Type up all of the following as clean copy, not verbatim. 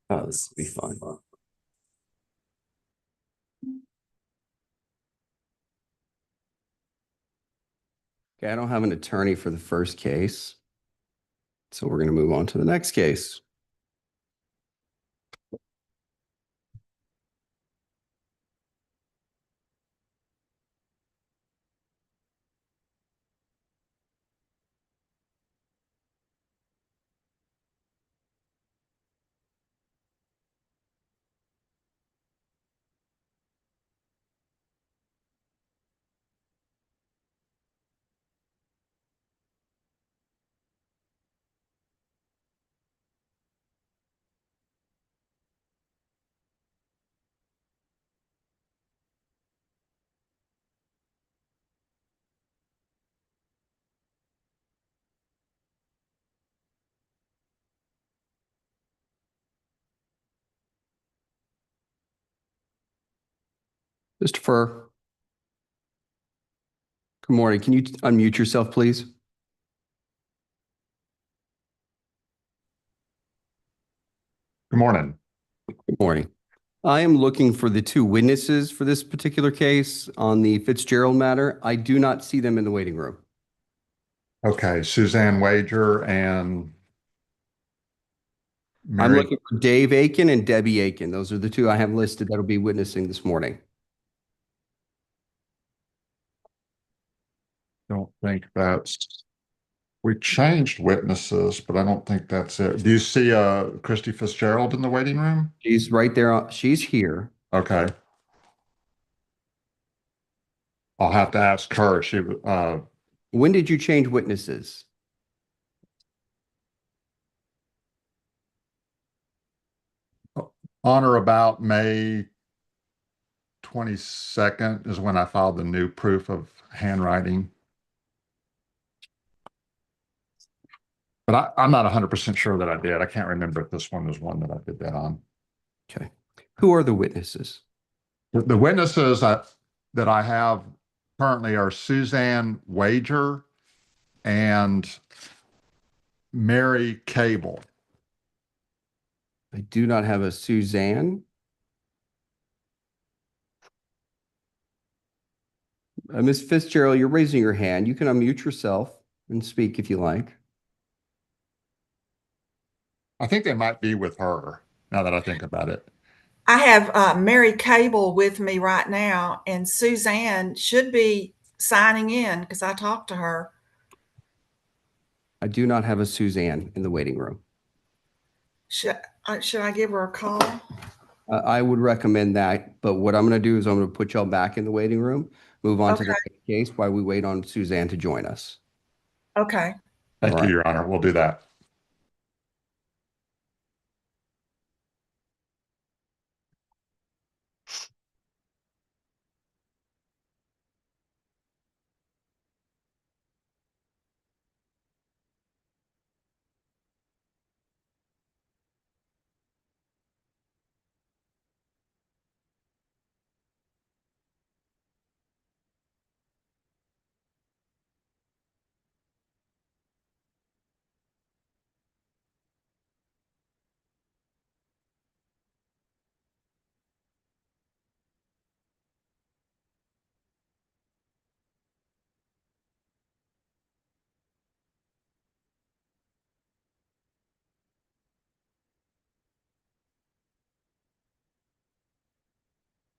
Oh, this will be fun. Okay, I don't have an attorney for the first case, so we're going to move on to the next case. Christopher, good morning. Can you unmute yourself, please? Good morning. Good morning. I am looking for the two witnesses for this particular case on the Fitzgerald matter. I do not see them in the waiting room. Okay, Suzanne Wager and I'm Mary. looking for Dave Aiken and Debbie Aiken. Those are the two I have listed that'll be witnessing this morning. Don't think that's, we changed witnesses, but I don't think that's it. Do you see Christy Fitzgerald in the waiting room? She's right there. She's here. Okay. I'll have to ask her. She When did you change witnesses? on or about May 22nd is when I filed the new proof of handwriting. But I'm not 100% sure that I did. I can't remember if this one was one that I did that on. Okay. Who are the witnesses? The witnesses that I have currently are Suzanne Wager and Mary Cable. I do not have a Suzanne. Ms. Fitzgerald, you're raising your hand. You can unmute yourself and speak if you like. I think they might be with her now that I think about it. I have Mary Cable with me right now, and Suzanne should be signing in because I talked to her. I do not have a Suzanne in the waiting room. Should I give her a call? I would recommend that, but what I'm going to do is I'm going to put y'all back in the waiting room, move on to the next case while we wait on Suzanne to join us. Okay. Thank you, Your Honor. We'll do that.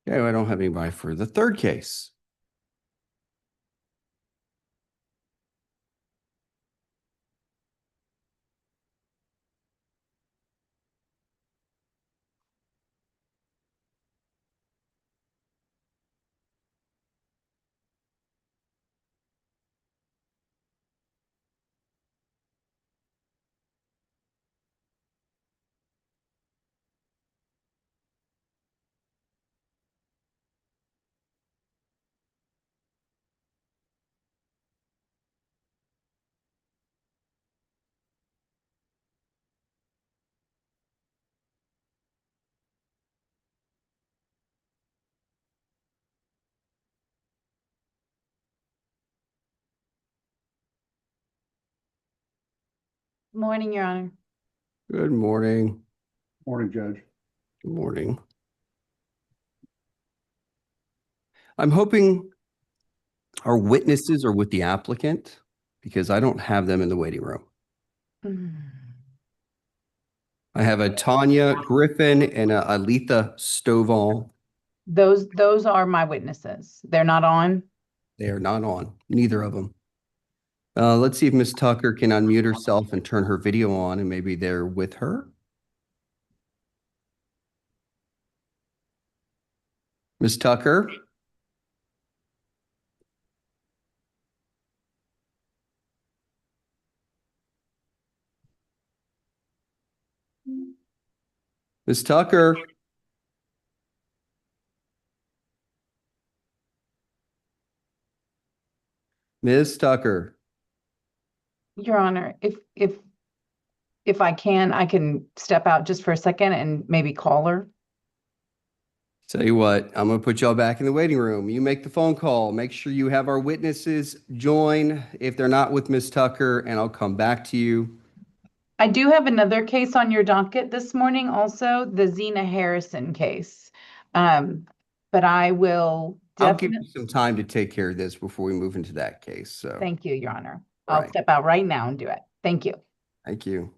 Okay, I don't have anybody for the third case. Morning, Your Honor. Good morning. Morning, Judge. Good morning. I'm hoping our witnesses are with the applicant because I don't have them in the waiting room. I have a Tanya Griffin and a Aletha Stovall. Those are my witnesses. They're not on. They are not on, neither of them. Let's see if Ms. Tucker can unmute herself and turn her video on, and maybe they're with her. Ms. Tucker? Ms. Tucker? Ms. Tucker? Your Honor, if I can step out just for a second and maybe call her. Tell you what, I'm going to put y'all back in the waiting room. You make the phone call. Make sure you have our witnesses join if they're not with Ms. Tucker, and I'll come back to you. I do have another case on your docket this morning also, the Zena Harrison case. But I will I'll give definitely. you some time to take care of this before we move into that case. So Thank you, Your Honor. I'll Right. step out right now and do it. Thank you. Thank you.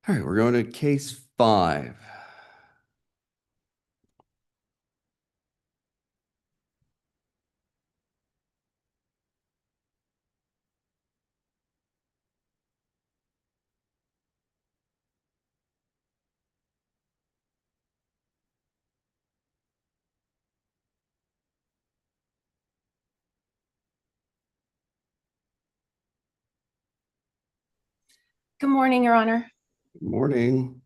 All right, we're going to case 5. Good morning, Your Honor. Good morning.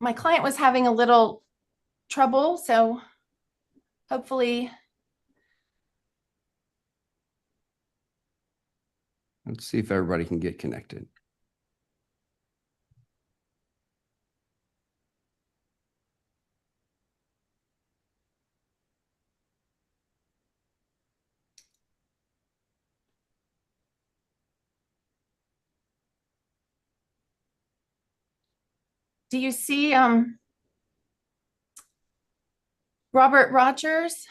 My client was having a little trouble, so hopefully Let's see if everybody can get connected. do you see Robert Rogers?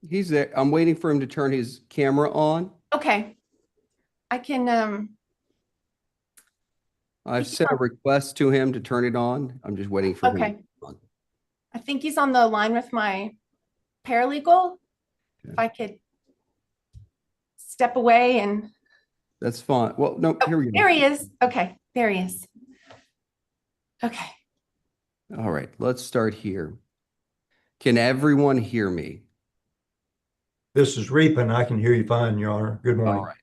He's there. I'm waiting for him to turn his camera on. Okay. I can I've sent a request to him to turn it on. I'm just waiting for him. okay. to turn it on. I think he's on the line with my paralegal. If I could step away and That's fine. Well, no, here we go. there he is. Okay, there he is. Okay. All right, let's start here. Can everyone hear me? This is Reapin. I can hear you fine, Your Honor. Good morning. All right.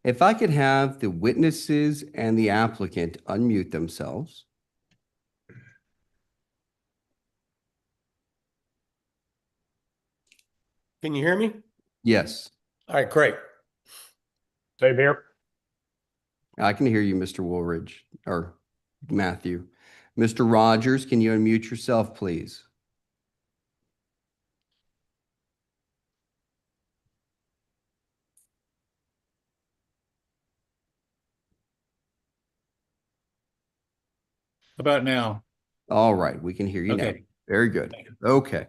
If I could have the witnesses and the applicant unmute themselves. Can you hear me? Yes, All right, great. Same here. I can hear you, Mr. Woolridge, or Matthew. Mr. Rogers, can you unmute yourself, please? About now. All right, we can hear you now. Okay. Very good. Thank you. Okay.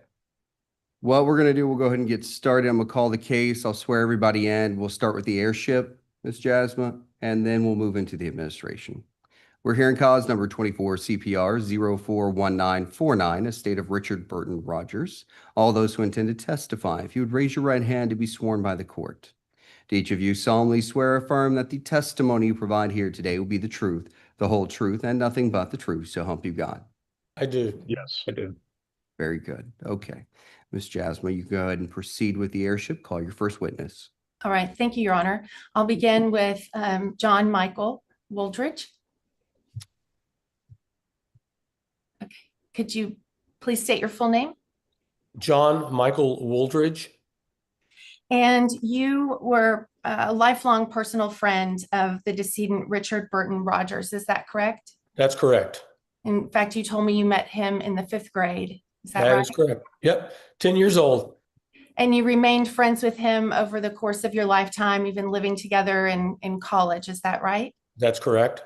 What we're going to do, we'll go ahead and get started. I'm going to call the case. I'll swear everybody in. We'll start with the airship, Ms. Jasma, and then we'll move into the administration. We're hearing cause number 24 CPR 041949, estate of Richard Burton Rogers. All those who intend to testify, if you would raise your right hand to be sworn by the court. Do each of you solemnly swear or affirm that the testimony you provide here today will be the truth, the whole truth, and nothing but the truth, so help you God? I do. Yes, I do. Very good. Okay. Ms. Jasma, you go ahead and proceed with the airship. Call your first witness. All right. Thank you, Your Honor. I'll begin with John Michael Woldridge. Okay. Could you please state your full name? John Michael Wooldridge. And you were a lifelong personal friend of the decedent Richard Burton Rogers. Is that correct? That's correct. In fact, you told me you met him in the 5th grade. Is that That right? is correct. Yep, 10 years old. And you remained friends with him over the course of your lifetime, even living together in college. Is that right? That's correct.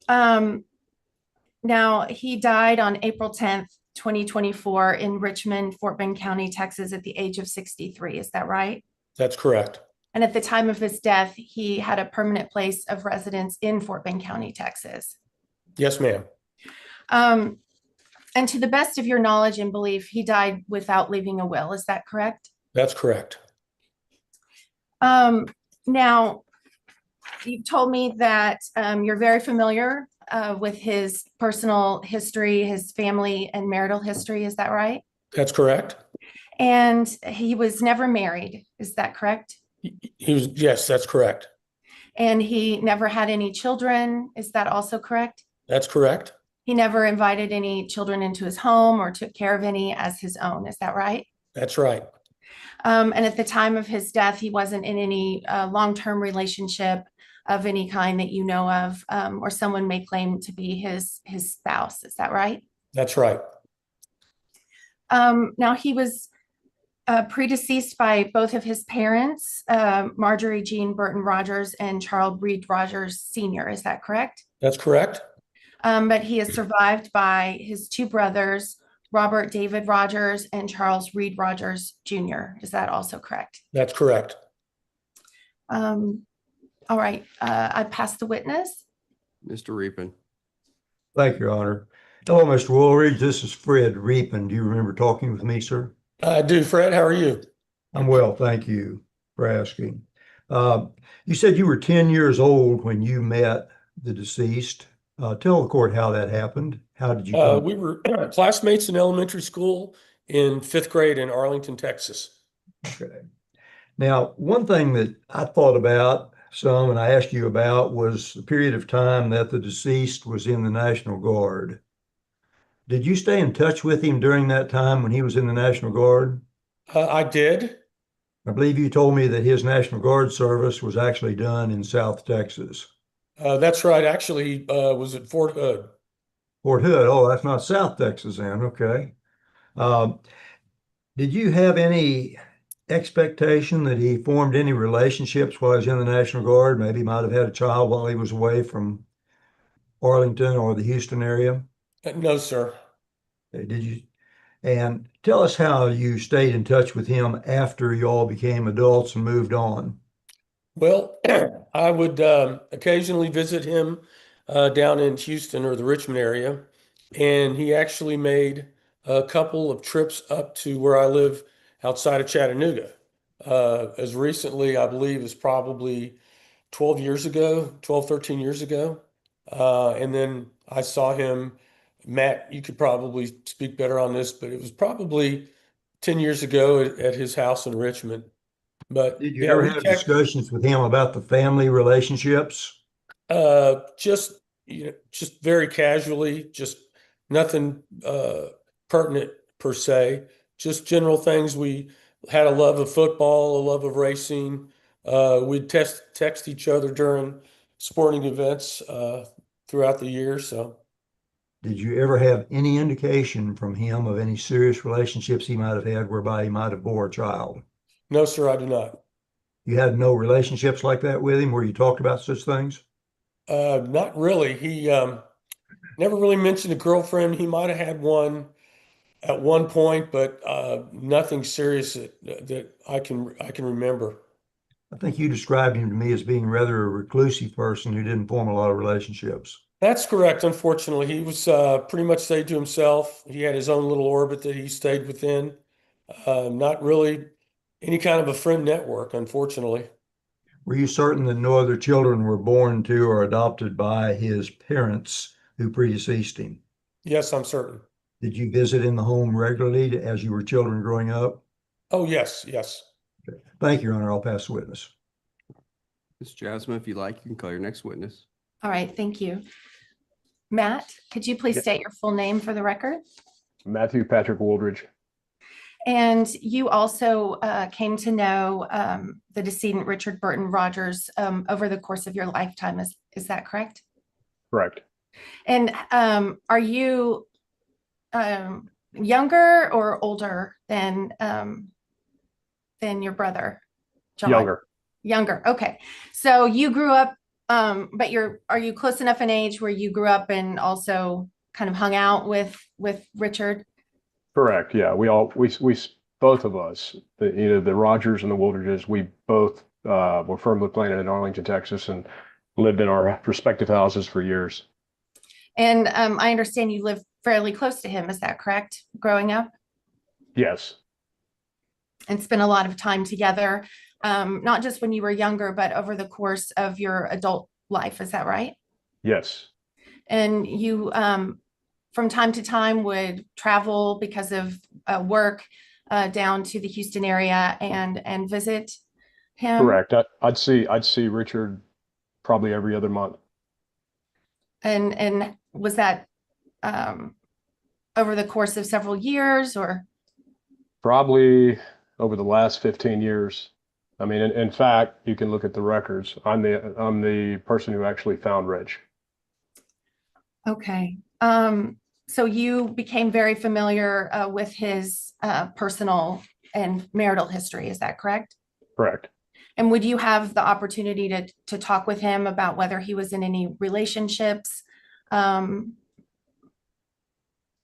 Now, he died on April 10th, 2024 in Richmond, Fort Bend County, Texas at the age of 63. Is that right? That's correct. And at the time of his death, he had a permanent place of residence in Fort Bend County, Texas. Yes, ma'am. And to the best of your knowledge and belief, he died without leaving a will. Is that correct? That's correct. Now, you've told me that you're very familiar with his personal history, his family and marital history. Is that right? That's correct. And he was never married. Is that correct? Yes, that's correct. And he never had any children. Is that also correct? That's correct. He never invited any children into his home or took care of any as his own. Is that right? That's right. And at the time of his death, he wasn't in any long-term relationship of any kind that you know of, or someone may claim to be his spouse. Is that right? That's right. Now, he was predeceased by both of his parents, Marjorie Jean Burton Rogers and Charles Reed Rogers Sr. Is that correct? That's correct. But he is survived by his 2 brothers, Robert David Rogers and Charles Reed Rogers Jr. Is that also correct? That's correct. All right, I pass the witness. Mr. Reapin. Thank you, Your Honor. Hello, Mr. Woolridge. This is Fred Reapin. Do you remember talking with me, sir? I do. Fred, how are you? I'm well, thank you for asking. You said you were 10 years old when you met the deceased. Tell the court how that happened. How did you come? We were classmates in elementary school in 5th grade in Arlington, Texas. Okay. Now, one thing that I thought about some and I asked you about was the period of time that the deceased was in the National Guard. Did you stay in touch with him during that time when he was in the National Guard? I did. I believe you told me that his National Guard service was actually done in South Texas. That's right. Actually, was at Fort Hood. Fort Hood. Oh, that's not South Texas then. Okay. Did you have any expectation that he formed any relationships while he was in the National Guard? Maybe he might have had a child while he was away from Arlington or the Houston area? No, sir. Okay, did you? And tell us how you stayed in touch with him after you all became adults and moved on. Well, I would occasionally visit him down in Houston or the Richmond area, and he actually made a couple of trips up to where I live outside of Chattanooga. As recently, I believe, as probably 12 years ago, 12, 13 years ago. And then I saw him, Matt, you could probably speak better on this, but it was probably 10 years ago at his house in Richmond. But Did you yeah, ever we have kept- discussions with him about the family relationships? Just just very casually, just nothing pertinent per se, just general things. We had a love of football, a love of racing. We'd text each other during sporting events throughout the year. So Did you ever have any indication from him of any serious relationships he might have had whereby he might have bore a child? no, sir, I do not. You had no relationships like that with him where you talked about such things? Not really. He never really mentioned a girlfriend. He might have had one at one point, but nothing serious that I can remember. I think you described him to me as being rather a reclusive person who didn't form a lot of relationships. That's correct. Unfortunately, he was pretty much stayed to himself. He had his own little orbit that he stayed within. Not really any kind of a friend network, unfortunately. Were you certain that no other children were born to or adopted by his parents who predeceased him? Yes, I'm certain. Did you visit in the home regularly as you were children growing up? Oh, yes, yes. Okay. Thank you, Your Honor. I'll pass the witness. Ms. Jasmine, if you like, you can call your next witness. All right, thank you. Matt, could you please state your full name for the record? Matthew Patrick Woldridge. And you also came to know the decedent Richard Burton Rogers over the course of your lifetime. Is that correct? Correct. And are you younger or older than your brother, John? Younger. Younger. Okay. So you grew up, but are you close enough in age where you grew up and also kind of hung out with Richard? Correct. Yeah. We both of us, the Rogers and the Woolridges, we both were firmly planted in Arlington, Texas, and lived in our respective houses for years. And I understand you live fairly close to him. Is that correct? Growing up? Yes. And spent a lot of time together, not just when you were younger, but over the course of your adult life. Is that right? Yes. And you, from time to time, would travel because of work down to the Houston area and visit him? Correct. I'd see Richard probably every other month. And was that over the course of several years, or? Probably over the last 15 years. I mean, in fact, you can look at the records. I'm the person who actually found Rich. Okay. So you became very familiar with his personal and marital history. Is that correct? Correct. And would you have the opportunity to talk with him about whether he was in any relationships of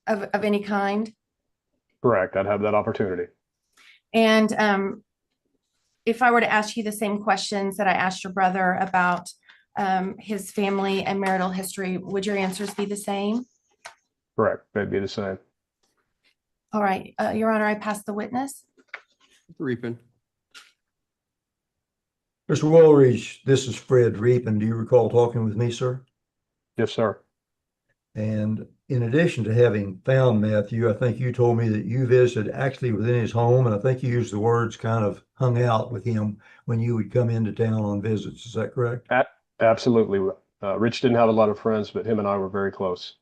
any kind? Correct. I'd have that opportunity. And if I were to ask you the same questions that I asked your brother about his family and marital history, would your answers be the same? Correct. They'd be the same. All right, Your Honor, I pass the witness. Reaping. Mr. Woolridge, this is Fred Reapin. Do you recall talking with me, sir? Yes, sir. And in addition to having found Matthew, I think you told me that you visited actually within his home, and I think you used the words kind of hung out with him when you would come into town on visits. Is that correct? Absolutely. Rich didn't have a lot of friends, but him and I were very close.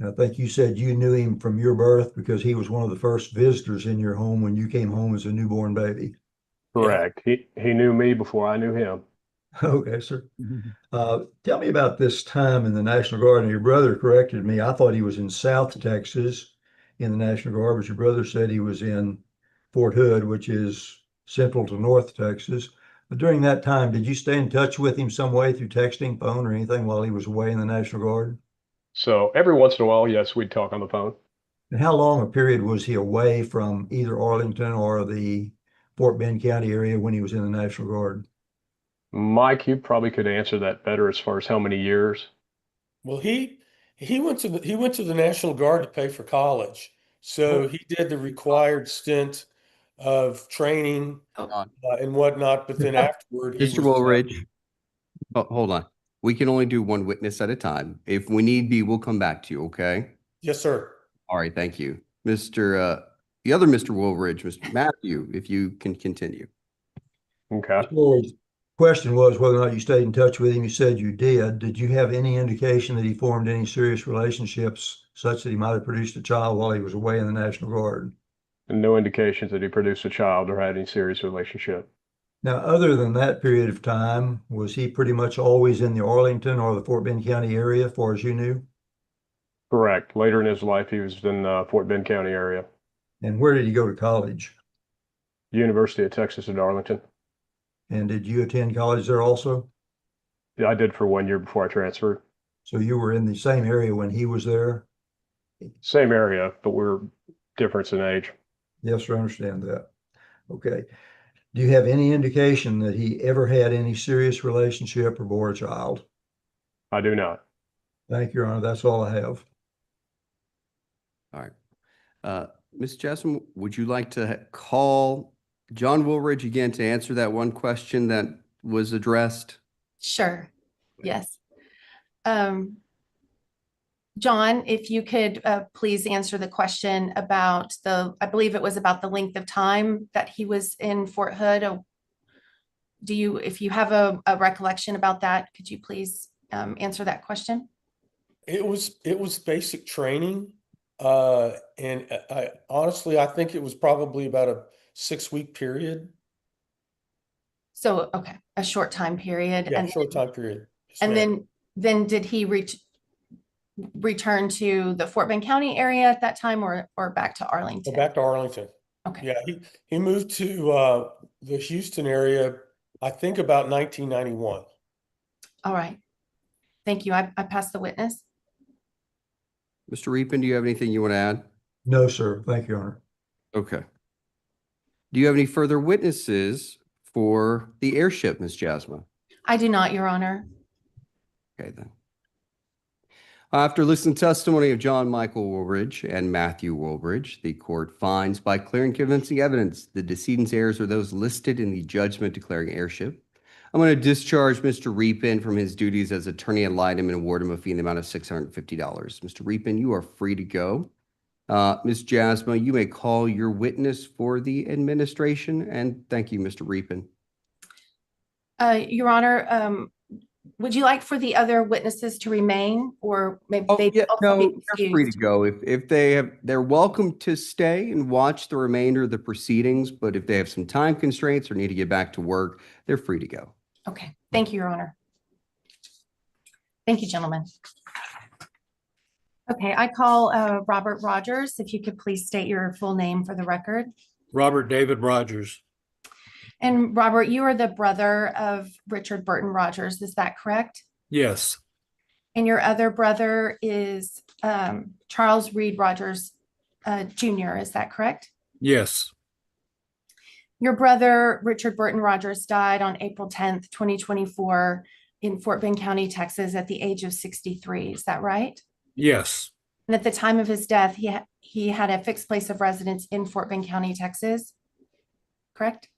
And I think you said you knew him from your birth because he was one of the first visitors in your home when you came home as a newborn baby. Correct. He knew me before I knew him. Okay, sir. Tell me about this time in the National Guard. And your brother corrected me. I thought he was in South Texas in the National Guard, but your brother said he was in Fort Hood, which is central to North Texas. But during that time, did you stay in touch with him some way through texting, phone, or anything while he was away in the National Guard? So every once in a while, yes, we'd talk on the phone. And how long a period was he away from either Arlington or the Fort Bend County area when he was in the National Guard? Mike, you probably could answer that better as far as how many years. Well, he went to the National Guard to pay for college. So he did the required stint of training and whatnot, but then afterward, he Mr. was Woolridge, hold on. We can only do one witness at a time. If we need be, we'll come back to you, okay? Yes, sir. All right, thank you. The other Mr. Woolridge, Mr. Matthew, if you can continue. Okay. Well, question was whether or not you stayed in touch with him. You said you did. Did you have any indication that he formed any serious relationships such that he might have produced a child while he was away in the National Guard? And no indications that he produced a child or had any serious relationship. Now, other than that period of time, was he pretty much always in the Arlington or the Fort Bend County area, as far as you knew? Correct. Later in his life, he was in Fort Bend County area. And where did he go to college? University of Texas at Arlington. And did you attend college there also? Yeah, I did for 1 year before I transferred. So you were in the same area when he was there? Same area, but we're difference in age. Yes, sir, I understand that. Okay. Do you have any indication that he ever had any serious relationship or bore a child? I do not. Thank you, Your Honor. That's all I have. All right. Ms. Jessamine, would you like to call John Woolridge again to answer that one question that was addressed? Sure. Yes. John, if you could please answer the question about I believe it was about the length of time that he was in Fort Hood. If you have a recollection about that, could you please answer that question? It was basic training. And I honestly, I think it was probably about a 6-week period. So, okay, a short time period. Yeah, And short time period. Yes, and ma'am. then did he return to the Fort Bend County area at that time or back to Go Arlington? back to Arlington. Okay. Yeah, he moved to the Houston area, I think about 1991. All right. Thank you. I pass the witness. Mr. Reapin, do you have anything you want to add? No, sir. Thank you, Your Honor. Okay. Do you have any further witnesses for the airship, Ms. Jasma? I do not, Your Honor. Okay, then. After listening to testimony of John Michael Woolridge and Matthew Woolridge, the court finds by clear and convincing evidence the decedent's heirs are those listed in the judgment declaring heirship. I'm going to discharge Mr. Reapin from his duties as attorney ad litem and award him a fee in the amount of $650. Mr. Reapin, you are free to go. Ms. Jasma, you may call your witness for the administration, and thank you, Mr. Reapin. Your Honor, would you like for the other witnesses to remain or maybe Oh, they yeah, also no, be they're free to excused? go. If they're welcome to stay and watch the remainder of the proceedings, but if they have some time constraints or need to get back to work, they're free to go. Okay. Thank you, Your Honor. Thank you, gentlemen. Okay, I call Robert Rogers. If you could please state your full name for the record. Robert David Rogers. And Robert, you are the brother of Richard Burton Rogers, is that correct? Yes. And your other brother is Charles Reed Rogers Jr., is that correct? Yes. Your brother, Richard Burton Rogers, died on April 10th, 2024 in Fort Bend County, Texas at the age of 63, is that right? Yes. And at the time of his death, he had a fixed place of residence in Fort Bend County, Texas, correct?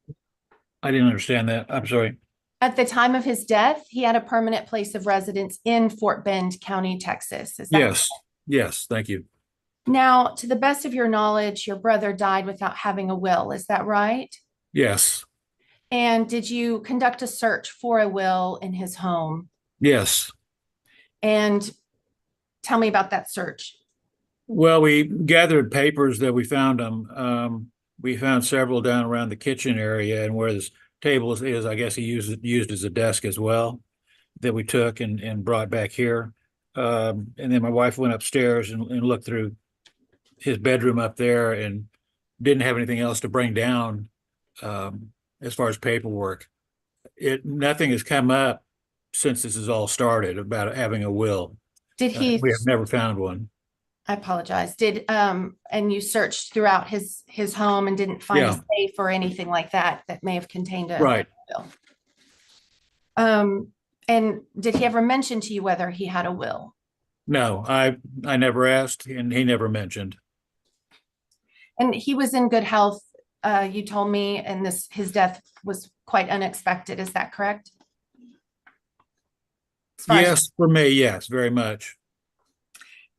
I didn't understand that. I'm sorry. At the time of his death, he had a permanent place of residence in Fort Bend County, Texas. Is that Yes. Yes. Thank you. Now, to the best of your knowledge, your brother died without having a will. Is that right? Yes. And did you conduct a search for a will in his home? Yes. And tell me about that search. Well, we gathered papers that we found them. We found several down around the kitchen area and where this table is, I guess he used as a desk as well, that we took and brought back here. And then my wife went upstairs and looked through his bedroom up there and didn't have anything else to bring down as far as paperwork. Nothing has come up since this has all started about having a will. Did he? We have never found one. I apologize. And you searched throughout his home and didn't find a safe or anything like that may have contained a Right. will. And did he ever mention to you whether he had a will? No, I never asked and he never mentioned. And he was in good health, you told me, and his death was quite unexpected. Is that correct? Yes, for me, yes, very much.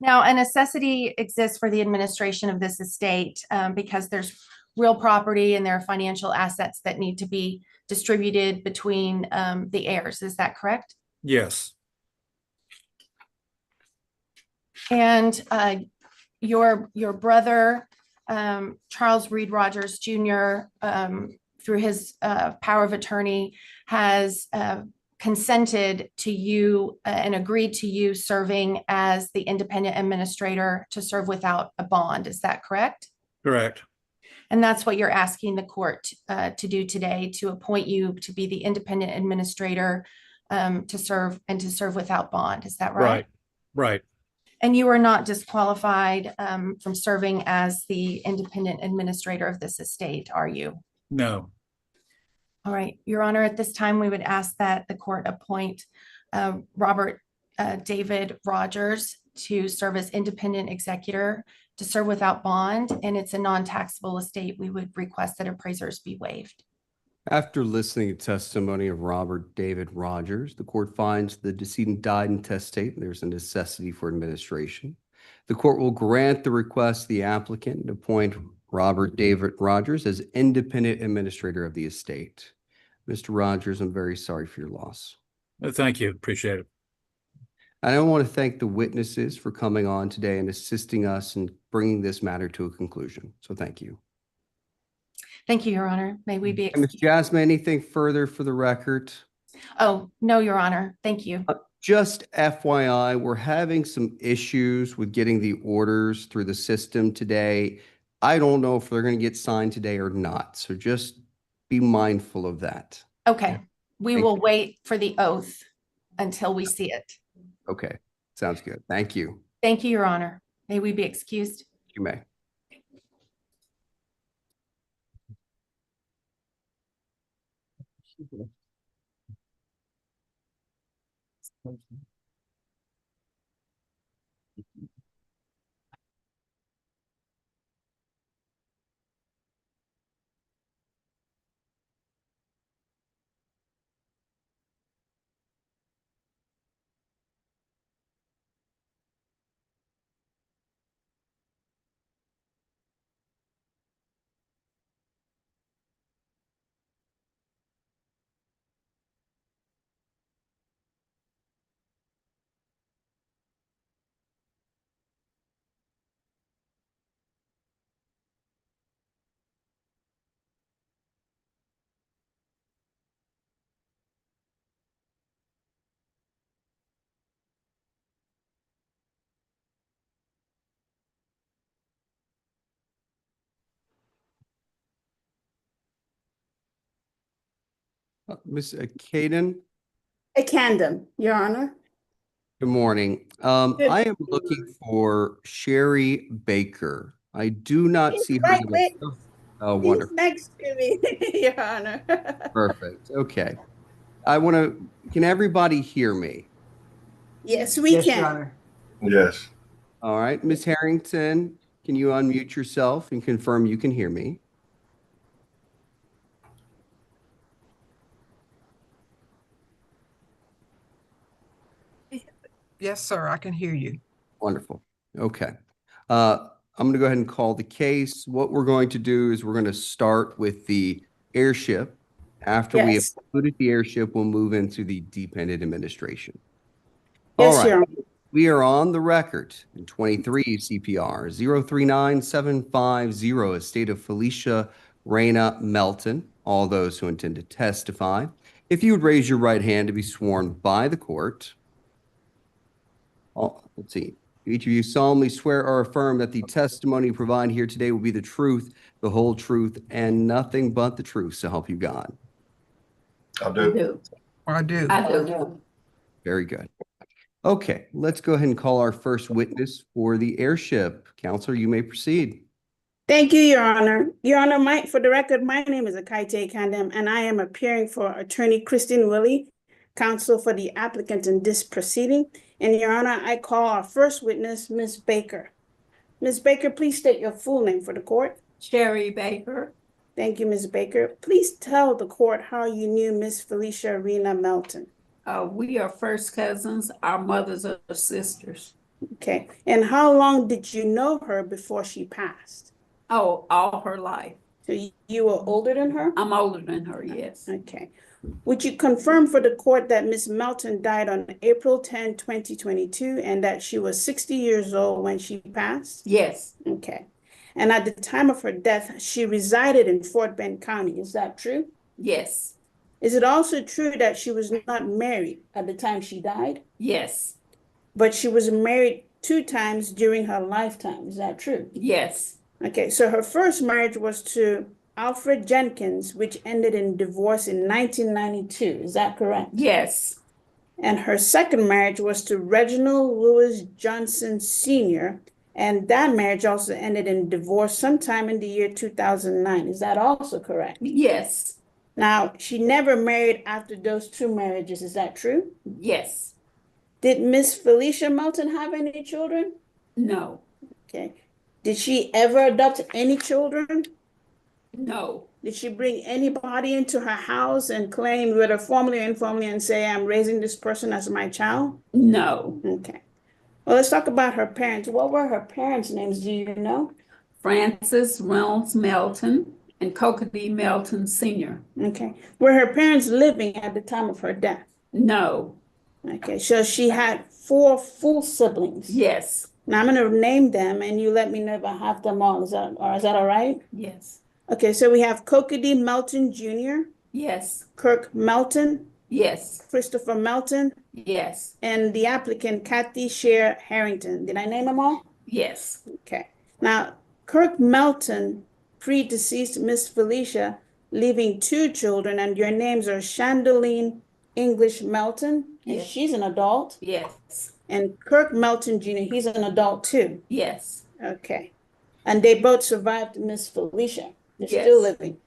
Now, a necessity exists for the administration of this estate because there's real property and there are financial assets that need to be distributed between the heirs. Is that correct? Yes. And your brother, Charles Reed Rogers Jr., through his power of attorney, has consented to you and agreed to you serving as the independent administrator to serve without a bond. Is that correct? Correct. And that's what you're asking the court to do today, to appoint you to be the independent administrator to serve without bond. Is that right? Right. Right. And you are not disqualified from serving as the independent administrator of this estate, are you? No. All right, Your Honor, at this time, we would ask that the court appoint Robert David Rogers to serve as independent executor to serve without bond, and it's a non-taxable estate. We would request that appraisers be waived. After listening to testimony of Robert David Rogers, the court finds the decedent died intestate and there's a necessity for administration. The court will grant the request of the applicant and appoint Robert David Rogers as independent administrator of the estate. Mr. Rogers, I'm very sorry for your loss. Thank you. Appreciate it. And I want to thank the witnesses for coming on today and assisting us in bringing this matter to a conclusion. So thank you. Thank you, Your Honor. May we be And Ms. excused? Jasmine, anything further for the record? Oh, no, Your Honor. Thank you. Just FYI, we're having some issues with getting the orders through the system today. I don't know if they're going to get signed today or not, so just be mindful of that. Okay, we Thank will you. wait for the oath until we see it. Okay, sounds good. Thank you. Thank you, Your Honor. May we be excused? You may. Ms. Kaden, A Candom, Your Honor. good morning. Good I am looking for Sherry Baker. I do not He's see her. right in there. the- Oh, He's wonderful. next to me, Your Honor. Perfect. Okay. Can everybody hear me? Yes, we can. Yes. All right, Ms. Harrington, can you unmute yourself and confirm you can hear me? Yes, sir, I can hear you. Wonderful. Okay. I'm going to go ahead and call the case. What we're going to do is we're going to start with the airship. After we have Yes. concluded the airship, we'll move into the dependent administration. All Yes, right. Your Honor. We are on the record in 23 CPR 039750, estate of Felicia Reyna Melton. All those who intend to testify, if you would raise your right hand to be sworn by the court. Let's see. Each of you solemnly swear or affirm that the testimony you provide here today will be the truth, the whole truth, and nothing but the truth, so help you God. I do. I do. I do. Very good. Okay, let's go ahead and call our first witness for the airship. Counselor, you may proceed. Thank you, Your Honor. Your Honor, for the record, my name is Akaite Kandem, and I am appearing for Attorney Christine Willie, counsel for the applicant in this proceeding. And Your Honor, I call our first witness, Ms. Baker. Ms. Baker, please state your full name for the court. Sherry Baker. Thank you, Ms. Baker. Please tell the court how you knew Miss Felicia Rena Melton. We are first cousins. Our mothers are sisters. Okay. And how long did you know her before she passed? Oh, all her life. So you were older than her? I'm older than her, yes. Okay. Would you confirm for the court that Ms. Melton died on April 10, 2022, and that she was 60 years old when she passed? Yes. Okay. And at the time of her death, she resided in Fort Bend County. Is that true? Yes. Is it also true that she was not married at the time she died? Yes. But she was married 2 times during her lifetime. Is that true? Yes. Okay, so her first marriage was to Alfred Jenkins, which ended in divorce in 1992. Is that correct? Yes. And her second marriage was to Reginald Lewis Johnson Sr., and that marriage also ended in divorce sometime in the year 2009. Is that also correct? Yes. Now, she never married after those 2 marriages. Is that true? Yes. Did Miss Felicia Melton have any children? No. Okay. Did she ever adopt any children? No. Did she bring anybody into her house and claim, whether formally or informally, and say, I'm raising this person as my child? No. Okay. Well, let's talk about her parents. What were her parents' names? Do you know? Francis Reynolds Melton and Kokoda Melton Sr. Okay. Were her parents living at the time of her death? No. Okay, so she had 4 full siblings. Yes, Now I'm gonna name them and you let me know if I have them all. Is that all right? yes, Okay, so we have Kokedy Melton Jr., yes, Kirk Melton, yes, Christopher Melton, yes, and the applicant Kathy Sher Harrington. Did I name them all? yes, Okay. Now, Kirk Melton predeceased Miss Felicia, leaving 2 children, and your names are Chandeline English Melton, and Yes. she's an adult, yes, and Kirk Melton Jr., he's an adult too. yes, Okay. And they both survived Miss Felicia. They're Yes. still living.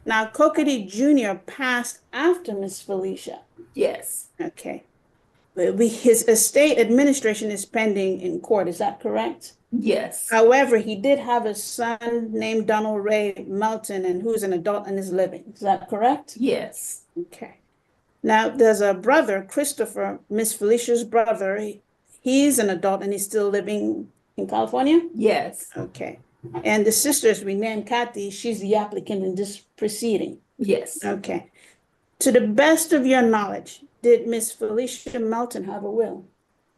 Now, Kokedy Jr. passed after Miss Felicia. yes, Okay. But his estate administration is pending in court. Is that correct? yes, However, he did have a son named Donald Ray Melton, and who's an adult and is living. Is that correct? yes, Okay. Now, there's a brother, Christopher, Miss Felicia's brother. He's an adult and he's still living in California? yes, Okay. And the sister, as we named Kathy, she's the applicant in this proceeding. yes. Okay. To the best of your knowledge, did Miss Felicia Melton have a will?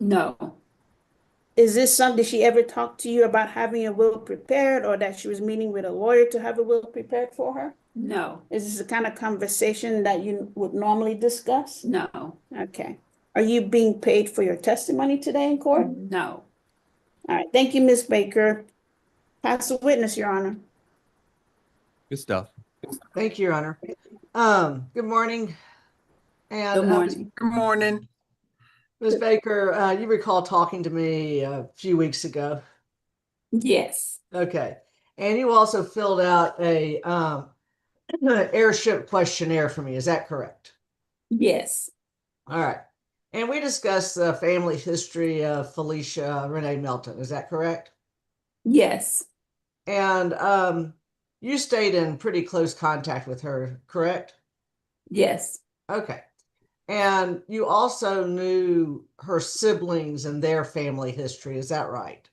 No, Is this something, did she ever talk to you about having a will prepared, or that she was meeting with a lawyer to have a will prepared for her? no, Is this the kind of conversation that you would normally discuss? no, Okay. Are you being paid for your testimony today in court? no. All right. Thank you, Ms. Baker. Pass the witness, Your Honor. Good stuff. Thank you, Your Honor. Good morning. And Good morning. Good morning. Ms. Baker, you recall talking to me a few weeks ago. Yes, Okay. And you also filled out a airship questionnaire for me. Is that correct? yes, All right. And we discussed the family history of Felicia Renee Melton. Is that correct? yes, And you stayed in pretty close contact with her, correct? yes, Okay. And you also knew her siblings and their family history. Is that right?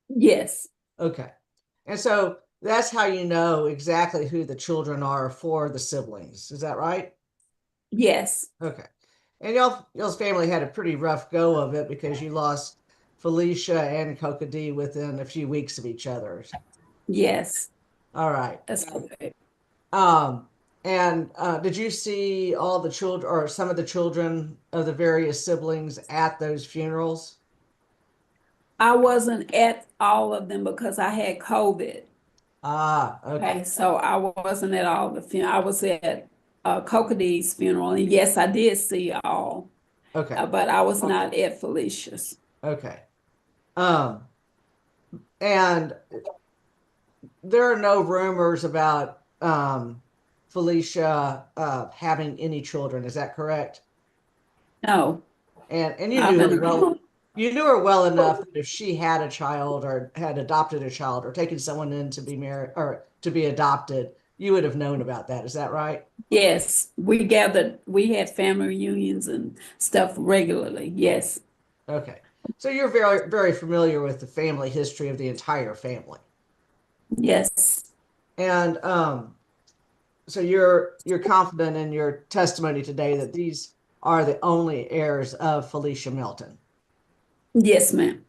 yes, Okay. And so that's how you know exactly who the children are for the siblings. Is that right? yes, Okay. And y'all's family had a pretty rough go of it because you lost Felicia and Kokedy within a few weeks of each other. yes. All right. That's correct. And did you see all the children or some of the children of the various siblings at those funerals? I wasn't at all of them because I had COVID. Ah, okay. Okay, so I wasn't at all the funeral. I was at Kokedy's funeral, and yes, I did see all, Okay. but I was not at Felicia's. Okay. And there are no rumors about Felicia having any children. Is that correct? No, And you I've knew her been well. You knew her well enough that if she had a child or had adopted a child or taken someone in to be married or to be adopted, you would have known about that. Is that right? yes, we had family reunions and stuff regularly. Yes, Okay. So you're very, very familiar with the family history of the entire family. yes, And so you're confident in your testimony today that these are the only heirs of Felicia Melton. yes, ma'am.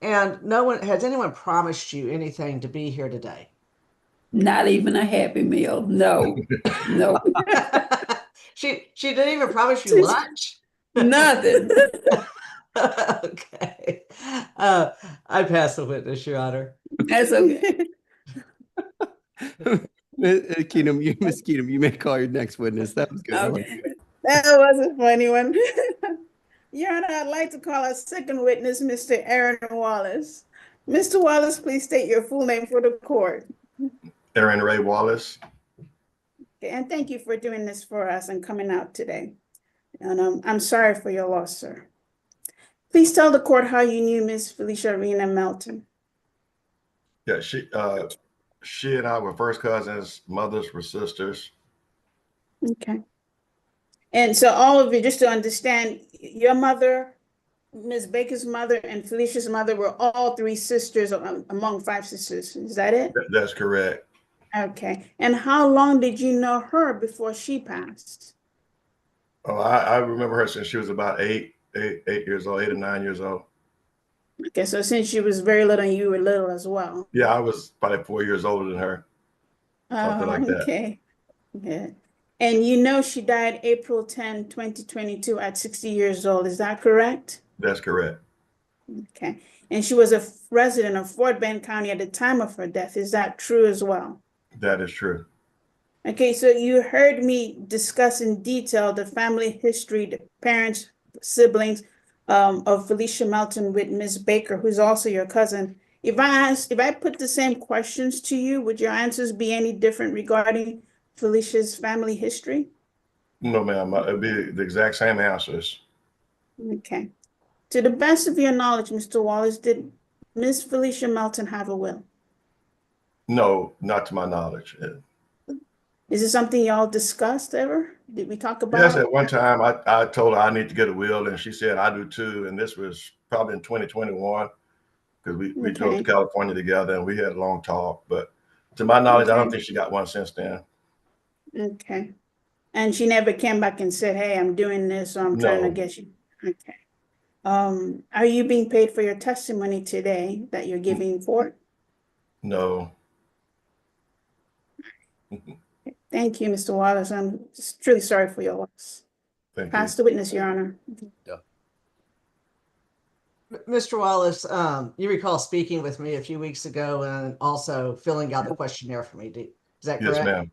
And has anyone promised you anything to be here today? Not even a Happy Meal. No, no, She didn't even promise you lunch? nothing. Okay. I pass the witness, Your Honor. That's okay. Miss Keenum, you may call your next witness. That was good. I like Okay. it. That was a funny one. Your Honor, I'd like to call our second witness, Mr. Aaron Wallace. Mr. Wallace, please state your full name for the court. Aaron Ray Wallace. Okay, and thank you for doing this for us and coming out today. And I'm sorry for your loss, sir. Please tell the court how you knew Miss Felicia Rena Melton. Yeah, she and I were first cousins, mothers were sisters. Okay. And so all of you, just to understand, your mother, Ms. Baker's mother, and Felicia's mother were all 3 sisters among 5 sisters. Is that it? That's correct. Okay. And how long did you know her before she passed? Oh, I remember her since she was about 8 years old, 8 or 9 years old. Okay, so since she was very little and you were little as well. Yeah, I was probably 4 years older than her. Something like that. Okay. Yeah. And you know she died April 10, 2022 at 60 years old. Is that correct? That's correct. Okay. And she was a resident of Fort Bend County at the time of her death. Is that true as well? That is true. Okay, so you heard me discuss in detail the family history, the parents, siblings of Felicia Melton with Ms. Baker, who's also your cousin. If I put the same questions to you, would your answers be any different regarding Felicia's family history? No, ma'am. It'd be the exact same answers. Okay. To the best of your knowledge, Mr. Wallace, did Ms. Felicia Melton have a will? No, not to my knowledge. Is it something y'all discussed ever? Did we talk about Yes, it? at one time I told her I need to get a will, and she said I do too. And this was probably in 2021 because we drove to Okay. California together and we had a long talk. But to my knowledge, I don't think she got one since then. Okay. And she never came back and said, hey, I'm doing this, so I'm trying to No. get you. Okay. Are you being paid for your testimony today that you're giving forth? No. Thank you, Mr. Wallace. I'm just truly sorry for your loss. Thank Pass the witness, Your Honor. Mr. Wallace, you recall speaking with me a few weeks ago and also filling out the questionnaire for me. Is that you. correct? Yes, ma'am.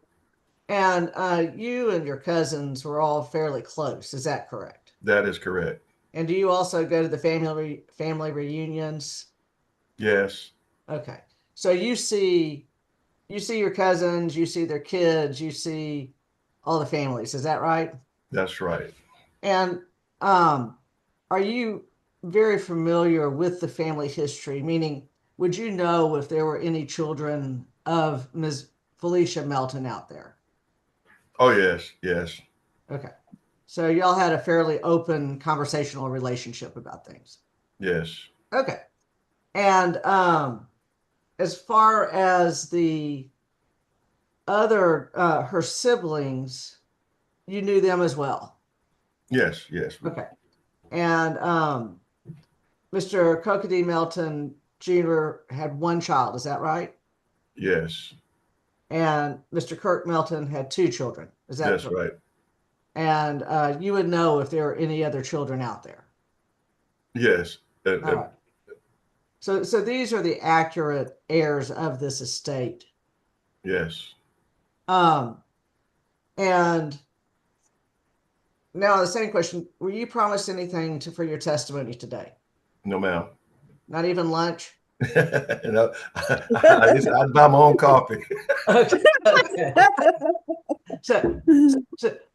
And you and your cousins were all fairly close. Is that correct? That is correct. And do you also go to the family reunions? Yes. Okay. So you see your cousins, you see their kids, you see all the families. Is that right? That's right. And are you very familiar with the family history? Meaning, would you know if there were any children of Ms. Felicia Melton out there? Oh, yes. Yes. Okay. So y'all had a fairly open conversational relationship about things. Yes. Okay. And as far as the other her siblings, you knew them as well. Yes. Yes. Okay. And Mr. Cokody Melton Jr. had one child, is that right? Yes. And Mr. Kirk Melton had two children, is that That's correct? right. And you would know if there were any other children out there. Yes. All right. So these are the accurate heirs of this estate. Yes. And now the same question, were you promised anything for your testimony today? No, ma'am. Not even lunch? No, I'd buy my own coffee. Okay.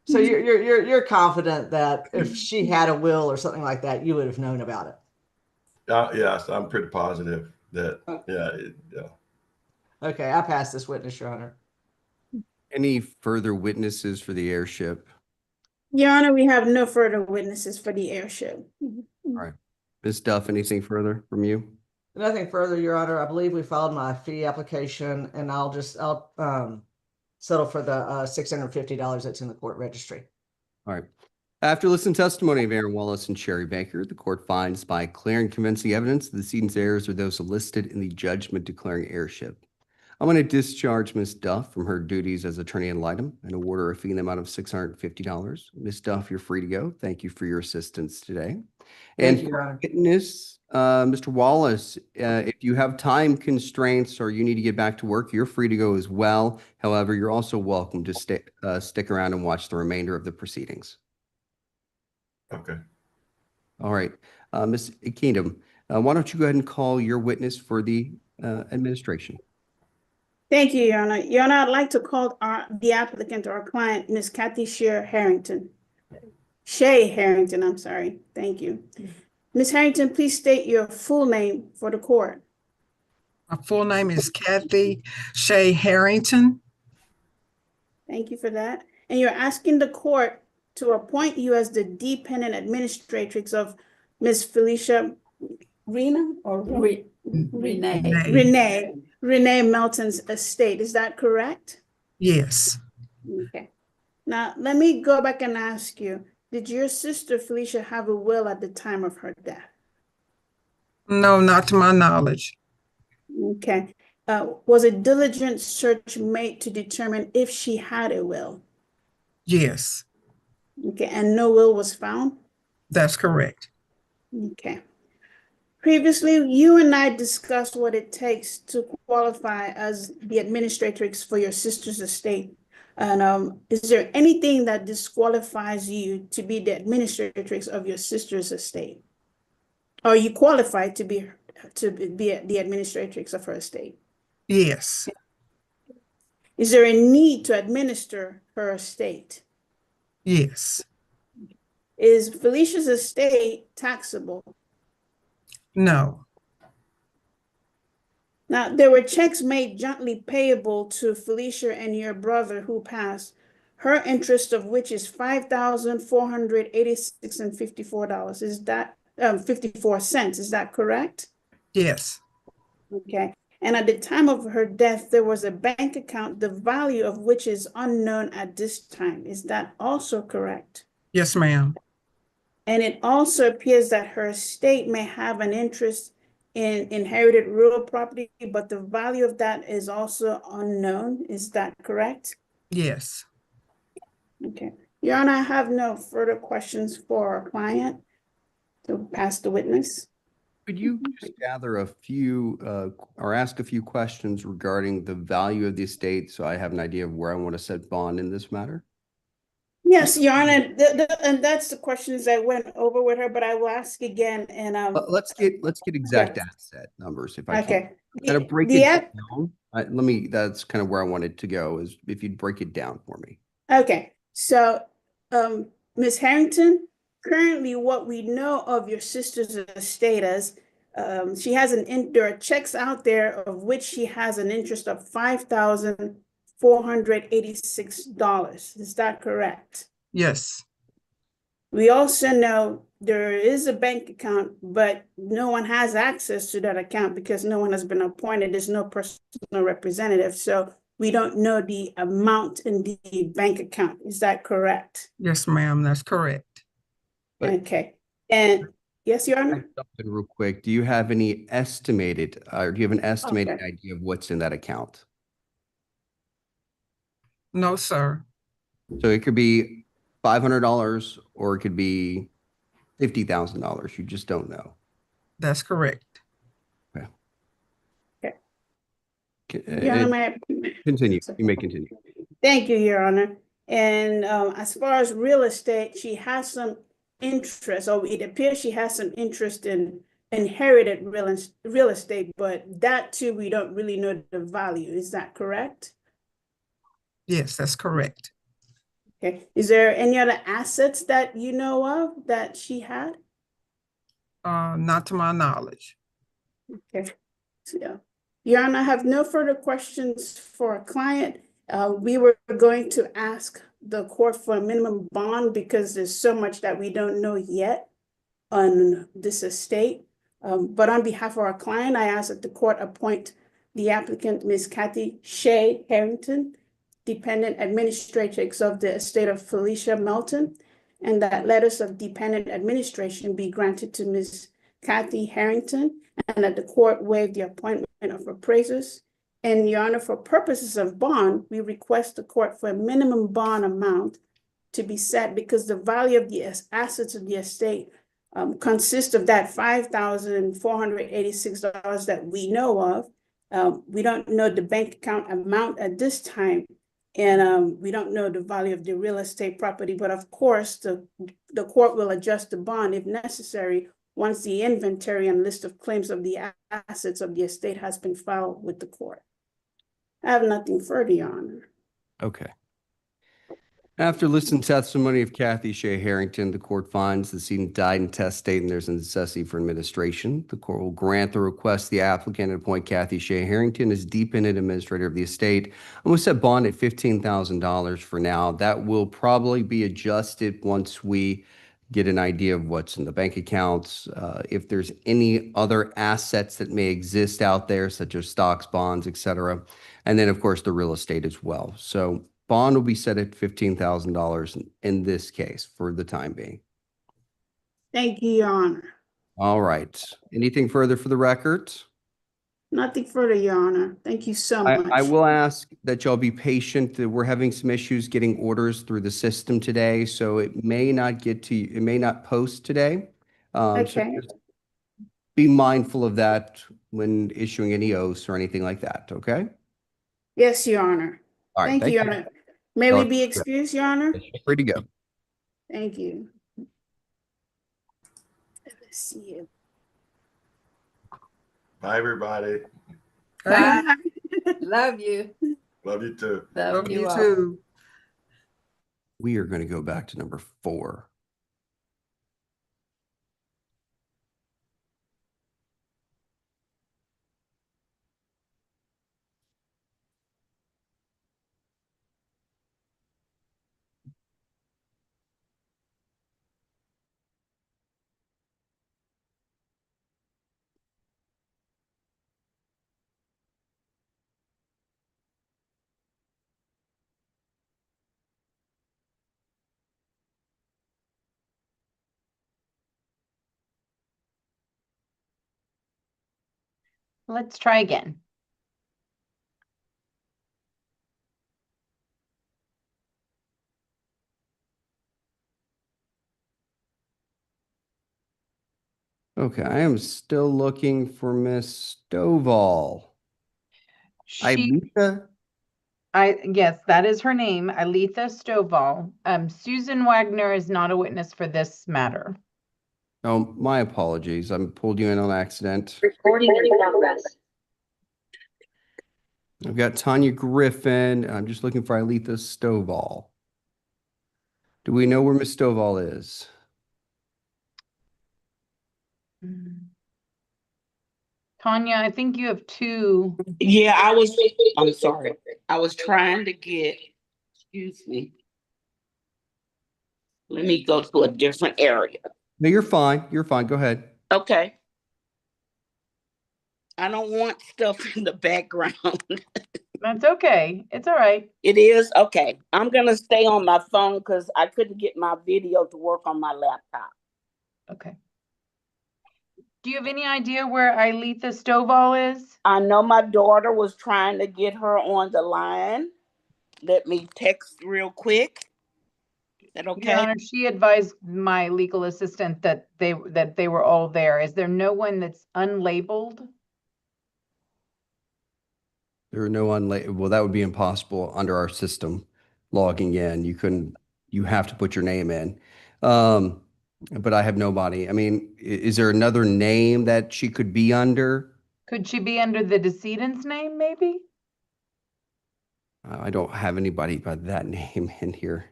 So you're confident that if she had a will or something like that, you would have known about it? Yes, I'm pretty positive that, yeah. Okay, I pass this witness, Your Honor. Any further witnesses for the airship? Your Honor, we have no further witnesses for the airship. All right. Ms. Duff, anything further from you? Nothing further, Your Honor. I believe we filed my fee application, and I'll settle for the $650 that's in the court registry. All right. After listening to testimony of Aaron Wallace and Sherry Baker, the court finds by clear and convincing evidence the decedent's heirs are those listed in the judgment declaring heirship. I'm going to discharge Ms. Duff from her duties as attorney ad litem and award her a fee in the amount of $650. Ms. Duff, you're free to go. Thank you for your assistance today. Thank And you, Your Honor. witness, Mr. Wallace, if you have time constraints or you need to get back to work, you're free to go as well. However, you're also welcome to stick around and watch the remainder of the proceedings. Okay. All right. Ms. Kingdom, why don't you go ahead and call your witness for the administration? Thank you, Your Honor. Your Honor, I'd like to call the applicant or our client, Ms. Kathy Shea Harrington, I'm sorry. Thank you. Ms. Harrington, please state your full name for the court. My full name is Kathy Shea Harrington. Thank you for that. And you're asking the court to appoint you as the dependent administratrix of Ms. Felicia Renee Melton's estate. Is that correct? Yes. Okay. Now, let me go back and ask you, Did your sister Felicia have a will at the time of her death? No, not to my knowledge. Okay. Was a diligent search made to determine if she had a will? Yes, Okay, and no will was found? that's correct. Okay. Previously, you and I discussed what it takes to qualify as the administratrix for your sister's estate. And is there anything that disqualifies you to be the administratrix of your sister's estate? Are you qualified to be the administratrix of her estate? Yes, Is there a need to administer her estate? yes, Is Felicia's estate taxable? no, Now, there were checks made jointly payable to Felicia and your brother who passed, her interest of which is $5,486.54. Is that 54 cents? Is that correct? yes, Okay. And at the time of her death, there was a bank account, the value of which is unknown at this time. Is that also correct? yes, ma'am. And it also appears that her estate may have an interest in inherited real property, but the value of that is also unknown. Is that correct? Yes. Okay. Your Honor, I have no further questions for our client to pass the witness. Could you just gather a few or ask a few questions regarding the value of the estate so I have an idea of where I want to set bond in this matter? Yes, Your Honor, and that's the questions I went over with her, but I will ask again and Let's get exact asset numbers if I can. okay. Kind of break it down. That's kind of where I wanted to go, is if you'd break it down for me. Okay, so Ms. Harrington, currently what we know of your sister's estate is she has there are checks out there of which she has an interest of $5,486. Is that correct? Yes, We also know there is a bank account, but no one has access to that account because no one has been appointed. There's no personal representative. So we don't know the amount in the bank account. Is that correct? yes, ma'am, that's correct. Okay. And yes, Your Honor? Real quick, do you have any estimated, or do you have an estimated Okay. idea of what's in that account? No, sir. So it could be $500 or it could be $50,000. You just don't know. That's correct. Your Honor, may I- Continue. You may continue. Thank you, Your Honor. And as far as real estate, she has some interest, or it appears she has some interest in inherited real estate, but that too, we don't really know the value. Is that correct? Yes, that's correct. Okay. Is there any other assets that you know of that she had? Not to my knowledge. Okay. So, Your Honor, I have no further questions for a client. We were going to ask the court for a minimum bond because there's so much that we don't know yet on this estate. But on behalf of our client, I ask that the court appoint the applicant, Ms. Kathy Shea Harrington, dependent administratrix of the estate of Felicia Melton, and that letters of dependent administration be granted to Ms. Kathy Harrington, and that the court waive the appointment of appraisers. And Your Honor, for purposes of bond, we request the court for a minimum bond amount to be set because the value of the assets of the estate consists of that $5,486 that we know of. We don't know the bank account amount at this time, and we don't know the value of the real estate property, but of course, the court will adjust the bond if necessary once the inventory and list of claims of the assets of the estate has been filed with the court. I have nothing further, Your Honor. Okay. After listening to testimony of Kathy Shea Harrington, the court finds the decedent died intestate and there's a necessity for administration. The court will grant the request of the applicant and appoint Kathy Shea Harrington as dependent administrator of the estate. And we'll set bond at $15,000 for now. That will probably be adjusted once we get an idea of what's in the bank accounts, if there's any other assets that may exist out there, such as stocks, bonds, et cetera. And then, of course, the real estate as well. So Bond will be set at $15,000 in this case for the time being. Thank you, Your Honor. All right. Anything further for the record? Nothing further, Your Honor. Thank you so I much. will ask that y'all be patient. We're having some issues getting orders through the system today, so it may not get to you, it may not post today. So Okay. just be mindful of that when issuing any oaths or anything like that, okay? Yes, Your Honor. All right, Thank you, Your Honor. May we be excused, Your Honor? Free to go. Thank you. Let's see. Bye, everybody. Bye. Love you. Love you too. Love you all. too. We are going to go back to number 4. Let's try again. Okay, I am still looking for Miss Stovall. Ilitha? Yes, that is her name, Ilitha Stovall. Susan Wagner is not a witness for this matter. Oh, my apologies. I pulled you in on accident. Recording in progress. I've got Tanya Griffin. I'm just looking for Ilitha Stovall. Do we know where Miss Stovall is? Tanya, I think you have 2. Yeah, I'm sorry. I was trying to get, excuse me. Let me go to a different area. No, you're fine. You're fine. Go ahead. Okay. I don't want stuff in the background. That's okay. It's all right. It is? Okay. I'm going to stay on my phone because I couldn't get my video to work on my laptop. Okay. Do you have any idea where Ilitha Stovall is? I know my daughter was trying to get her on the line. Let me text real quick. Is that okay? Your Honor, she advised my legal assistant that they were all there. Is there no one that's unlabeled? There are no well, that would be impossible under our system logging in. You have to put your name in. But I have nobody. I mean, is there another name that she could be under? Could she be under the decedent's name, maybe? I don't have anybody by that name in here.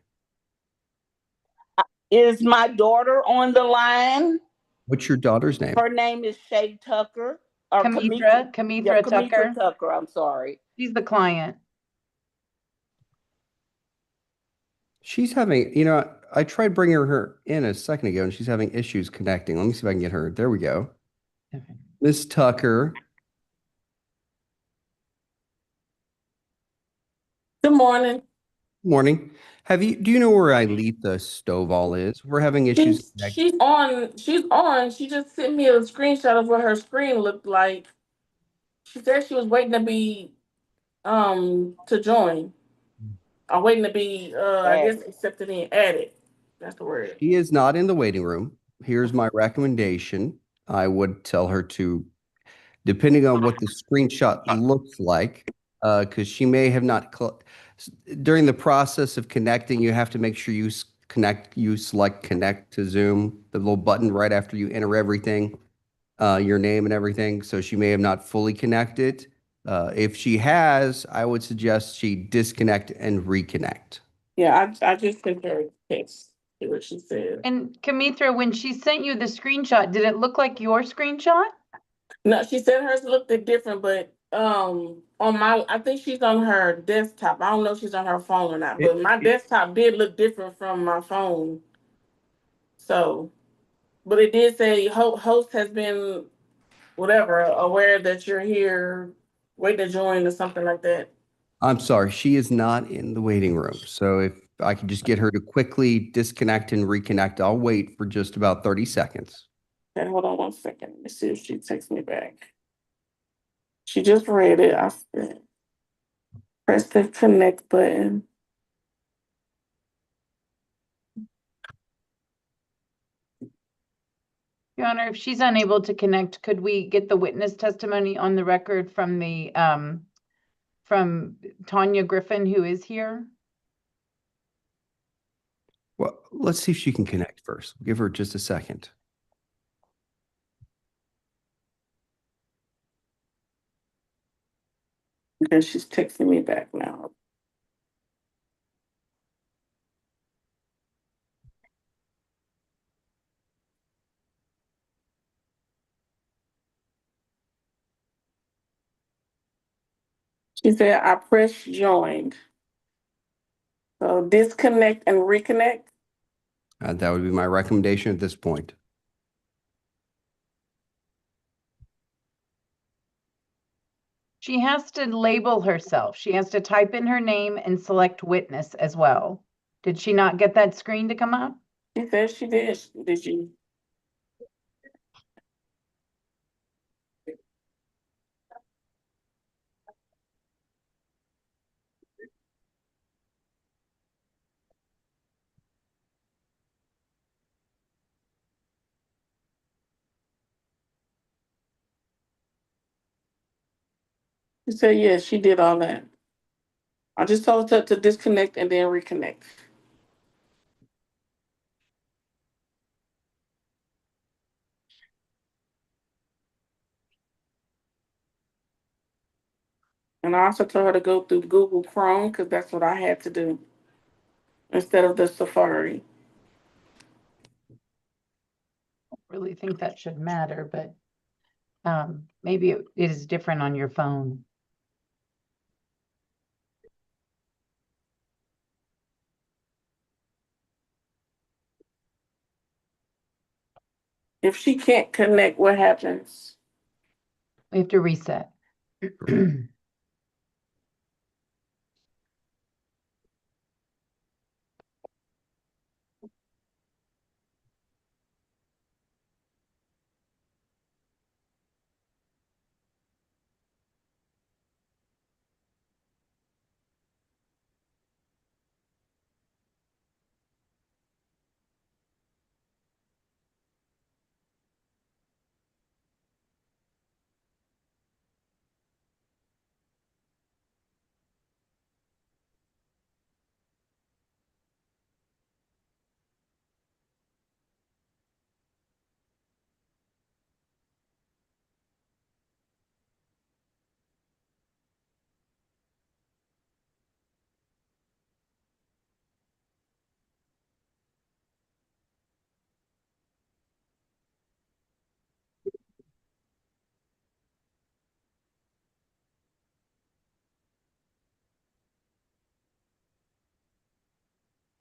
Is my daughter on the line? What's your daughter's name? Her name is Shay Tucker. Or Kamitra Yeah, Tucker. Tucker, I'm sorry. She's the client. She's having, I tried bringing her in a second ago and she's having issues connecting. Let me see if I can get her. There we go. Okay. Miss Tucker. Good morning. Morning. Do you know where Ilitha Stovall is? We're having issues. She's on. She just sent me a screenshot of what her screen looked like. She said she was waiting to be to join. I'm waiting to be I guess accepted and added. That's the word. She is not in the waiting room. Here's my recommendation. I would tell her to, depending on what the screenshot looks like, because she may have not, during the process of connecting, you have to make sure you select connect to Zoom, the little button right after you enter everything, your name and everything. So she may have not fully connected. If she has, I would suggest she disconnect and reconnect. Yeah, I just sent her a text. See what she said. And Kamitra, when she sent you the screenshot, did it look like your screenshot? No, she said hers looked different, but I think she's on her desktop. I don't know if she's on her phone or not, but my desktop did look different from my phone. So, but it did say host has been aware that you're here, waiting to join or something like that. I'm sorry, she is not in the waiting room. So if I could just get her to quickly disconnect and reconnect, I'll wait for just about 30 seconds. Okay, hold on 1 second. Let me see if she texts me back. She just read it. I said, press the connect button. Your Honor, if she's unable to connect, could we get the witness testimony on the record from the, from Tanya Griffin, who is here? Well, let's see if she can connect first. Give her just a second. Okay, she's texting me back now. She said, I pressed joined. So disconnect and reconnect. That would be my recommendation at this point. She has to label herself. She has to type in her name and select witness as well. Did she not get that screen to come up? She said she did. Did you? She said, yes, she did all that. I just told her to disconnect and then reconnect. And I also told her to go through Google Chrome because that's what I had to do instead of the Safari. Really think that should matter, but maybe it is different on your phone. If she can't connect, what happens? We have to reset.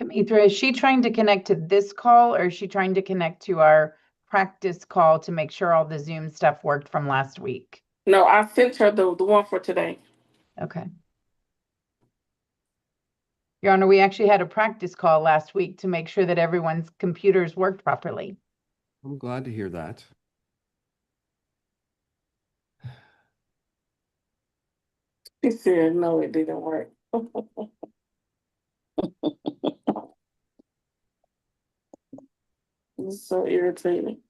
Demetra, is she trying to connect to this call or is she trying to connect to our practice call to make sure all the Zoom stuff worked from last week? No, I sent her the one for today. Okay. Your Honor, we actually had a practice call last week to make sure that everyone's computers worked properly. I'm glad to hear that. She said, no, it didn't work. It's so irritating.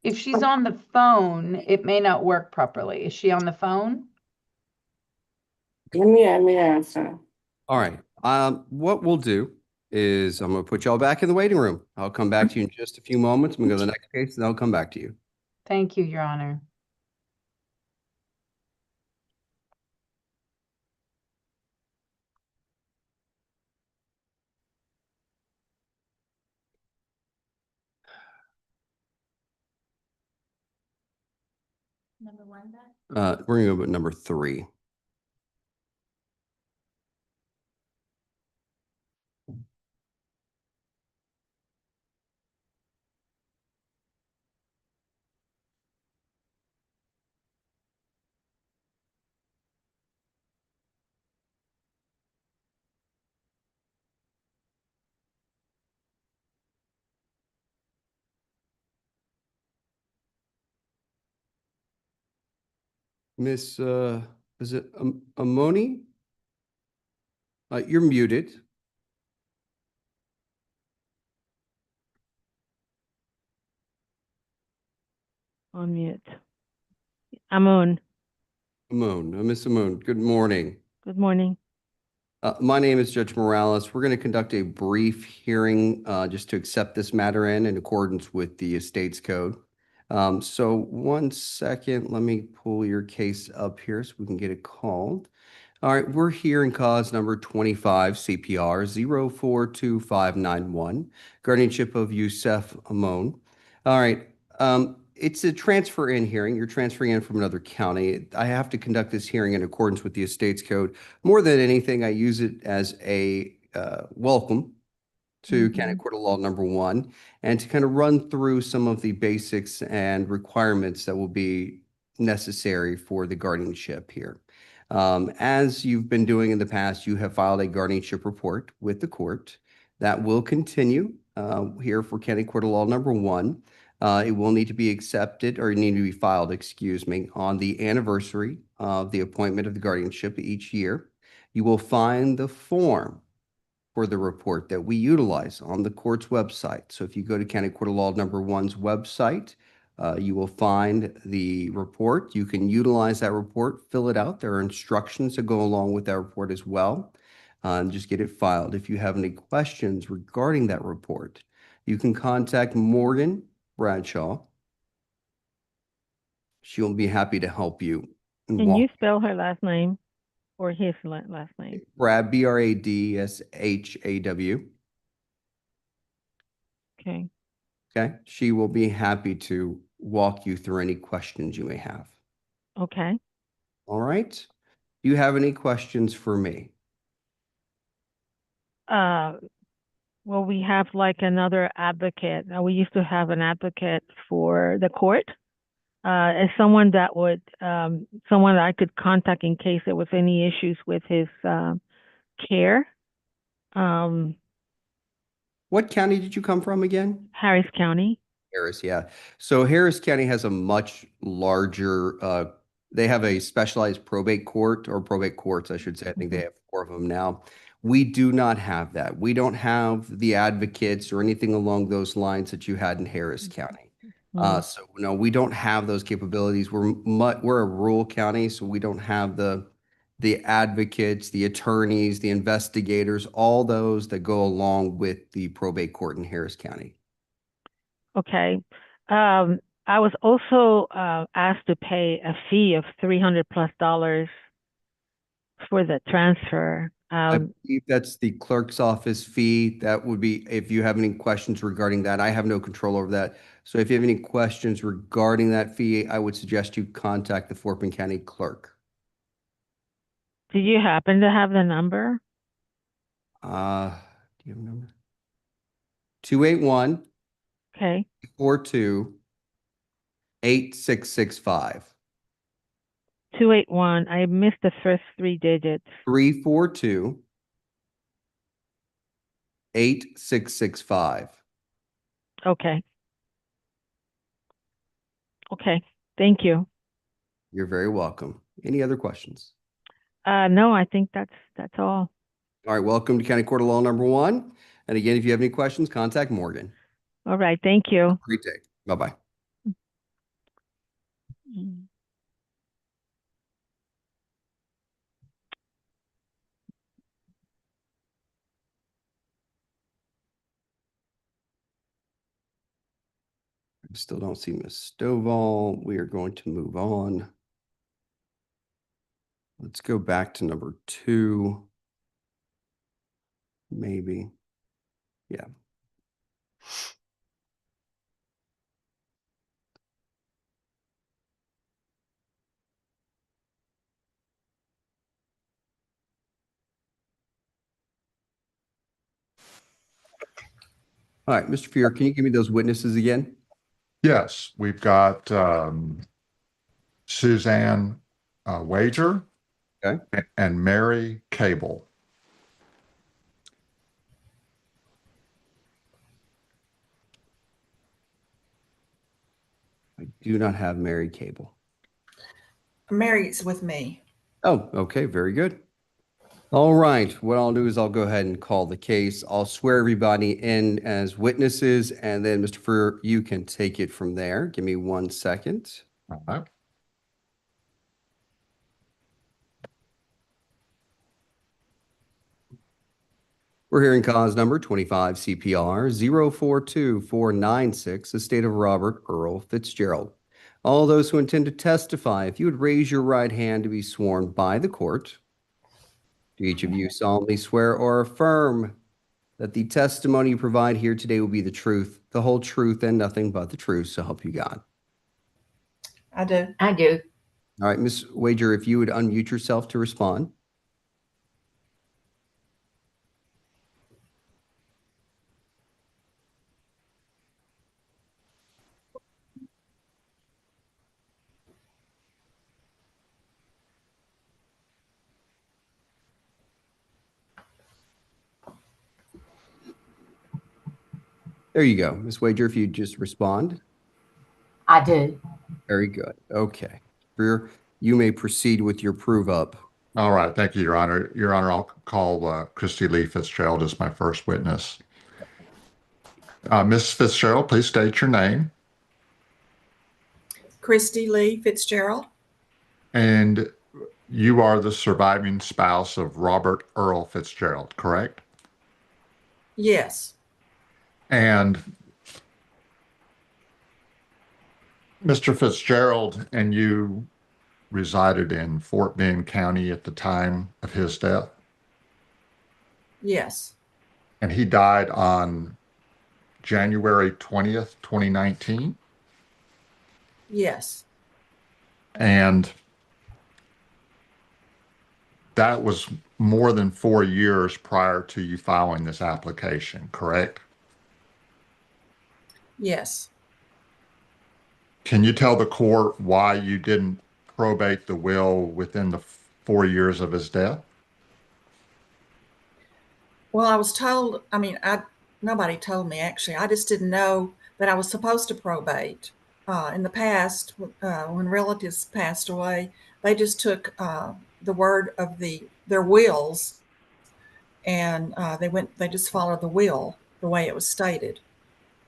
If she's on the phone, it may not work properly. Is she on the phone? Let me ask her. All right. What we'll do is I'm going to put y'all back in the waiting room. I'll come back to you in just a few moments. I'm going to go to the next case and I'll come back to you. Thank you, Your Honor. Number one, back? We're going to go with number 3. Miss, is it Amoni? You're muted. On mute. Amun, Miss Amon, good morning. good morning. My name is Judge Morales. We're going to conduct a brief hearing just to accept this matter in accordance with the Estates Code. So 1 second, let me pull your case up here so we can get it called. All right, we're here in cause number 25 CPR 042591, guardianship of Youssef Amon. All right, it's a transfer in hearing. You're transferring in from another county. I have to conduct this hearing in accordance with the Estates Code. More than anything, I use it as a welcome to County Court of Law number 1 and to kind of run through some of the basics and requirements that will be necessary for the guardianship here. As you've been doing in the past, you have filed a guardianship report with the court. That will continue here for County Court of Law number 1. It will need to be accepted or need to be filed, excuse me, on the anniversary of the appointment of the guardianship each year. You will find the form for the report that we utilize on the court's website. So if you go to County Court of Law number 1's website, you will find the report. You can utilize that report, fill it out. There are instructions that go along with that report as well, and just get it filed. If you have any questions regarding that report, you can contact Morgan Bradshaw. She'll be happy to help you. Can you spell her last name or his last name? Brad, Bradshaw. Okay. Okay. She will be happy to walk you through any questions you may have. Okay. All right. Do you have any questions for me? Well, we have like another advocate. We used to have an advocate for the court. As someone that would, someone that I could contact in case there was any issues with his care. What county did you come from again? Harris County. Harris, yeah. So Harris County has a much larger, they have a specialized probate court or probate courts, I should say. I think they have 4 of them now. We do not have that. We don't have the advocates or anything along those lines that you had in Harris County. So no, we don't have those capabilities. We're a rural county, so we don't have the advocates, the attorneys, the investigators, all those that go along with the probate court in Harris County. Okay. I was also asked to pay a fee of $300+ for the transfer. I believe that's the clerk's office fee. That would be, if you have any questions regarding that, I have no control over that. So if you have any questions regarding that fee, I would suggest you contact the Fort Bend County clerk. Do you happen to have the number? Do you have a number? 281 Okay. 42 8665. 281. I missed the first 3 digits. 342 8665. Okay. Okay. Thank you. You're very welcome. Any other questions? No, I think that's all. All right. Welcome to County Court of Law number 1. And again, if you have any questions, contact Morgan. All right. Thank you. Great day. Bye-bye. I still don't see Ms. Stovall. We are going to move on. Let's go back to number 2. Maybe. Yeah. All right, Mr. Fear, can you give me those witnesses again? Yes, we've got Suzanne Wager and Mary Cable. I do not have Mary Cable. Mary's with me. Oh, okay, very good. All right, what I'll do is I'll go ahead and call the case. I'll swear everybody in as witnesses, and then Mr. Freer, you can take it from there. Give me 1 second. All right. We're hearing cause number 25 CPR 042496, the state of Robert Earl Fitzgerald. All those who intend to testify, if you would raise your right hand to be sworn by the court. Do each of you solemnly swear or affirm that the testimony you provide here today will be the truth, the whole truth, and nothing but the truth, so help you God? I do. I do. All right, Ms. Wager, if you would unmute yourself to respond. There you go. Ms. Wager, if you just respond. I do. Very good. Okay. Freer, you may proceed with your prove up. All right. Thank you, Your Honor. Your Honor, I'll call Christy Lee Fitzgerald as my first witness. Ms. Fitzgerald, please state your name. Christy Lee Fitzgerald. And you are the surviving spouse of Robert Earl Fitzgerald, correct? Yes. And Mr. Fitzgerald and you resided in Fort Bend County at the time of his death? Yes. And he died on January 20th, 2019? Yes. And that was more than 4 years prior to you filing this application, correct? Yes. Can you tell the court why you didn't probate the will within the 4 years of his death? Well, I was told, nobody told me actually. I just didn't know that I was supposed to probate. In the past, when relatives passed away, they just took the word of their wills and they just followed the will the way it was stated.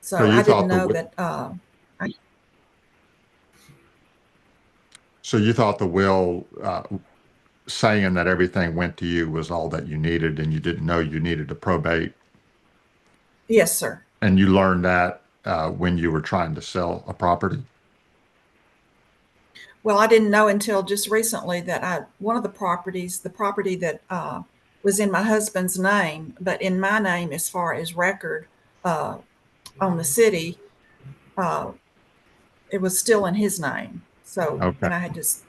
So you I thought didn't know that. So you thought the will saying that everything went to you was all that you needed, and you didn't know you needed to probate? Yes, sir. And you learned that when you were trying to sell a property? Well, I didn't know until just recently that one of the property that was in my husband's name, but in my name as far as record on the city, it was still in his name. So, Okay. and I had just.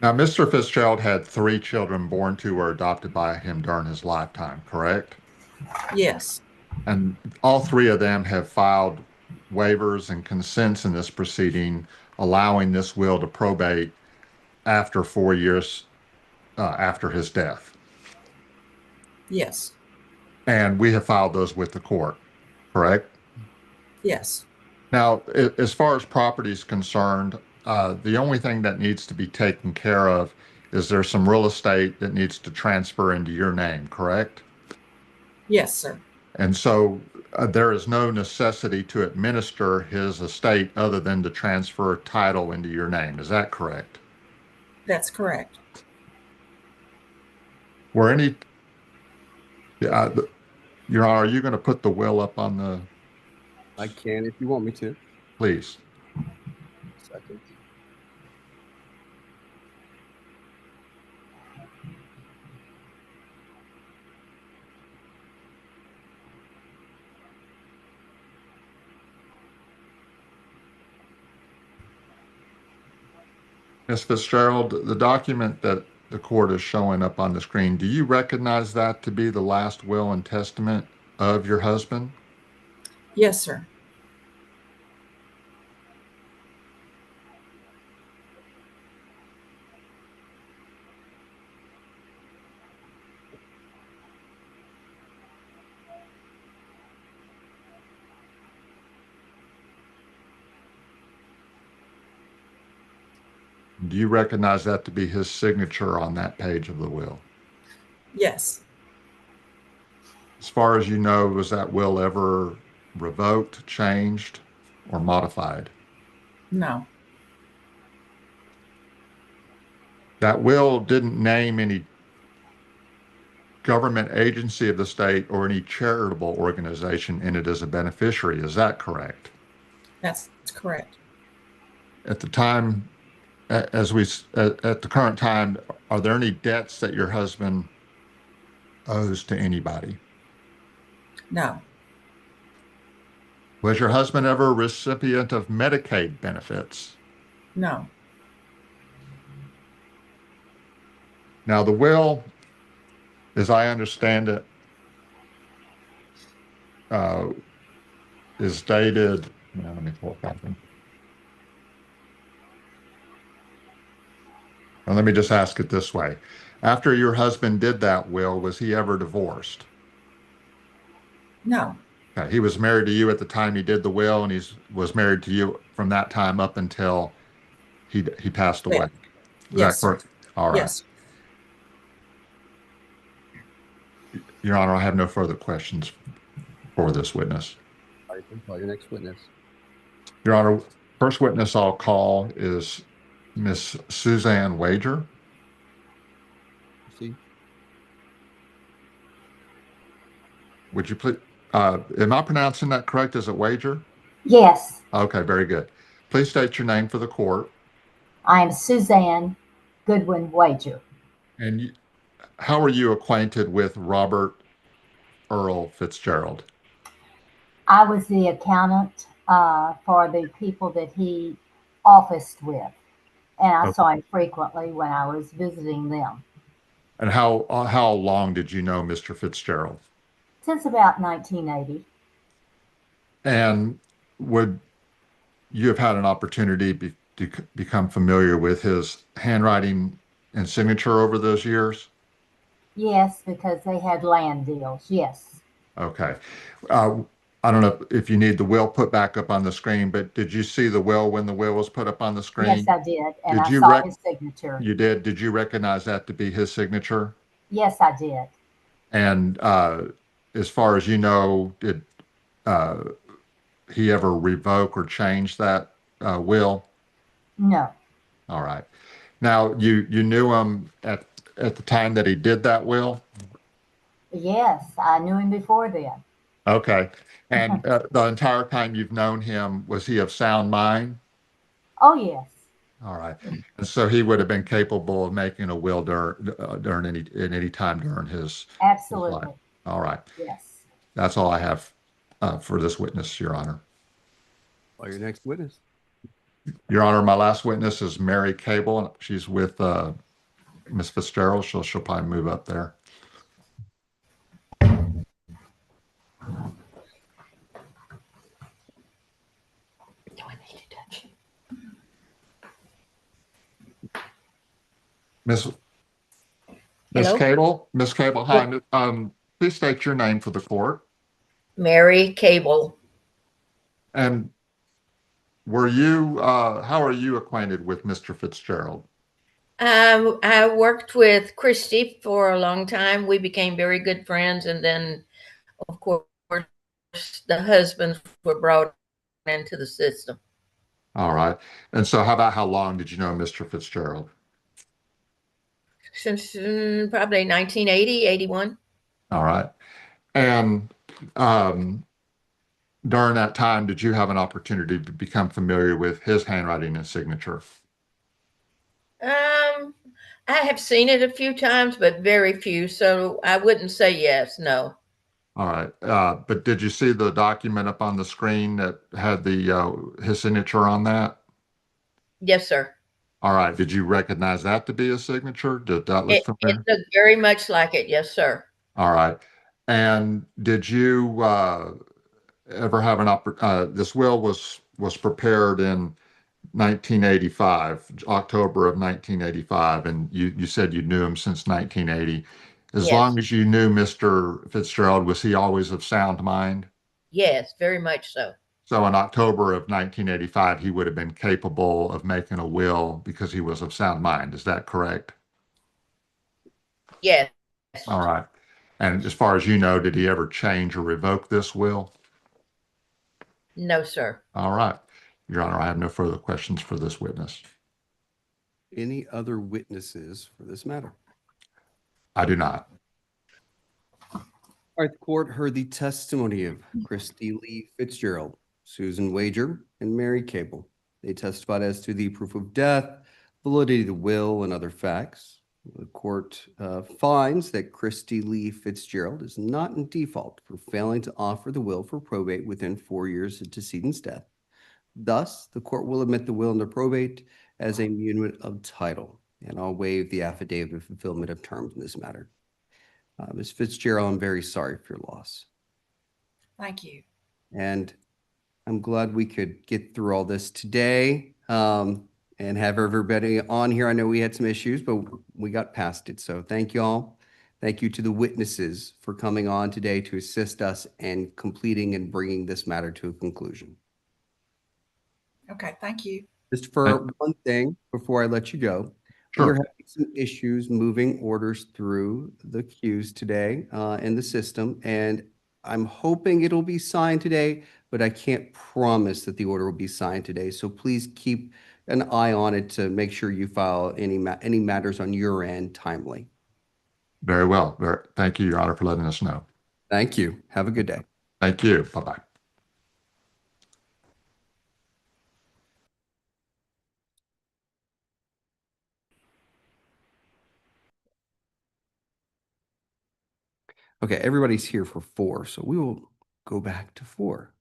Now, Mr. Fitzgerald had 3 children born to or adopted by him during his lifetime, correct? Yes. And all 3 of them have filed waivers and consents in this proceeding, allowing this will to probate after 4 years after his death. Yes. And we have filed those with the court, correct? Yes. Now, as far as property is concerned, the only thing that needs to be taken care of is there's some real estate that needs to transfer into your name, correct? Yes, sir. And so there is no necessity to administer his estate other than to transfer title into your name. Is that correct? That's correct. Were any, Your Honor, are you going to put the will up on the? I can if you want me to. Please. Second. Ms. Fitzgerald, the document that the court is showing up on the screen, do you recognize that to be the last will and testament of your husband? Yes, sir. Do you recognize that to be his signature on that page of the will? Yes. As far as you know, was that will ever revoked, changed, or modified? No. That will didn't name any government agency of the state or any charitable organization in it as a beneficiary. Is that correct? That's correct. At the time, at the current time, are there any debts that your husband owes to anybody? No. Was your husband ever a recipient of Medicaid benefits? No. Now, the will, as I understand it, is dated, let me pull it back in. And let me just ask it this way. After your husband did that will, was he ever divorced? No. Okay. He was married to you at the time he did the will, and he was married to you from that time up until he passed away. Is that correct? All right. Yes. Your Honor, I have no further questions for this witness. All right, call your next witness. Your Honor, first witness I'll call is Miss Suzanne Wager. See? Would you please, am I pronouncing that correct? Is it Wager? Yes, Okay, very good. Please state your name for the court. I am Suzanne Goodwin Wager. And how are you acquainted with Robert Earl Fitzgerald? I was the accountant for the people that he officed with, and I saw him frequently when I was visiting them. And how long did you know Mr. Fitzgerald? Since about 1980. And would you have had an opportunity to become familiar with his handwriting and signature over those years? Yes, because they had land deals, yes. Okay. I don't know if you need the will put back up on the screen, but did you see the will when the will was put up on the screen? Yes, I did, and Did I you saw his signature. You did? Did you recognize that to be his signature? Yes, I did. And as far as you know, did he ever revoke or change that will? No. All right. Now, you knew him at the time that he did that will? Yes, I knew him before then. Okay. And the entire time you've known him, was he of sound mind? Oh, yes. All right. And so he would have been capable of making a will during any time during his Absolutely. life. All right. Yes. That's all I have for this witness, Your Honor. Call your next witness. Your Honor, my last witness is Mary Cable. She's with Ms. Fitzgerald. She'll probably move up there. Miss Cable, hi. Please state your name for the court. Mary Cable. And were you, how are you acquainted with Mr. Fitzgerald? I worked with Christy for a long time. We became very good friends, and then, of course, the husbands were brought into the system. All right. And so how long did you know Mr. Fitzgerald? Since probably 1980, 81. All right. And during that time, did you have an opportunity to become familiar with his handwriting and signature? I have seen it a few times, but very few, so I wouldn't say yes, no. All right. But did you see the document up on the screen that had his signature on that? Yes, sir. All right. Did you recognize that to be a signature? Did that look familiar? It looked very much like it. Yes, sir. All right. And did you ever have an opportunity? This will was prepared in 1985, October of 1985, and you said you knew him since 1980. As Yes. long as you knew Mr. Fitzgerald, was he always of sound mind? Yes, very much so. So in October of 1985, he would have been capable of making a will because he was of sound mind. Is that correct? Yes. All right. And as far as you know, did he ever change or revoke this will? No, sir. All right. Your Honor, I have no further questions for this witness. Any other witnesses for this matter? I do not. All right, the court heard the testimony of Christy Lee Fitzgerald, Susan Wager, and Mary Cable. They testified as to the proof of death, validity of the will, and other facts. The court finds that Christy Lee Fitzgerald is not in default for failing to offer the will for probate within 4 years of decedent's death. Thus, the court will admit the will into probate as a muniment of title, and I'll waive the affidavit of fulfillment of terms in this matter. Ms. Fitzgerald, I'm very sorry for your loss. Thank you. And I'm glad we could get through all this today and have everybody on here. I know we had some issues, but we got past it. So thank you all. Thank you to the witnesses for coming on today to assist us in completing and bringing this matter to a conclusion. Okay, thank you. Just for one thing before I let you go, we are having some issues moving orders through the queues today in the system, and I'm hoping it'll be signed today, but I can't promise that the order will be signed today. So please keep an eye on it to make sure you file any matters on your end timely. Very well. Thank you, Your Honor, for letting us know. Thank you. Have a good day. Thank you. Bye-bye. Okay, everybody's here for 4, so we will go back to 4.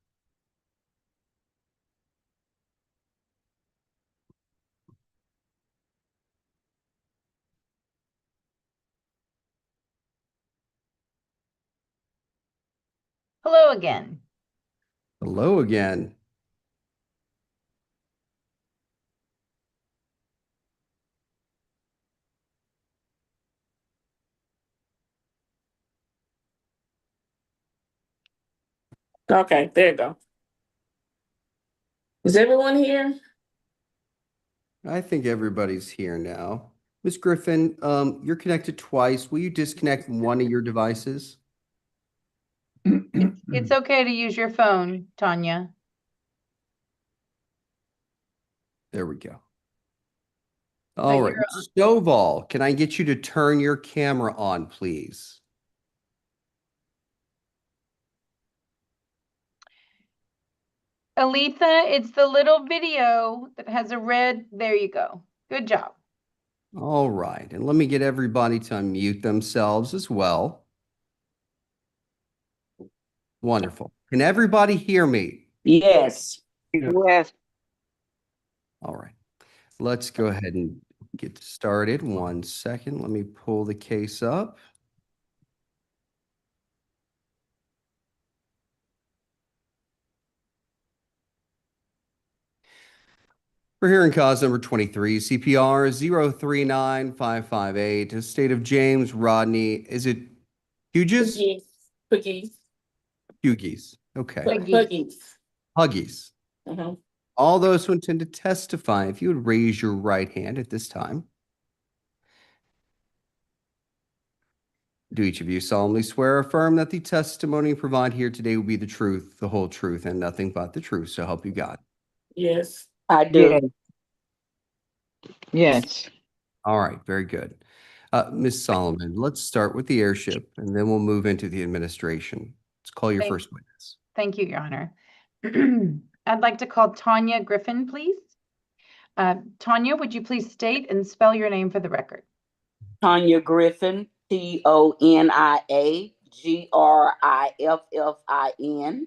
Hello again. Hello again. Okay, there you go. Is everyone here? I think everybody's here now. Ms. Griffin, you're connected twice. Will you disconnect one of your devices? It's okay to use your phone, Tanya. There we go. All right, Stovall, can I get you to turn your camera on, please? Aletha, it's the little video that has a red, there you go. Good job. All right, and let me get everybody to unmute themselves as well. Wonderful. Can everybody hear me? Yes. Yes. All right, let's go ahead and get started. 1 second, let me pull the case up. For hearing cause number 23, CPR 039558, State of James Rodney, is it Hughes? Huggies. Huggies, okay. Huggies. Huggies. Mm-hmm. All those who intend to testify, if you would raise your right hand at this time. Do each of you solemnly swear or affirm that the testimony you provide here today will be the truth, the whole truth, and nothing but the truth, so help you God? Yes. I do. Yes. All right, very good. Ms. Solomon, let's start with the airship, and then we'll move into the administration. Let's call your first witness. Thank you, Your Honor. I'd like to call Tanya Griffin, please. Tanya, would you please state and spell your name for the record? Tanya Griffin, ToniaGriffin.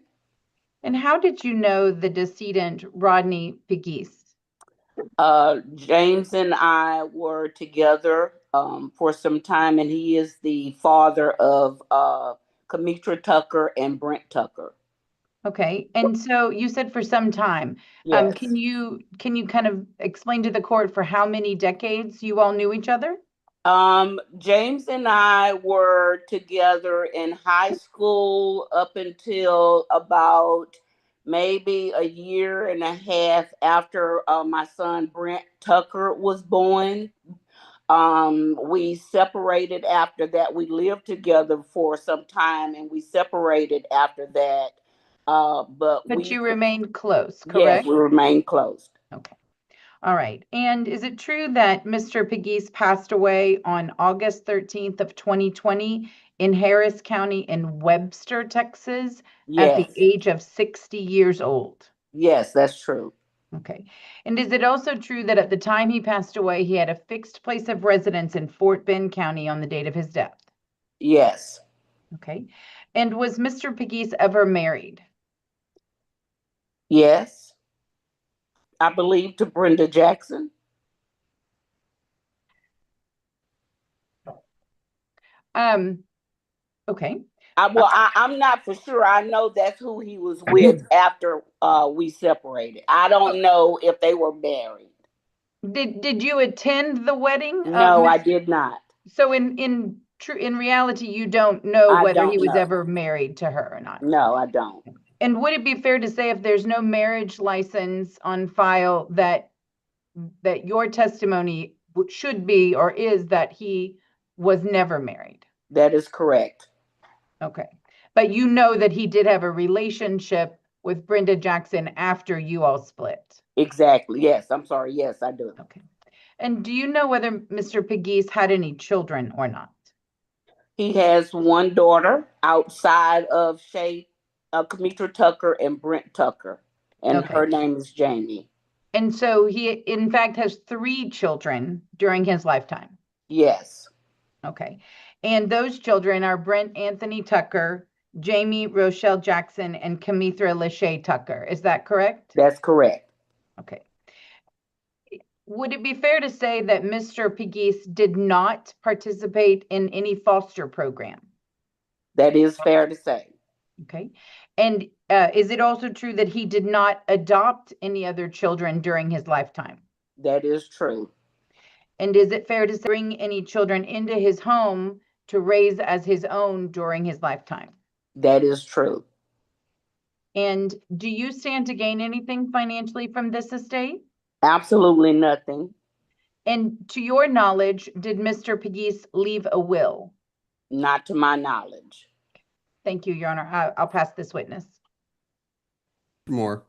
And how did you know the decedent, Rodney Pegues? James and I were together for some time, and he is the father of Kamitra Tucker and Brent Tucker. Okay, and so you said for some time. Yes. Can you kind of explain to the court for how many decades you all knew each other? James and I were together in high school up until about maybe a year and a half after my son Brent Tucker was born. We separated after that. We lived together for some time and we separated after that. But you remained close, yes, correct? we remained close. Okay. All right. And is it true that Mr. Pegues passed away on August 13th of 2020 in Harris County in Webster, Texas, at the Yes. age of 60 years old? Yes, that's true. Okay. And is it also true that at the time he passed away, he had a fixed place of residence in Fort Bend County on the date of his death? Yes. Okay. And was Mr. Pegues ever married? Yes. I believe to Brenda Jackson. Okay. I'm not for sure. I know that's who he was with after we separated. I don't know if they were married. Did you attend the wedding? No, I did not. So in reality, you don't know I whether don't he was know. ever married to her or not. No, I don't. And would it be fair to say if there's no marriage license on file that your testimony should be or is that he was never married? That is correct. Okay. But you know that he did have a relationship with Brenda Jackson after you all split? Exactly. Yes. I'm sorry. Yes, I do. Okay. And do you know whether Mr. Pegues had any children or not? He has one daughter outside of Comitra Tucker and Brent Tucker, and her name is Jamie. And so he, in fact, has 3 children during his lifetime? Yes. Okay. And those children are Brent Anthony Tucker, Jamie Rochelle Jackson, and Kamithra Lachey Tucker. Is that correct? That's correct. Okay. Would it be fair to say that Mr. Pegues did not participate in any foster program? That is fair to say. Okay. And is it also true that he did not adopt any other children during his lifetime? That is true. And is it fair to bring any children into his home to raise as his own during his lifetime? That is true. And do you stand to gain anything financially from this estate? Absolutely nothing. And to your knowledge, did Mr. Pegues leave a will? Not to my knowledge. Thank you, Your Honor. I'll pass this witness. Moore.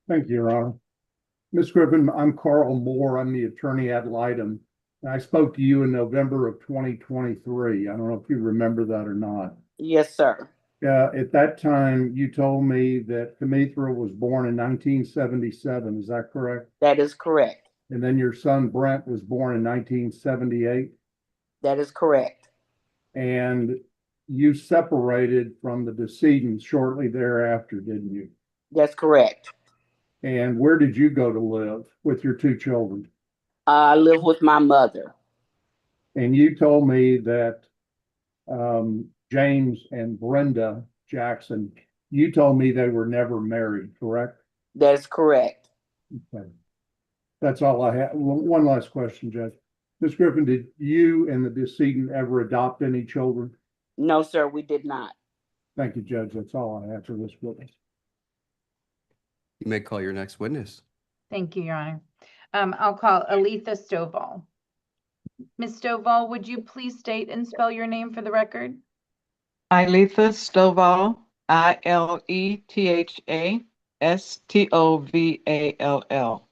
Thank you, Your Honor. Ms. Griffin, I'm Carl Moore. I'm the attorney ad litem. I spoke to you in November of 2023. I don't know if you remember that or not. Yes, sir. At that time, you told me that Kamithra was born in 1977. Is that correct? That is correct. And then your son Brent was born in 1978? That is correct. And you separated from the decedent shortly thereafter, didn't you? That's correct. And where did you go to live with your 2 children? I live with my mother. And you told me that James and Brenda Jackson, you told me they were never married, correct? That's correct. Okay. That's all I have. One last question, Judge. Ms. Griffin, did you and the decedent ever adopt any children? No, sir, we did not. Thank you, Judge. That's all I have for this witness. You may call your next witness. Thank you, Your Honor. I'll call Aletha Stovall. Ms. Stovall, would you please state and spell your name for the record? Aletha Stovall, Iletha Stovall.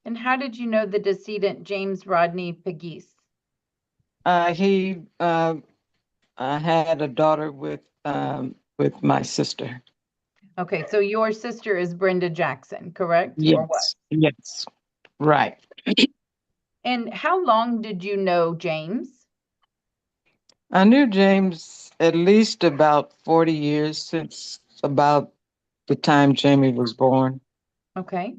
And how did you know the decedent, James Rodney Pegues? He had a daughter with my sister. Okay, so your sister is Brenda Jackson, correct? Yes. Or what? Yes. Right. And how long did you know James? I knew James at least about 40 years, since about the time Jamie was born. Okay.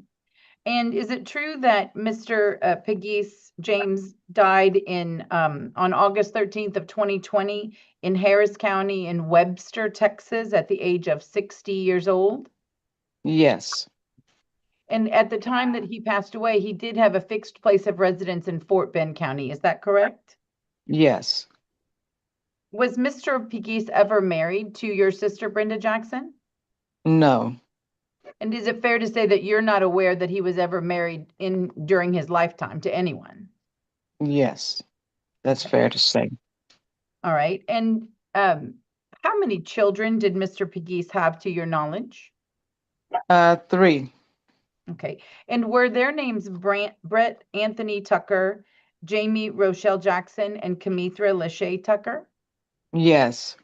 And is it true that Mr. Pegues, James, died in on August 13th of 2020 in Harris County in Webster, Texas, at the age of 60 years old? Yes. And at the time that he passed away, he did have a fixed place of residence in Fort Bend County. Is that correct? Yes. Was Mr. Pegues ever married to your sister, Brenda Jackson? No. And is it fair to say that you're not aware that he was ever married during his lifetime to anyone? Yes, that's fair to say. All right. And how many children did Mr. Pegues have to your knowledge? 3. Okay. And were their names Brett Anthony Tucker, Jamie Rochelle Jackson, and Kamithra Lachey Tucker? Yes.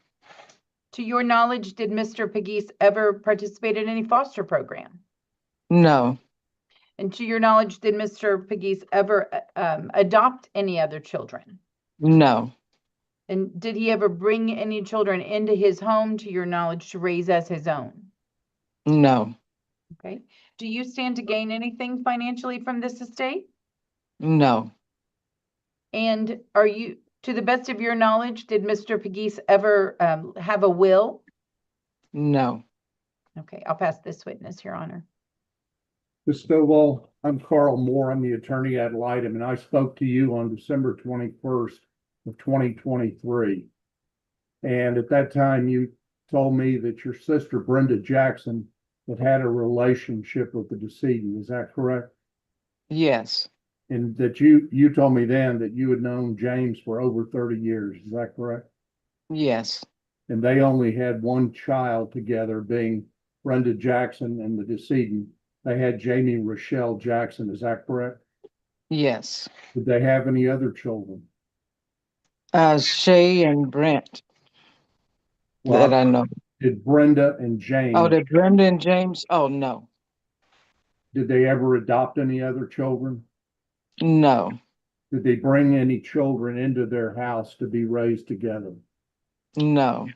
To your knowledge, did Mr. Pegues ever participate in any foster program? No. And to your knowledge, did Mr. Pegues ever adopt any other children? No. And did he ever bring any children into his home, to your knowledge, to raise as his own? No. Okay. Do you stand to gain anything financially from this estate? No. And are you, to the best of your knowledge, did Mr. Pegues ever have a will? No. Okay, I'll pass this witness, Your Honor. Ms. Stovall, I'm Carl Moore. I'm the attorney ad litem, and I spoke to you on December 21st of 2023. And at that time, you told me that your sister, Brenda Jackson, had a relationship with the decedent. Is that correct? Yes. And that you told me then that you had known James for over 30 years. Is that correct? Yes. And they only had one child together, being Brenda Jackson and the decedent. They had Jamie Rochelle Jackson. Is that correct? Yes. Did they have any other children? Shay and Brent, Well, that I know. did Brenda and James, Oh, did Brenda and James? Oh, no. did they ever adopt any other children? No. Did they bring any children into their house to be raised together? No.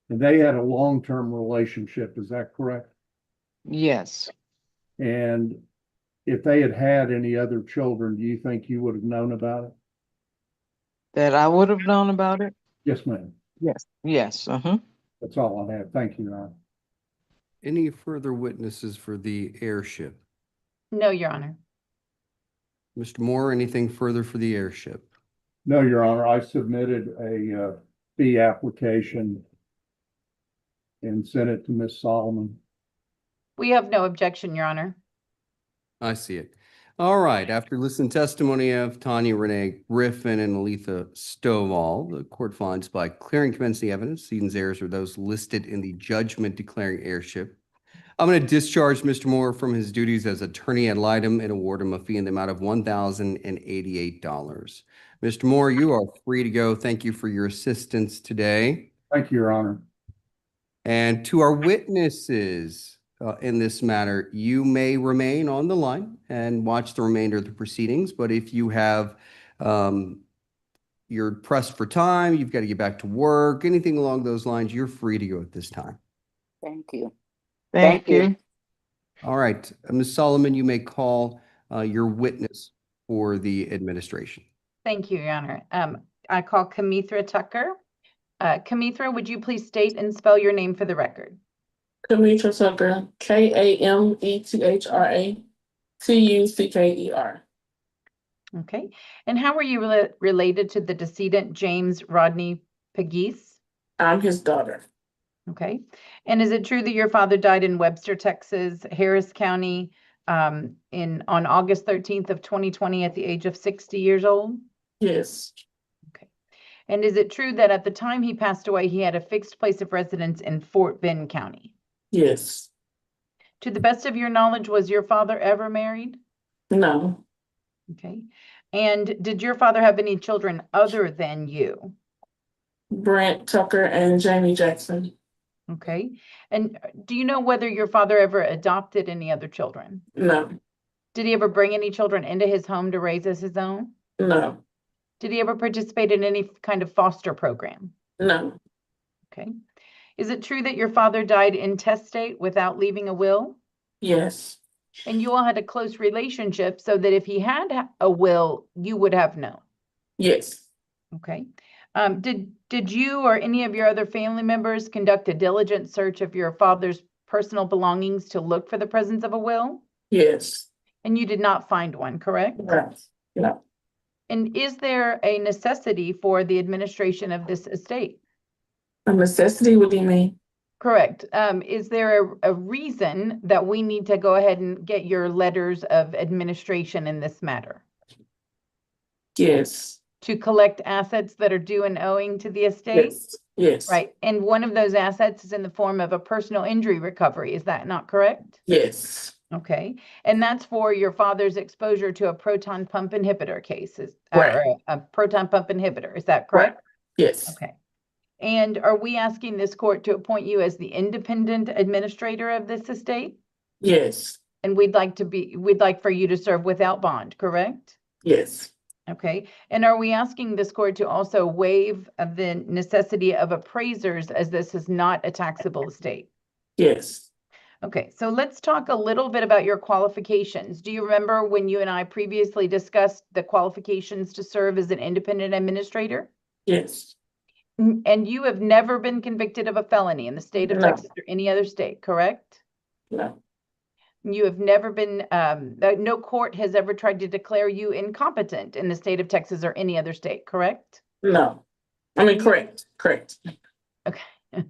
And they had a long-term relationship. Is that correct? Yes. And if they had had any other children, do you think you would have known about it? That I would have known about it? Yes, ma'am. Yes. Yes. Uh-huh. That's all I have. Thank you, Your Honor. Any further witnesses for the airship? No, Your Honor. Mr. Moore, anything further for the airship? No, Your Honor. I submitted a fee application and sent it to Ms. Solomon. We have no objection, Your Honor. I see it. All right. After listening to testimony of Tanya Renee Griffin and Aletha Stovall, the court finds by clear and convincing evidence, Seaton's heirs are those listed in the judgment declaring heirship. I'm going to discharge Mr. Moore from his duties as attorney ad litem and award him a fee in the amount of $1,088. Mr. Moore, you are free to go. Thank you for your assistance today. Thank you, Your Honor. And to our witnesses in this matter, you may remain on the line and watch the remainder of the proceedings. But if you have, you're pressed for time, you've got to get back to work, anything along those lines, you're free to go at this time. Thank you. Thank you. All right, Ms. Solomon, you may call your witness for the administration. Thank you, Your Honor. I call Kamithra Tucker. Kamithra, would you please state and spell your name for the record? Kamithra Tucker, KAMETHRA TUCKER. Okay. And how were you related to the decedent, James Rodney Pegues? I'm his daughter. Okay. And is it true that your father died in Webster, Texas, Harris County, on August 13th of 2020 at the age of 60 years old? Yes. Okay. And is it true that at the time he passed away, he had a fixed place of residence in Fort Bend County? Yes. To the best of your knowledge, was your father ever married? No. Okay. And did your father have any children other than you? Brent Tucker and Jamie Jackson. Okay. And do you know whether your father ever adopted any other children? No. Did he ever bring any children into his home to raise as his own? No. Did he ever participate in any kind of foster program? No. Okay. Is it true that your father died intestate without leaving a will? Yes. And you all had a close relationship so that if he had a will, you would have known? Yes. Okay. Did you or any of your other family members conduct a diligent search of your father's personal belongings to look for the presence of a will? Yes. And you did not find one, correct? Yes. No. And is there a necessity for the administration of this estate? A necessity? What do you mean? Correct. Is there a reason that we need to go ahead and get your letters of administration in this matter? Yes. To collect assets that are due and owing to the estate? Yes. Yes. Right. And one of those assets is in the form of a personal injury recovery. Is that not correct? Yes. Okay. And that's for your father's exposure to a proton pump inhibitor case, Right. or a proton pump inhibitor. Is that Right. correct? Yes. Okay. And are we asking this court to appoint you as the independent administrator of this estate? Yes. And we'd like for you to serve without bond, correct? Yes. Okay. And are we asking this court to also waive the necessity of appraisers, as this is not a taxable estate? Yes. Okay, so let's talk a little bit about your qualifications. Do you remember when you and I previously discussed the qualifications to serve as an independent administrator? Yes. And you have never been convicted of a felony in the state of No. Texas or any other state, correct? No. You have never been, no court has ever tried to declare you incompetent in the state of Texas or any other state, correct? No. I mean, correct. Correct. Okay.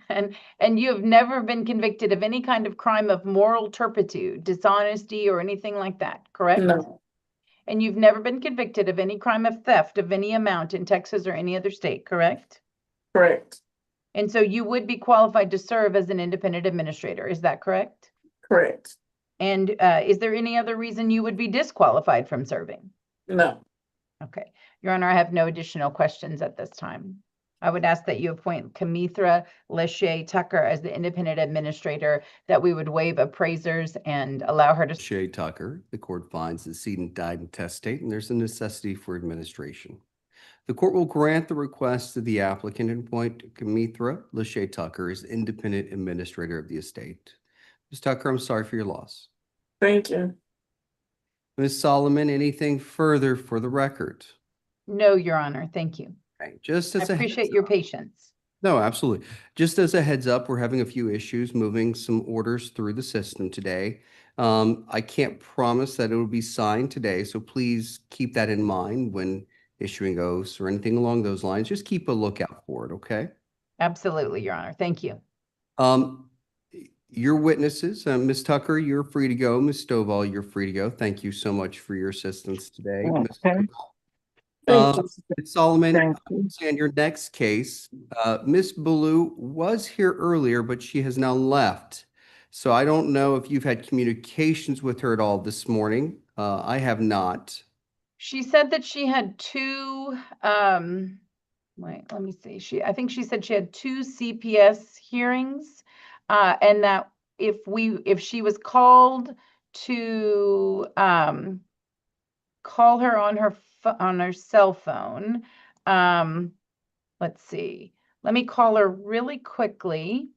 And you have never been convicted of any kind of crime of moral turpitude, dishonesty, or anything like that, correct? No. And you've never been convicted of any crime of theft of any amount in Texas or any other state, correct? Correct. And so you would be qualified to serve as an independent administrator, is that correct? Correct. And is there any other reason you would be disqualified from serving? No. Okay. Your Honor, I have no additional questions at this time. I would ask that you appoint Kamithra Lachey Tucker as the independent administrator, that we would waive appraisers and allow her to. Shay Tucker, the court finds the decedent died intestate and there's a necessity for administration. The court will grant the request of the applicant and appoint Kamithra Lachey Tucker as independent administrator of the estate. Ms. Tucker, I'm sorry for your loss. Thank you. Ms. Solomon, anything further for the record? No, Your Honor. Thank you. Okay, just I as a appreciate your patience. No, absolutely. Just as a heads up, we're having a few issues moving some orders through the system today. I can't promise that it will be signed today, so please keep that in mind when issuing oaths or anything along those lines. Just keep a lookout for it, okay? Absolutely, Your Honor. Thank you. Your witnesses, Ms. Tucker, you're free to go. Ms. Stovall, you're free to go. Thank you so much for your assistance today. Okay. Ms. Solomon, Thank you. in your next case, Ms. Ballou was here earlier, but she has now left. So I don't know if you've had communications with her at all this morning. I have not. She said that she had two, wait, let me see. I think she said she had two CPS hearings, and that if she was called to call her on her cell phone, let's see. Let me call her really quickly.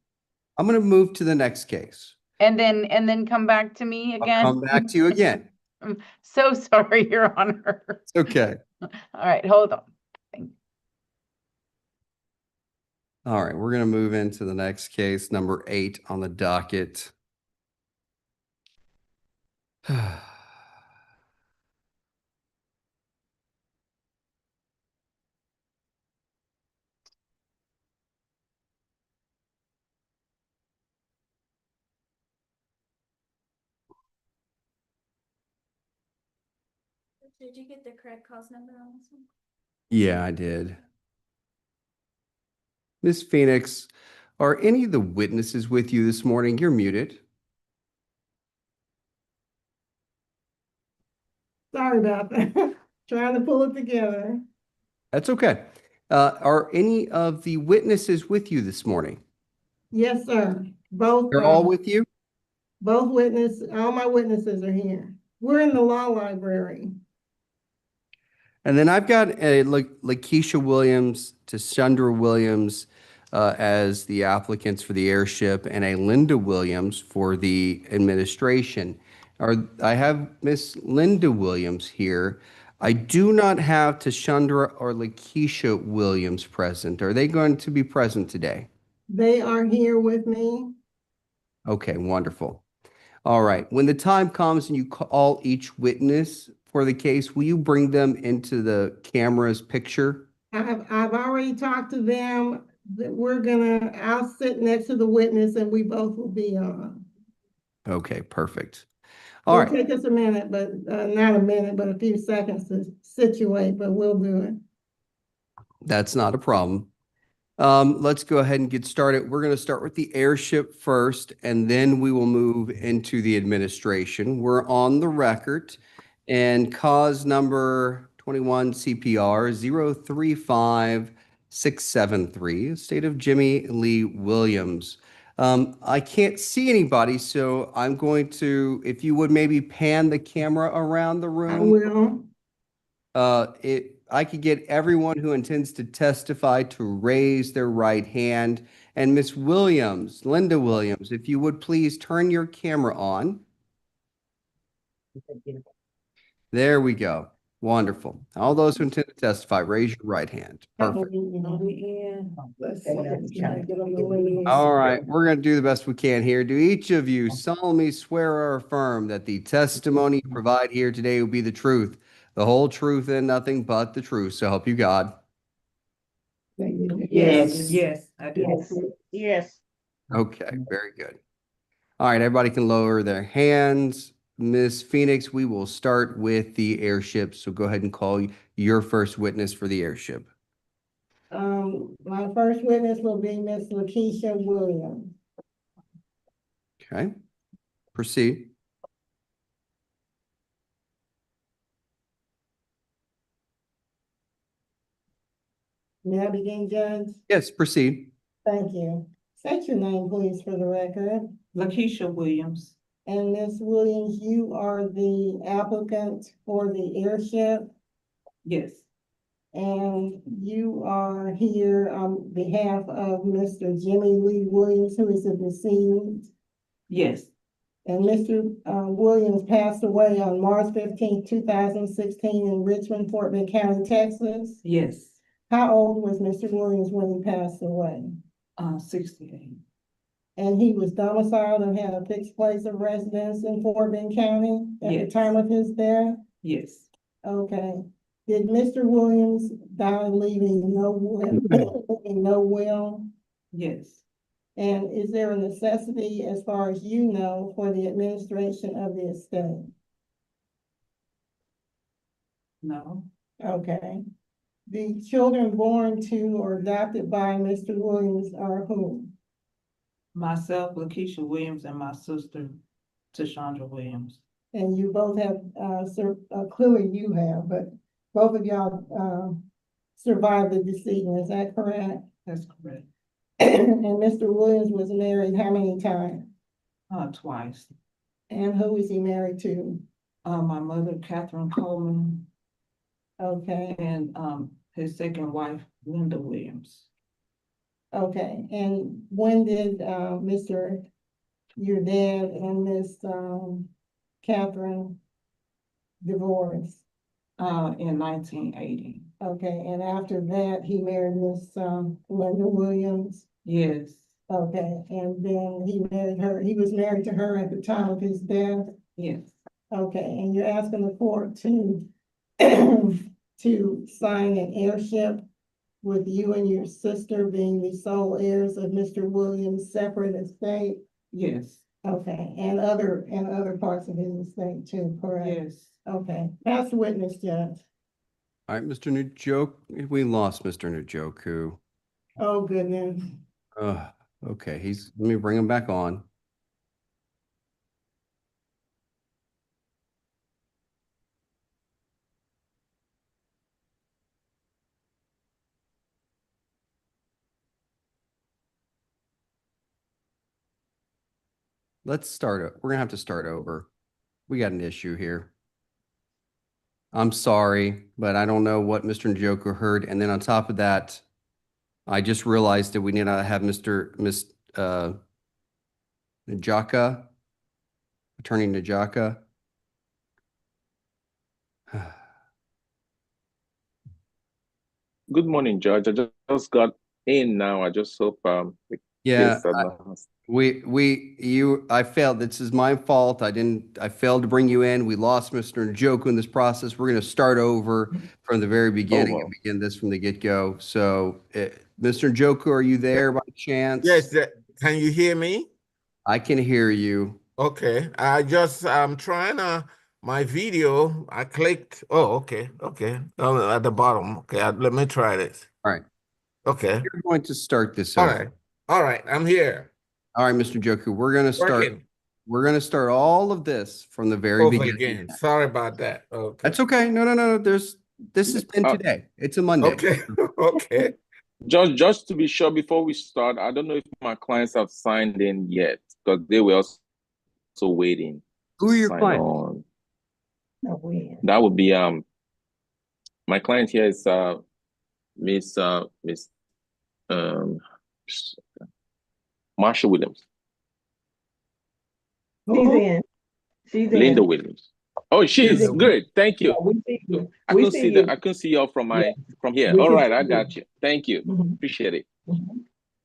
I'm going to move to the next case. And then come back to me again. I'll come back to you again. I'm so sorry, Your Honor. It's okay. All right, hold on. All right, we're going to move into the next case, number 8 on the docket. Did you get the correct cause number on this one? Yeah, I did. Miss Phoenix, are any of the witnesses with you this morning? You're muted. Sorry about that. Trying to pull it together. That's okay. Are any of the witnesses with you this morning? Yes, sir. Both. They're all with you? Both all my witnesses are here. We're in the law library. And then I've got Lakeisha Williams, Tashandra Williams as the applicants for the airship, and a Linda Williams for the administration. I have Miss Linda Williams here. I do not have Tashandra or Lakeisha Williams present. Are they going to be present today? They are here with me. Okay, wonderful. All right. When the time comes and you call each witness for the case, will you bring them into the camera's picture? I've already talked to them. I'll sit next to the witness and we both will be on. Okay, perfect. All It'll right. take us a minute, but not a minute, but a few seconds to situate, but we'll do it. That's not a problem. Let's go ahead and get started. We're going to start with the airship first, and then we will move into the administration. We're on the record, and cause number 21 CPR 035673, state of Jimmy Lee Williams. I can't see anybody, so I'm going to, if you would maybe pan the camera around the room. I will. I could get everyone who intends to testify to raise their right hand. And Miss Williams, Linda Williams, if you would please turn your camera on. There we go. Wonderful. All those who intend to testify, raise your right hand. Perfect. All right, we're going to do the best we can here. Do each of you solemnly swear or affirm that the testimony you provide here today will be the truth, the whole truth, and nothing but the truth? So help you God. Yes. Yes, I do. Yes. Okay, very good. All right, everybody can lower their hands. Miss Phoenix, we will start with the airship. So go ahead and call your first witness for the airship. My first witness will be Miss Lakeisha Williams. Okay, proceed. May I begin, Judge? Yes, proceed. Thank you. State your name, please, for the record. Lakeisha Williams. And Ms. Williams, you are the applicant for the airship, Yes. and you are here on behalf of Mr. Jimmy Lee Williams, who is the decedent. Yes. And Mr. Williams passed away on March 15th, 2016 in Richmond, Fort Bend County, Texas. Yes. How old was Mr. Williams when he passed away? 68. And he was domiciled and had a fixed place of residence in Fort Bend County at the Yes. time of his death? Yes. Okay. Did Mr. Williams die leaving no will? Leaving no will? Yes. And is there a necessity, as far as you know, for the administration of the estate? No. Okay. The children born to or adopted by Mr. Williams are who? Myself, Lakeisha Williams, and my sister, Tashandra Williams. And you both have, clearly you have, but both of y'all survived the decedent, is that correct? That's correct. And Mr. Williams was married how many times? Twice. And who was he married to? My mother, Catherine Coleman. Okay. And his second wife, Linda Williams. Okay, and when did your dad and Miss Catherine divorce? In 1980. Okay, and after that, he married Miss Linda Williams? Yes. Okay, and then he married her, he was married to her at the time of his death? Yes. Okay, and you're asking the court to to sign an airship with you and your sister being the sole heirs of Mr. Williams' separate estate? Yes. Okay, and other parts of his estate too, correct? Yes. Okay, pass the witness, Judge. All right, Mr. Njoku, we lost Mr. Njoku. Oh, goodness. Okay, let me bring him back on. Let's start. We're gonna have to start over. We got an issue here. I'm sorry, but I don't know what Mr. Njoku heard. And then on top of that, I just realized that we need to have Miss Najaka, Attorney Najaka. Good morning, Judge. I just got in now. I just hope the Yeah, case announced. I failed. This is my fault. I failed to bring you in. We lost Mr. Njoku in this process. We're going to start over from the very beginning and begin this from the get-go. So, Mr. Njoku, are you there by chance? Yes, can you hear me? I can hear you. Okay, I'm trying my video. I clicked. Oh, okay. At the bottom. Okay, let me try this. All right. Okay. You're going to start this All over. right. I'm here. All right, Mr. Njoku, we're going to start. Working. We're going to start all of this from the very Over beginning. again. Sorry about that. Okay. That's okay. No. This has been today. It's a Monday. Okay. Okay. Just to be sure before we start, I don't know if my clients have signed in yet because they were also waiting. Who are your sign clients? on. That would be my client here is Miss Marsha Williams. She's in. She's in. Linda Williams. Oh, she's good. Thank you. Yeah, we see you. I We couldn't see see you. that. I couldn't see y'all from here. We All can right, see I you. got you. Thank you. Appreciate it. All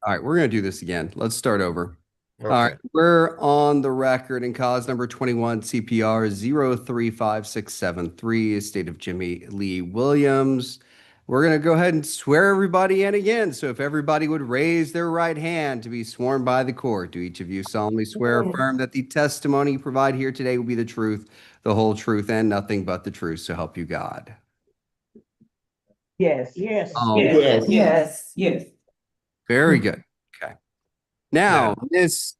right, we're going to do this again. Let's start over. Okay. All right, we're on the record in cause number 21 CPR 035673, estate of Jimmy Lee Williams. We're going to go ahead and swear everybody in again. So if everybody would raise their right hand to be sworn by the court, do each of you solemnly swear or affirm that the testimony you provide here today will be the truth, the whole truth, and nothing but the truth, so help you God? Yes. Yes. Yes. Very good. Okay. Now, Miss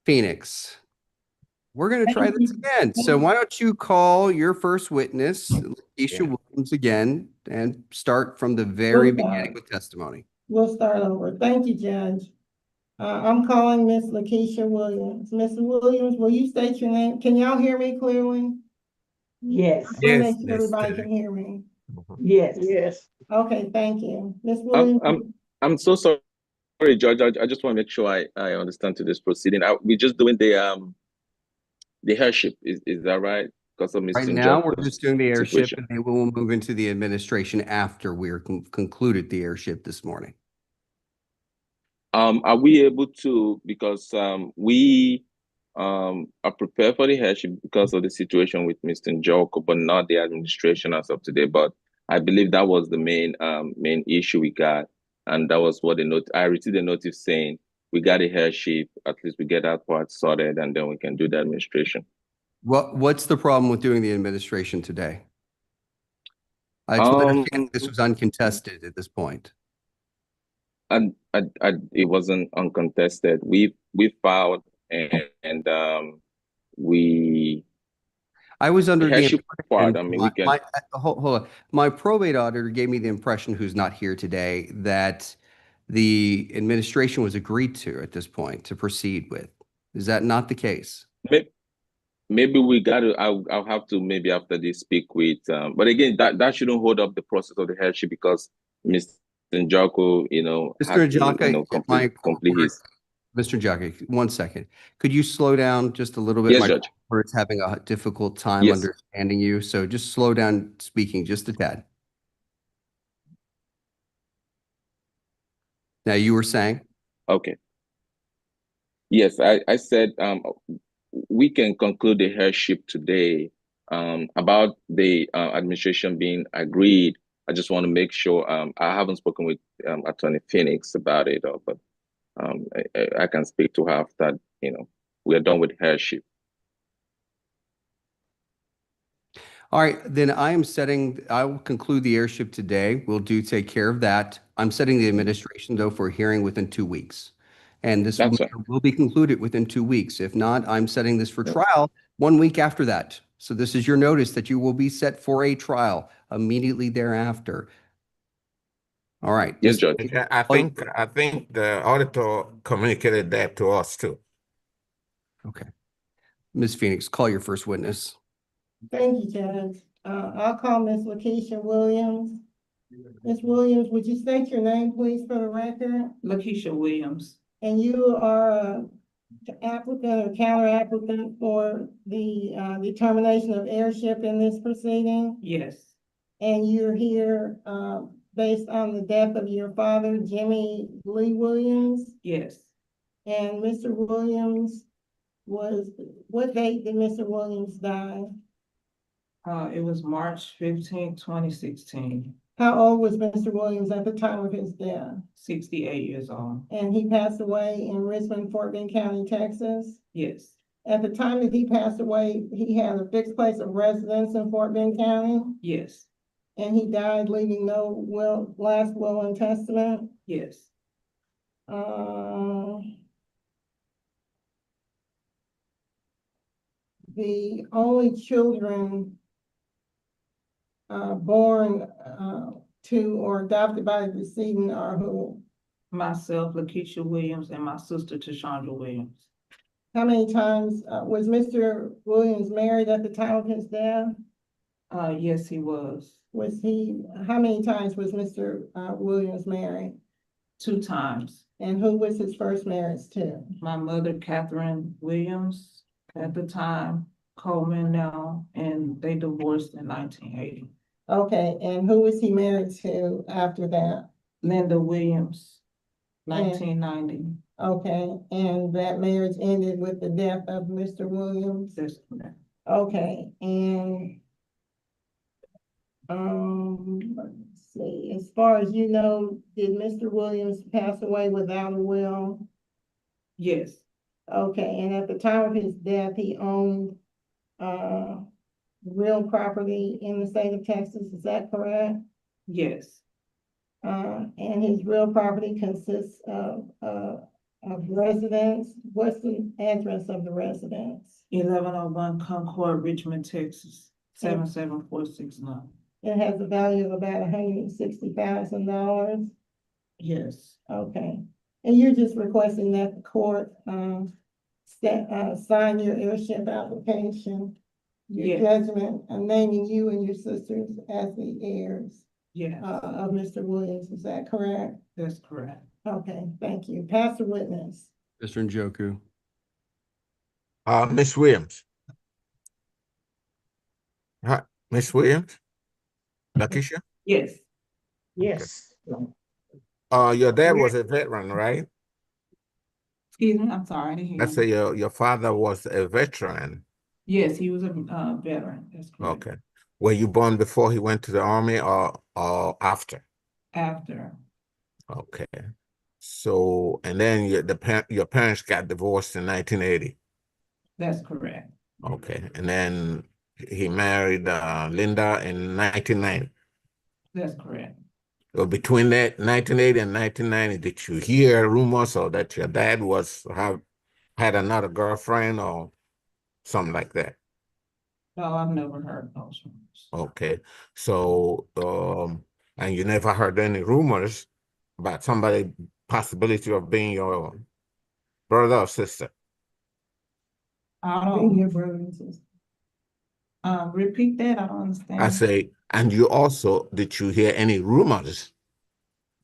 Phoenix, we're going to try this again. So why don't you call your first witness, Lakeisha Williams, again, and start from the very beginning with testimony. We'll start over. Thank you, Judge. I'm calling Miss Lakeisha Williams. Miss Williams, will you state your name? Can y'all hear me clearly? Yes. I want to make sure everybody can hear me. Yes. Yes. Okay, thank you. Miss Williams. I'm so sorry, Judge. I just want to make sure I understand to this proceeding. We're just doing the heirship. Is that right? Because of Mr. Right now, we're Njoku's just doing the airship, situation. and then we will move into the administration after we're concluded the airship this morning. Are we able to, because we are prepared for the heirship because of the situation with Mr. Njoku, but not the administration as of today. But I believe that was the main issue we got, and that was what I received a notice saying we got a heirship. At least we get that part sorted, and then we can do the administration. What's the problem with doing the administration today? I understand this was uncontested at this point. And it wasn't uncontested. We filed and we. I was under the impression part. I impression, mean, we can. hold on. My probate auditor gave me the impression, who's not here today, that the administration was agreed to at this point to proceed with. Is that not the case? Maybe we got to. I'll have to maybe after this speak with. But again, that shouldn't hold up the process of the heirship because Mr. Njoku, Mr. Njoku, complete his. Mr. Njoku, 1 second. Could you slow down just a little bit? Yes, My Judge. it's having a difficult time understanding you, so just slow down speaking just a tad. Now, you were saying? Okay. Yes, I said we can conclude the heirship today. About the administration being agreed, I just want to make sure. I haven't spoken with Attorney Phoenix about it, but I can speak to her after we are done with heirship. All right, then I will conclude the airship today. We'll take care of that. I'm setting the administration, though, for a hearing within 2 weeks. And this will be concluded within 2 weeks. If not, I'm setting this for trial 1 week after that. So this is your notice that you will be set for a trial immediately thereafter. All right. Yes, Judge. I think the auditor communicated that to us too. Okay. Ms. Phoenix, call your first witness. Thank you, Judge. I'll call Miss Lakeisha Williams. Miss Williams, would you state your name, please, for the record? Lakeisha Williams. And you are an applicant or counter applicant for the determination of heirship in this proceeding? Yes. And you're here based on the death of your father, Jimmy Lee Williams? Yes. And Mr. Williams what date did Mr. Williams die? It was March 15, 2016, How old was Mr. Williams at the time of his death? 68 years old. And he passed away in Richmond, Fort Bend County, Texas. Yes, At the time that he passed away, he had a fixed place of residence in Fort Bend County, yes, and he died leaving no last will and testament. yes. The only children born to or adopted by the decedent are who? Myself, Lakeisha Williams, and my sister, Tashandra Williams. How many times was Mr. Williams married at the time of his death? Yes, he was. How many times was Mr. Williams married? 2 times. And who was his first marriage to? My mother, Catherine Williams, at the time, Coleman now, and they divorced in 1980. Okay, and who was he married to after that? Linda Williams, 1990. Okay, and that marriage ended with the death of Mr. Williams? That's correct. Okay, and let's see, as far as you know, did Mr. Williams pass away without a will? Yes, Okay, and at the time of his death, he owned real property in the state of Texas, is that correct? yes, And his real property consists of residence. What's the address of the residence? 1101 Concord, Richmond, Texas, 77469. It has a value of about $160,000. Yes, Okay, and you're just requesting that the court sign your heirship application, your judgment, naming you and your sisters as the heirs yes, of Mr. Williams. Is that correct? that's correct. Okay, thank you. Pass the witness. Mr. Njoku. Miss Williams. Hi, Miss Williams? Lakeisha? Yes. Yes. Your dad was a veteran, right? Excuse me, I'm sorry, I didn't hear I you. say your father was a veteran. Yes, he was a veteran, that's correct. Okay. Were you born before he went to the army or after? After, Okay. So, and then your parents got divorced in 1980. that's correct. Okay. And then he married Linda in 1990. That's correct. So between that 1980 and 1990, did you hear rumors or that your dad had another girlfriend or something like that? No, I've never heard those rumors. Okay. So, and you never heard any rumors about somebody possibility of being your brother or sister? I don't. Your brother and sister. Repeat that, I don't understand. I say, and did you hear any rumors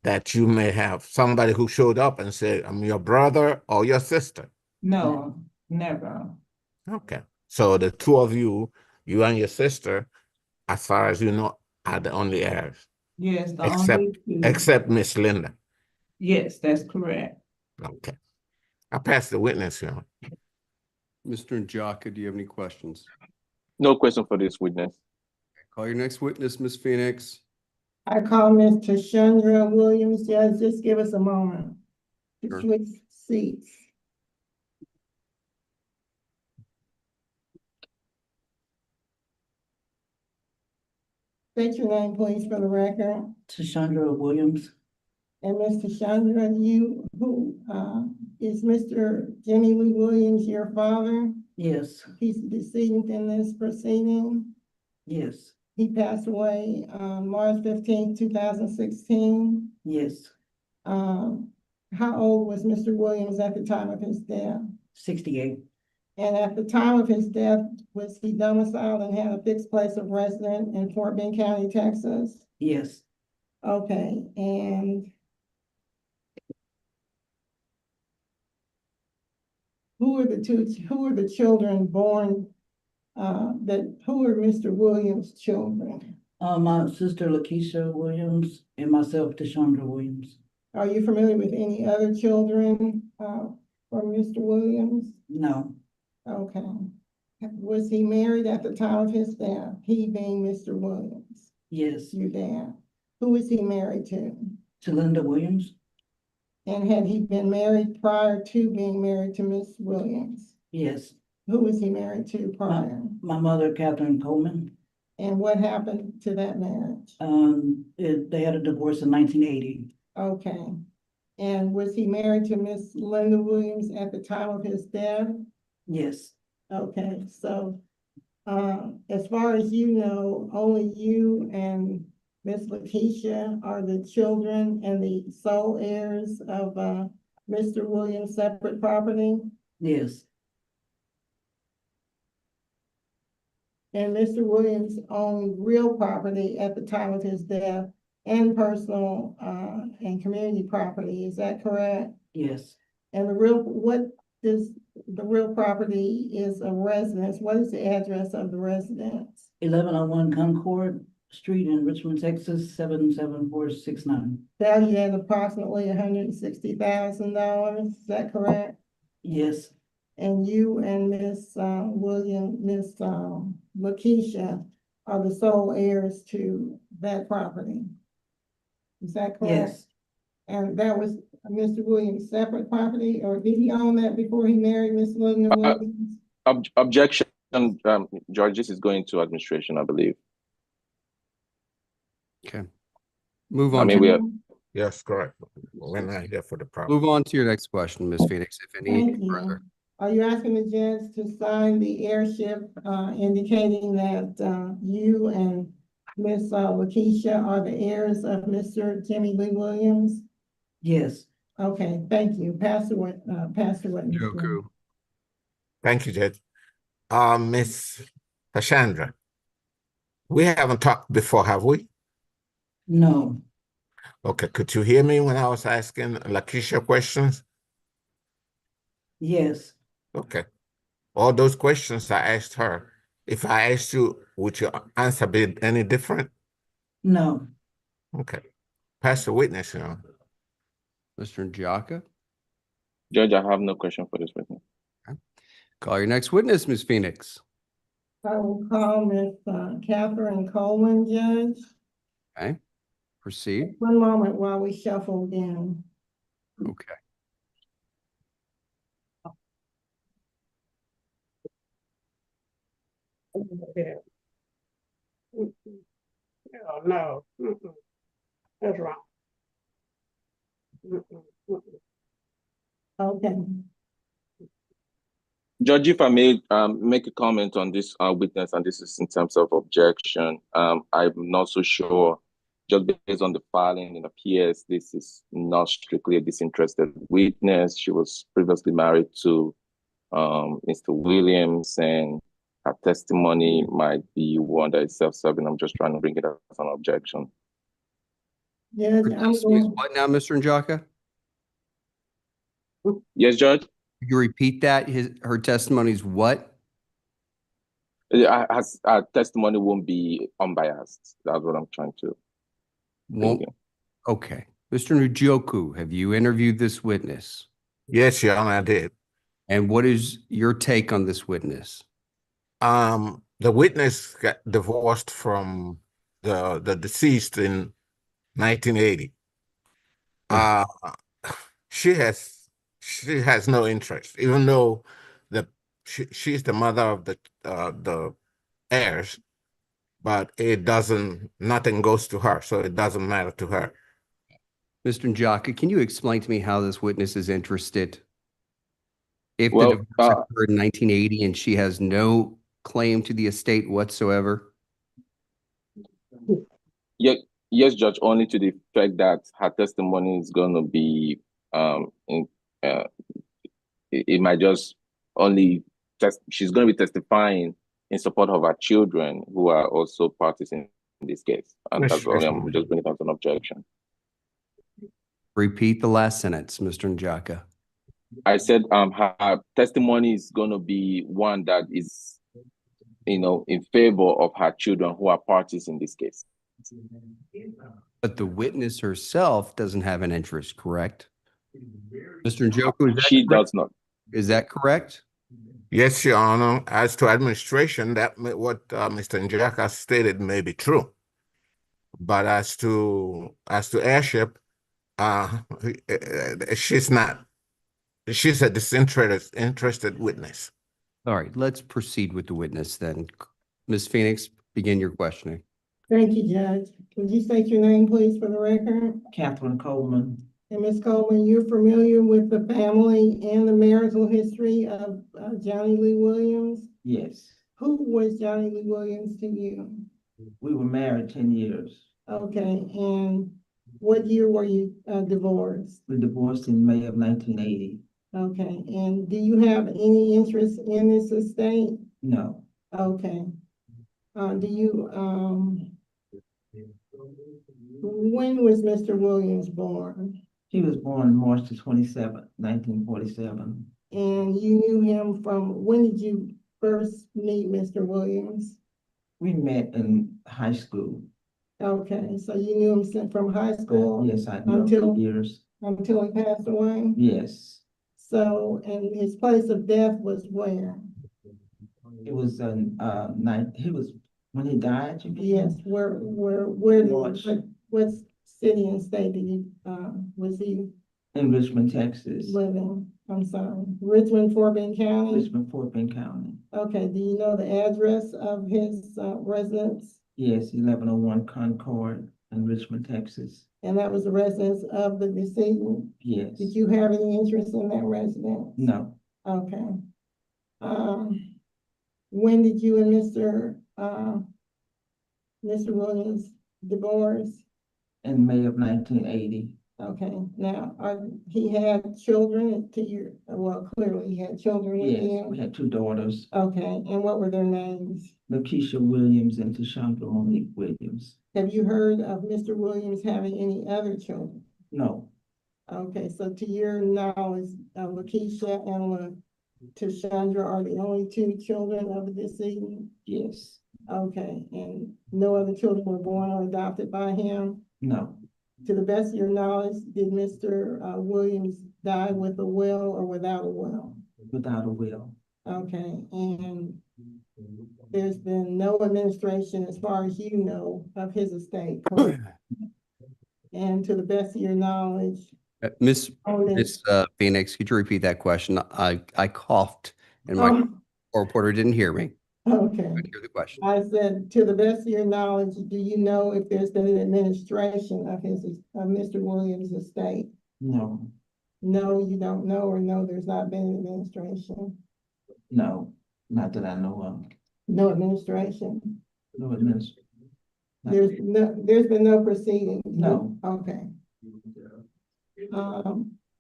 that you may have somebody who showed up and said, I'm your brother or your sister? No, never. Okay. So the two of you and your sister, as far as you know, are the only heirs. Yes, the only two. Except Miss Linda. Yes, that's correct. Okay. I pass the witness here. Mr. Njaka, do you have any questions? No question for this witness. Call your next witness, Ms. Phoenix. I call Ms. Tashandra Williams. Judge, just give us a moment to Sure. switch seats. State your name, please, for the record. Tashandra Williams. And Ms. Tashandra, is Mr. Jimmy Lee Williams your father? Yes. He's the decedent in this proceeding. Yes. He passed away on March 15th, 2016. Yes. How old was Mr. Williams at the time of his death? 68. And at the time of his death, was he domiciled and had a fixed place of residence in Fort Bend County, Texas? Yes. Okay, and who are the children born, who are Mr. Williams' children? My sister Lakeisha Williams and myself, Tashandra Williams. Are you familiar with any other children for Mr. Williams? No, Okay. Was he married at the time of his death? He being Mr. Williams, yes, your dad. Who was he married to? to Linda Williams, And had he been married prior to being married to Miss Williams? yes. Who was he married to My, prior? my mother, Catherine Coleman, And what happened to that marriage? they had a divorce in 1980. Okay. And was he married to Miss Linda Williams at the time of his death? Yes, Okay, so, as far as you know, only you and Miss Lakeisha are the children and the sole heirs of, Mr. Williams' separate property? yes, And Mr. Williams owned real property at the time of his death and personal, and community property, is that correct? yes. And what is, the real property is a residence, what is the address of the residence? 1101 Concord Street in Richmond, Texas, 77469. Valued at approximately $160,000, is that correct? Yes, And you and Miss Lakeisha are the sole heirs to that property. Is that correct? yes. And that was Mr. Williams' separate property, or did he own that before he married Miss Linda Williams? Objection, George, this is going to administration, I believe. Okay. Move I on mean, to, we are, Yes, correct. We're not here for the problem. move on to your next question, Ms. Phoenix, if any Thank you. further. Are you asking the judge to sign the heirship, indicating that, you and Miss Lakeisha are the heirs of Mr. Jimmy Lee Williams? Yes. Okay, thank you. Pass the witness. Joku. Thank you, Judge. Miss Hashandra, we haven't talked before, have we? No, Okay, could you hear me when I was asking Lakeisha questions? yes, Okay. All those questions I asked her, if I asked you, would your answer be any different? no. Okay. Pass the witness, Mr. Njaka, Judge, I have no question for this witness. call your next witness, Ms. Phoenix. I will call Miss Catherine Coleman, Judge. Okay, proceed. One moment while we shuffle again. Okay. Oh, no. That's wrong. Okay. Judge, if I may make a comment on this witness, and this is in terms of objection, I'm not so sure, just based on the filing in the PS, this is not strictly a disinterested witness. She was previously married to Mr. Williams, and her testimony might be one that is self-serving. I'm just trying to bring it up as an objection. Judge, Her testimony is what now, Mr. Njaka? Yes, Judge? Could you repeat that? Her testimony is what? Her testimony won't be unbiased. That's what I'm trying to. Won't. Okay. Mr. Njoku, have you interviewed this witness? Yes, Your Honor, I did. And what is your take on this witness? The witness got divorced from the deceased in 1980. She has no interest, even though she's the mother of the heirs, but nothing goes to her, so it doesn't matter to her. Mr. Njaka, can you explain to me how this witness is interested? If the Well, divorce occurred in 1980 and she has no claim to the estate whatsoever? Yes, Judge, only to the fact that her testimony is going to be, it might just only, she's going to be testifying in support of her children who are also parties in this case. And that's only, I'm just bringing it as an objection. Repeat the last sentence, Mr. Njaka. I said her testimony is going to be one that is, in favor of her children who are parties in this case. But the witness herself doesn't have an interest, correct? Mr. Njoku, is that She correct? does not. Is that correct? Yes, Your Honor. As to administration, what Mr. Njaka stated may be true. But as to heirship, she's not. She's a interested witness. All right, let's proceed with the witness then. Ms. Phoenix, begin your questioning. Thank you, Judge. Would you state your name, please, for the record? Catherine Coleman. And Ms. Coleman, you're familiar with the family and the marital history of Johnny Lee Williams? Yes, Who was Johnny Lee Williams to you? we were married 10 years. Okay, and what year were you divorced? We divorced in May of 1980. Okay, and do you have any interest in this estate? No, Okay. When was Mr. Williams born? he was born March the 27th, 1947. And you knew him from, when did you first meet Mr. Williams? We met in high school. Okay, so you knew him from high school? Yes, I knew him for years. Until he passed away? Yes. So, and his place of death was where? It was when he died, you mean? Yes, where what city and state did he, was he In Richmond, Texas. living? I'm sorry, Richmond, Fort Bend County? Richmond, Fort Bend County. Okay, do you know the address of his residence? Yes, 1101 Concord in Richmond, Texas. And that was the residence of the decedent? Yes. Did you have any interest in that residence? No. Okay. When did you and Mr. Williams divorce? In May of 1980. Okay, now, he had children well, clearly he had children with Yes, him? we had 2 daughters. Okay, and what were their names? Lakeisha Williams and Tashandra Monique Williams. Have you heard of Mr. Williams having any other children? No. Okay, so to your knowledge, Lakeisha and Tashandra are the only 2 children of the decedent? Yes. Okay, and no other children were born or adopted by him? No. To the best of your knowledge, did Mr. Williams die with a will or without a will? Without a will. Okay, and there's been no administration, as far as you know, of his estate, correct? And to the best of your knowledge, Miss Phoenix, could you repeat that question? I coughed and my reporter didn't hear me. okay. I hear the question. I said, to the best of your knowledge, do you know if there's been an administration of Mr. Williams' estate? No. No, you don't know, or no, there's not been an administration? No, not that I know of. No administration? No administration. There's been no proceedings? No. Okay.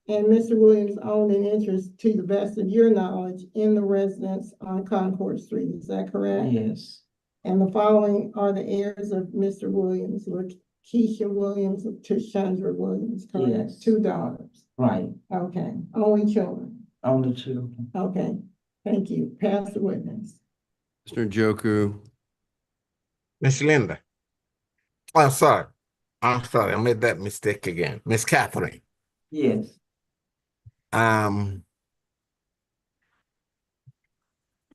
And Mr. Williams owned an interest, to the best of your knowledge, in the residence on Concord Street, is that correct? Yes. And the following are the heirs of Mr. Williams, Lakeisha Williams, Tashandra Williams, correct? Yes. 2 daughters. Right. Okay, only children. Only children. Okay, thank you. Pass the witness. Mr. Njoku. Miss Linda. Oh, sorry. I'm sorry. I made that mistake again. Miss Catherine. Yes.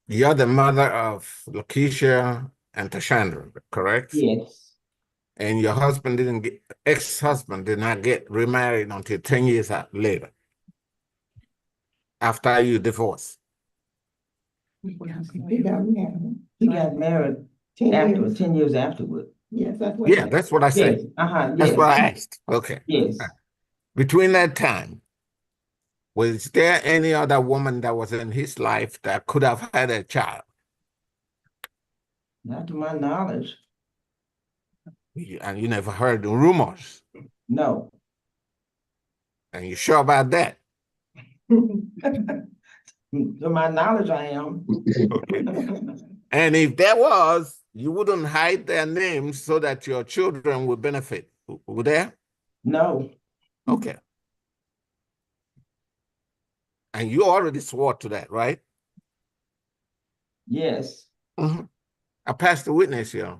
You're the mother of Lakeisha and Tashandra, correct? Yes. And your husband ex-husband did not get remarried until 10 years later, after you divorced. He got married. He got married 10 years afterward. Yes, that's what. Yeah, that's what I said. Yes. That's Yes. what I asked. Okay. Yes. Between that time, was there any other woman that was in his life that could have had a child? Not to my knowledge. And you never heard the rumors? No. And you sure about that? To my knowledge, I am. Okay. And if there was, you wouldn't hide their names so that your children would benefit, would there? No. Okay. And you already swore to that, right? Yes. Mm-hmm. I passed the witness here.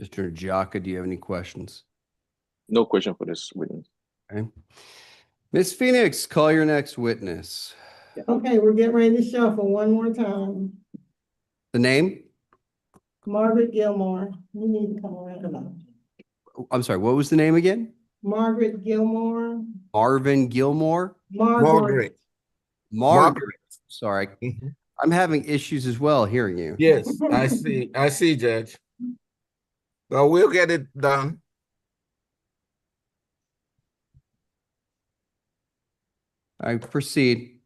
Mr. Njaka, do you have any questions? No question for this witness. Okay. Ms. Phoenix, call your next witness. Okay, we're getting ready to shuffle one more time. The name? Margaret Gilmore, you need to come around. I'm sorry, what was the name again? Margaret Gilmore. Marvin Gilmore? Margaret. Margaret. Sorry. Mhm. I'm having issues as well hearing you. Yes, I see. I see, Judge. Well, we'll get it done. I proceed.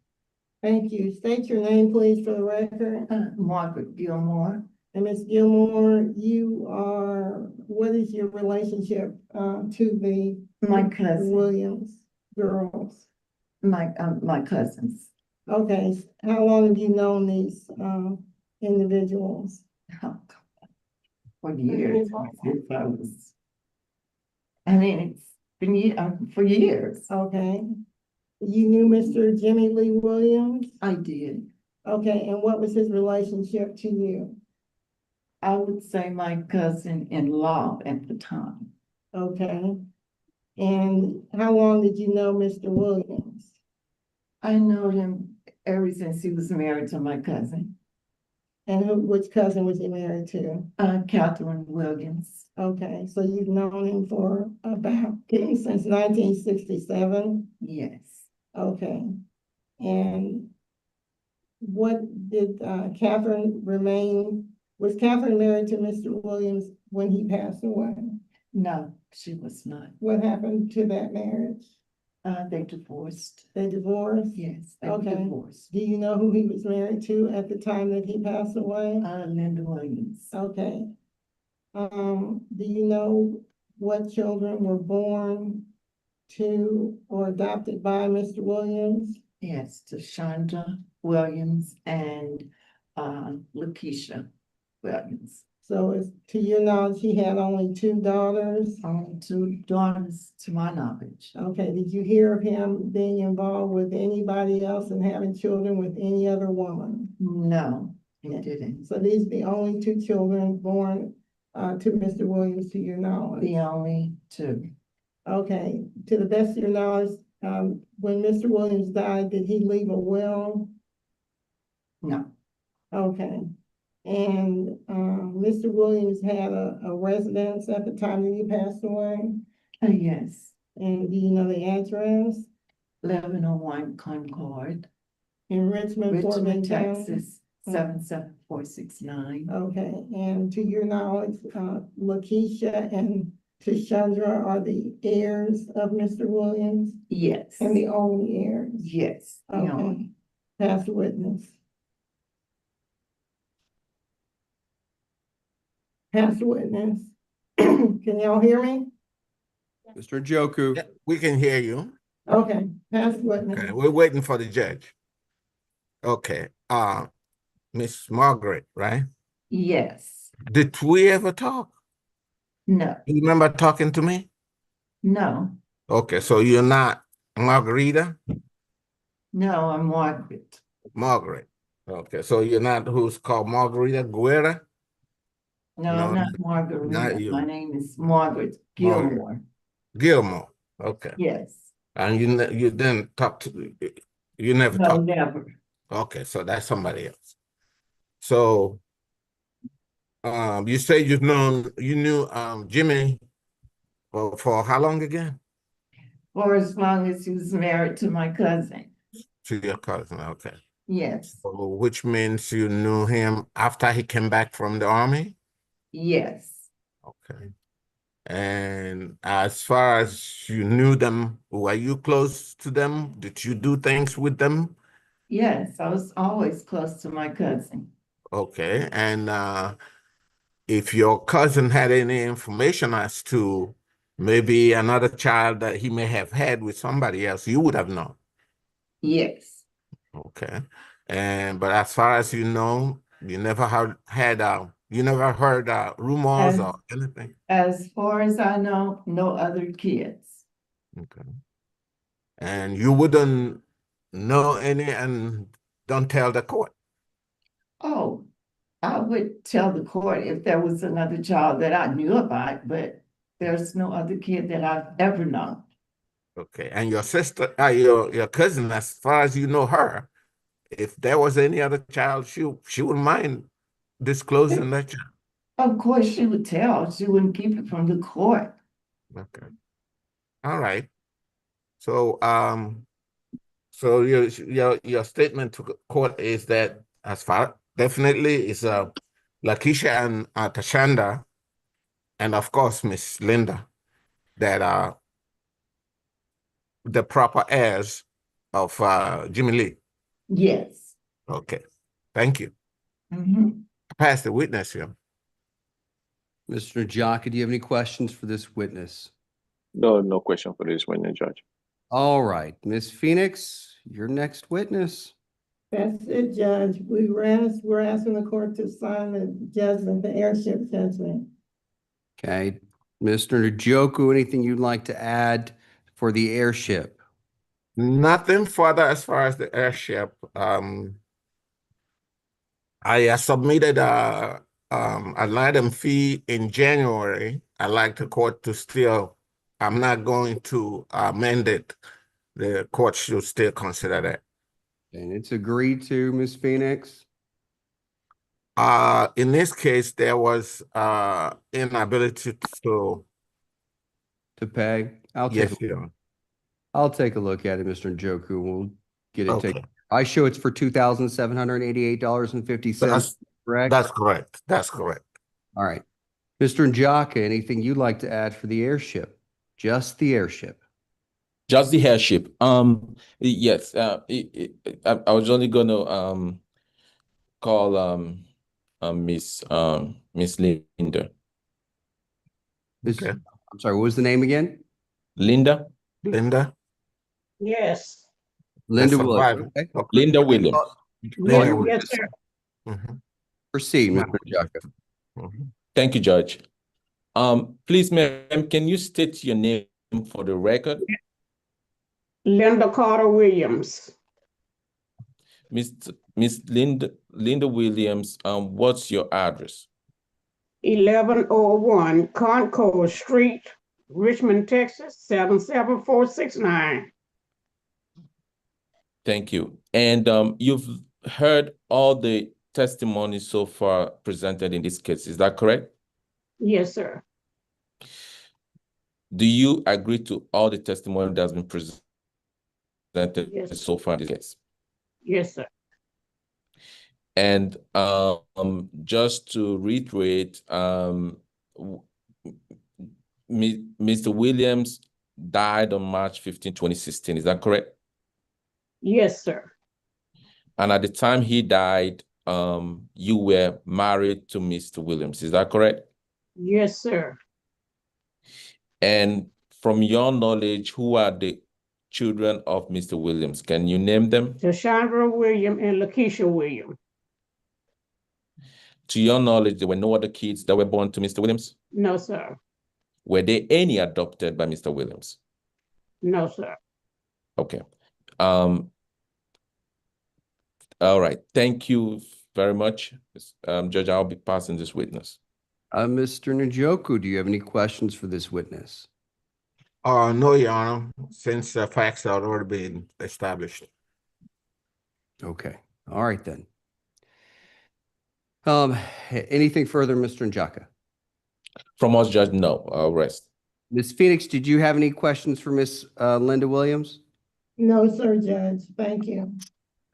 Thank you. State your name, please, for the record. Margaret Gilmore. And Ms. Gilmore, you are, what is your relationship to the My cousin, Williams girls? my cousins. Okay, how long have you known these individuals? For years. Since I was, I mean, it's been for years. Okay. You knew Mr. Jimmy Lee Williams? I did. Okay, and what was his relationship to you? I would say my cousin-in-law at the time. Okay. And how long did you know Mr. Williams? I know him ever since he was married to my cousin. And which cousin was he married to? Catherine Williams. Okay, so you've known him for about, since 1967? Yes. Okay. And what did Catherine was Catherine married to Mr. Williams when he passed away? No, she was not. What happened to that marriage? They divorced. They divorced? Yes, they Okay. divorced. Do you know who he was married to at the time that he passed away? Linda Williams. Okay. Do you know what children were born to or adopted by Mr. Williams? Yes, to Chandra Williams and Lakeisha Williams. So to your knowledge, he had only two daughters? Only two daughters to my knowledge. Okay, did you hear of him being involved with anybody else and having children with any other woman? No, he didn't. So these are the only two children born to Mr. Williams, to your knowledge? The only two. Okay, to the best of your knowledge, when Mr. Williams died, did he leave a will? No. Okay. And Mr. Williams had a residence at the time that he passed away? Yes. And do you know the address? 1101 Concord. In Richmond, Fort Richmond, Bend County? Texas, 77469. Okay, and to your knowledge, Lakeisha and Tashandra are the heirs of Mr. Williams? Yes. And the only heirs? Yes. the Okay. only. Past witness. Past witness. Can y'all hear me? Mr. Njoku. Yeah, we can hear you. Okay, past witness. Okay, we're waiting for the judge. Okay, Miss Margaret, right? Yes. Did we ever talk? No. You remember talking to me? No. Okay, so you're not Margarita? No, I'm Margaret. Margaret. Okay, so you're not who's called Margarita Guerra? No, No, I'm not Margarita. not you. My name is Margaret Gilmore. Gilmore. Okay. Yes. And you didn't talk to, you never No, talked. never. Okay, so that's somebody else. So you say you knew Jimmy for how long again? For as long as he was married to my cousin. To your cousin, okay. Yes. So, which means you knew him after he came back from the army? Yes. Okay. And as far as you knew them, were you close to them? Did you do things with them? Yes, I was always close to my cousin. Okay. And if your cousin had any information as to maybe another child that he may have had with somebody else, you would have known. Yes. Okay. But as far as you know, you never heard rumors or anything. As far as I know, no other kids. Okay. And you wouldn't know any and don't tell the court. Oh, I would tell the court if there was another child that I knew about, but there's no other kid that I've ever known. Okay. And your sister, your cousin, as far as you know her, if there was any other child, she wouldn't mind disclosing that child. Of course, she would tell. She wouldn't keep it from the court. Okay. All right. So, so your statement to court is that as far definitely is Lakeisha and Tashanda, and of course Miss Linda, that are the proper heirs of Jimmy Lee. Yes. Okay. Thank you. Mhm. Pass the witness here. Mr. Njaka, do you have any questions for this witness? No question for this witness, Judge. All right, Ms. Phoenix, your next witness. That's it, Judge. We're asking the court to sign the judgment, the heirship judgment. Okay, Mr. Njoku, anything you'd like to add for the heirship? Nothing further as far as the heirship. I submitted an item fee in January. I'd like the court to still, I'm not going to amend it. The court should still consider that. And it's agreed to, Ms. Phoenix? In this case, there was inability to pay. I'll take a look at it, Mr. Njoku. We'll get it taken. I show it's for $2,788.50. Correct? That's correct. That's correct. All right. Mr. Njaka, anything you'd like to add for the heirship? Just the heirship. Just the heirship. Yes. I was only gonna call Miss Linda. Okay. I'm sorry, what was the name again? Linda. Linda. Yes. Linda Williams. Okay. Linda Williams. Yes, sir. Proceed, Mr. Njaka. Thank you, Judge. Please, ma'am, can you state your name for the record? Linda Carter Williams. Miss Linda Williams, what's your address? 1101 Concord Street, Richmond, Texas, 77469. Thank you. And you've heard all the testimony so far presented in this case, is that correct? Yes, sir. Do you agree to all the testimony that's been presented so far in this case? Yes, sir. And just to reiterate, Mr. Williams died on March 15, 2016. Is that correct? Yes, sir. And at the time he died, you were married to Mr. Williams. Is that correct? Yes, sir. And from your knowledge, who are the children of Mr. Williams? Can you name them? Tashandra William and Lakeisha William. To your knowledge, there were no other kids that were born to Mr. Williams? No, sir. Were they any adopted by Mr. Williams? No, sir. Okay. All right. Thank you very much. Judge, I'll be passing this witness. Mr. Njoku, do you have any questions for this witness? No, Your Honor, since the facts have already been established. Okay. All right, then. Anything further, Mr. Njaka? From us, Judge, no. I'll rest. Ms. Phoenix, did you have any questions for Ms. Linda Williams? No, sir, Judge. Thank you.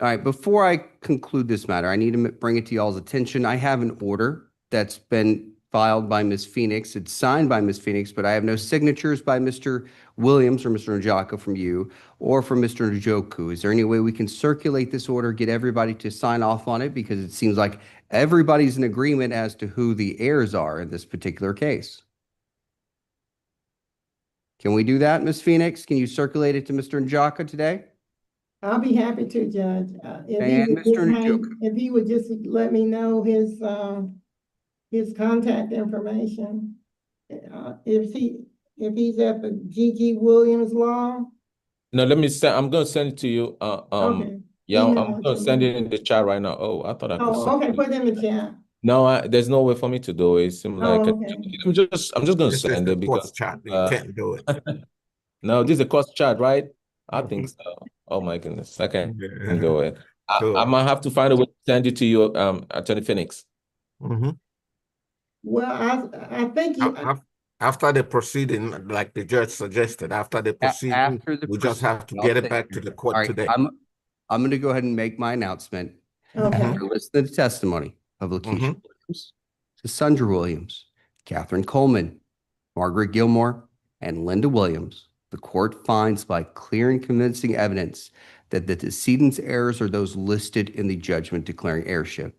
All right. Before I conclude this matter, I need to bring it to y'all's attention. I have an order that's been filed by Ms. Phoenix. It's signed by Ms. Phoenix, but I have no signatures by Mr. Williams or Mr. Njaka from you or from Mr. Njoku. Is there any way we can circulate this order, get everybody to sign off on it? Because it seems like everybody's in agreement as to who the heirs are in this particular case. Can we do that, Ms. Phoenix? Can you circulate it to Mr. Njaka today? I'll be happy to, Judge. If he would just let me know his contact information. If he's at the G.G. Williams Law. No, let me send. I'm going to send it to you. Okay. Yeah, Email I'm going to send it in the chat right now. Oh, I thought I could send okay. it. Put it in the chat. No, there's no way for me to do it. It seems like okay. I'm just going to send it because chat. You can't do it. No, this is a cost chat, right? I think so. Oh my goodness. Okay, can go ahead. So, I might have to find a way to send it to you, Attorney Phoenix. mhm. Well, I think you, After the proceeding, like the judge suggested, after the proceeding, After the we just have to proceeding, get I'll it back to the court All right, today. I'm going to go ahead and make my announcement. okay. After listening to the testimony of Lakeisha Mhm. Williams, Cassandra Williams, Catherine Coleman, Margaret Gilmore, and Linda Williams, the court finds by clear and convincing evidence that the decedent's errors are those listed in the judgment declaring heirship.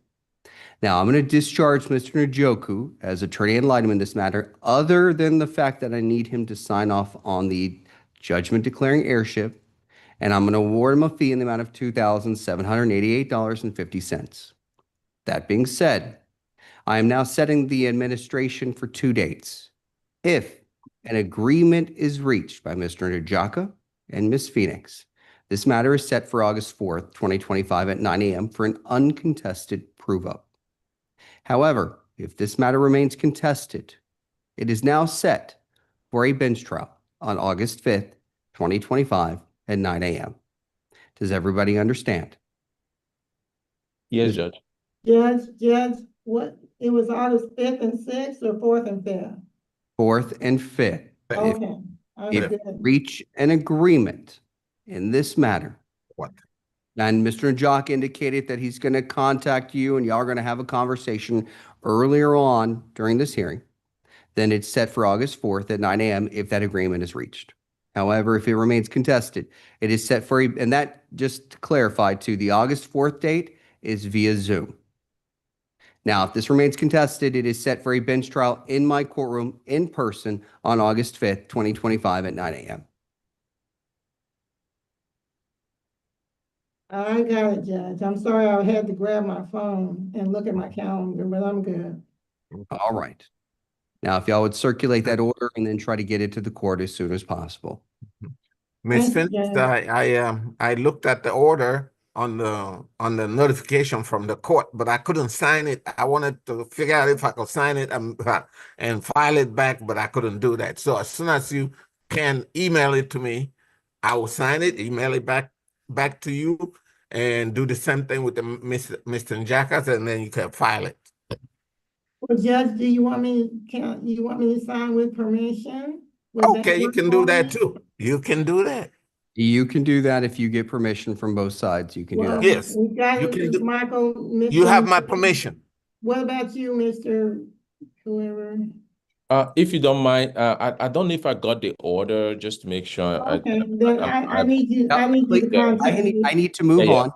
Now, I'm going to discharge Mr. Njoku as attorney ad litem in this matter, other than the fact that I need him to sign off on the judgment declaring heirship, and I'm going to award him a fee in the amount of $2,788.50. That being said, I am now setting the administration for 2 dates. If an agreement is reached by Mr. Najaka and Ms. Phoenix, this matter is set for August 4th, 2025 at 9 a.m. for an uncontested prove-up. However, if this matter remains contested, it is now set for a bench trial on August 5th, 2025 at 9 a.m. Does everybody understand? Yes, Judge. Judge, what, it was August 5th and 6th or 4th and 5th? 4th and 5th. Okay, I'm If good. reach an agreement in this matter, What? and Mr. Najak indicated that he's going to contact you and y'all are going to have a conversation earlier on during this hearing, then it's set for August 4th at 9 a.m. if that agreement is reached. However, if it remains contested, it is set for, and that just to clarify too, the August 4th date is via Zoom. Now, if this remains contested, it is set for a bench trial in my courtroom in person on August 5th, 2025 at 9 a.m. I got it, Judge. I'm sorry I had to grab my phone and look at my calendar, but I'm good. All right. Now, if y'all would circulate that order and then try to get it to the court as soon as possible. Ms. Thank you, Phoenix, Judge. I looked at the order on the notification from the court, but I couldn't sign it. I wanted to figure out if I could sign it and file it back, but I couldn't do that. So as soon as you can email it to me, I will sign it, email it back to you, and do the same thing with the Mr. Njakas, and then you can file it. Well, Judge, do you want me, you want me to sign with permission? Would that Okay, you work can for do that you? too. You can do that. You can do that if you get permission from both sides. You can do Well, that. Yes, we got you can do. Michael, Mr. You have my permission. What about you, Mr. Whoever? If you don't mind, I don't know if I got the order, just to make sure. Okay, then I need you to contact me. I need to move on.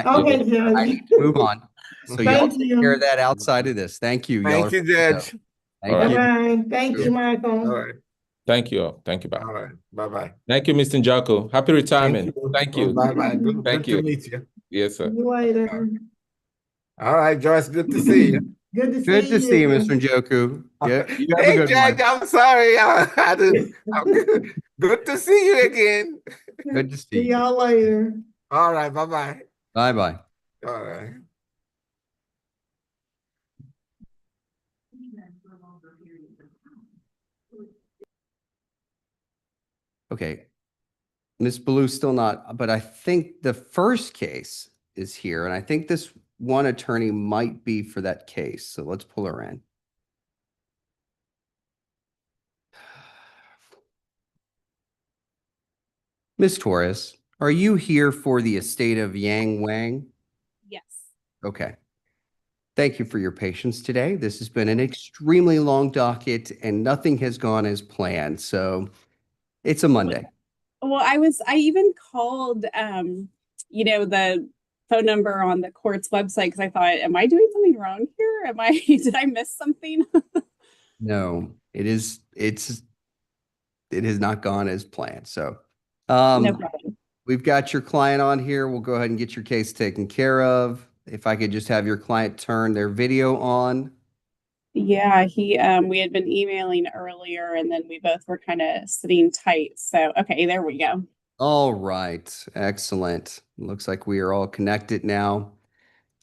Okay, I Judge. need to move on. So y'all Thank take you. care of that outside of this. Thank you. Y'all Thank you, are- Judge. Thank you. Bye-bye. Thank you, Michael. All right. Thank you. Thank you. Bye. All right. Bye-bye. Thank you, Mr. Njako. Happy retirement. Thank you. Bye-bye. Good Thank to you. meet you. Yes, sir. See you later. All right, Joyce, good to see you. Good to Good see to see you, you. Mr. Njoku. Yeah, you have a Hey, good Judge, one. I'm sorry. I didn't. Good to see you again. Good to see See you. y'all later. All right, bye-bye. Bye-bye. All right. Okay. Ms. Blue's still not, but I think the first case is here, and I think this one attorney might be for that case. So let's pull her in. Ms. Torres, are you here for the estate of Yang Wang? Yes. Okay. Thank you for your patience today. This has been an extremely long docket and nothing has gone as planned. So it's a Monday. Well, I even called, the phone number on the court's website because I thought, am I doing something wrong here? Did I miss something? No, it has not gone as planned. So, No problem. we've got your client on here. We'll go ahead and get your case taken care of. If I could just have your client turn their video on. Yeah, we had been emailing earlier and then we both were kind of sitting tight. So, okay, there we go. All right. Excellent. Looks like we are all connected now.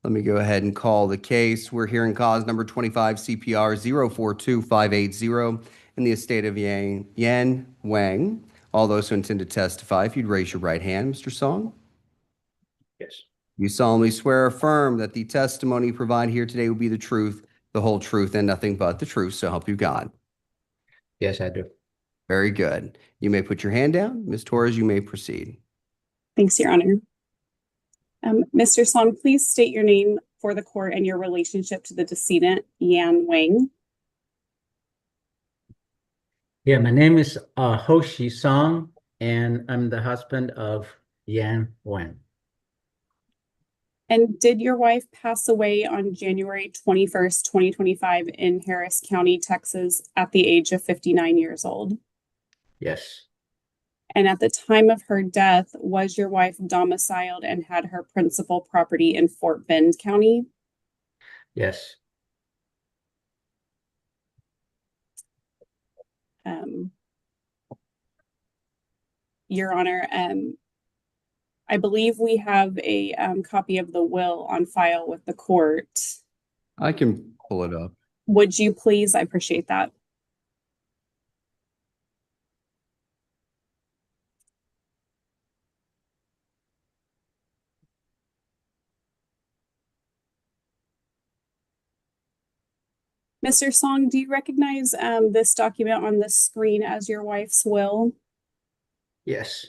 Let me go ahead and call the case. We're hearing cause number 25 CPR 042580 in the estate of Yan Wang. All those who intend to testify, if you'd raise your right hand, Mr. Song. Yes. You solemnly swear or affirm that the testimony you provide here today will be the truth, the whole truth, and nothing but the truth, so help you God. Yes, I do. Very good. You may put your hand down. Ms. Torres, you may proceed. Thanks, Your Honor. Mr. Song, please state your name for the court and your relationship to the decedent, Yan Wang. Yeah, my name is Ho-Shi Song, and I'm the husband of Yan Wen. And did your wife pass away on January 21st, 2025 in Harris County, Texas at the age of 59 years old? Yes, And at the time of her death, was your wife domiciled and had her principal property in Fort Bend County? yes, Your Honor, I believe we have a copy of the will on file with the court. I can pull it up. Would you please? I appreciate that. Mr. Song, do you recognize this document on the screen as your wife's will? yes,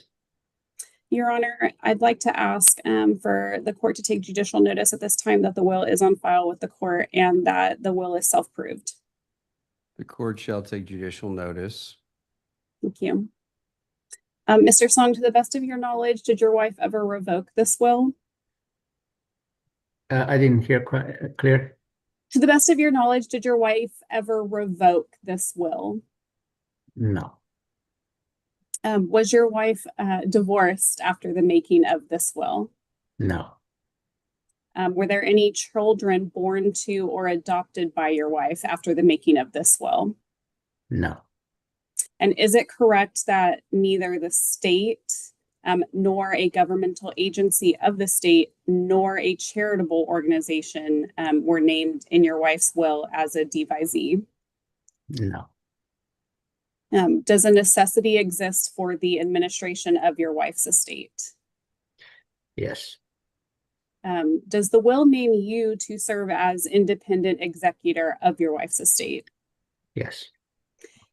Your Honor, I'd like to ask for the court to take judicial notice at this time that the will is on file with the court and that the will is self-proved. The court shall take judicial notice. Thank you. Mr. Song, to the best of your knowledge, did your wife ever revoke this will? I didn't hear quite clear. To the best of your knowledge, did your wife ever revoke this will? No, Was your wife divorced after the making of this will? no, Were there any children born to or adopted by your wife after the making of this will? no, And is it correct that neither the state nor a governmental agency of the state nor a charitable organization were named in your wife's will as a devisee? no, Does a necessity exist for the administration of your wife's estate? yes, Does the will name you to serve as independent executor of your wife's estate? yes,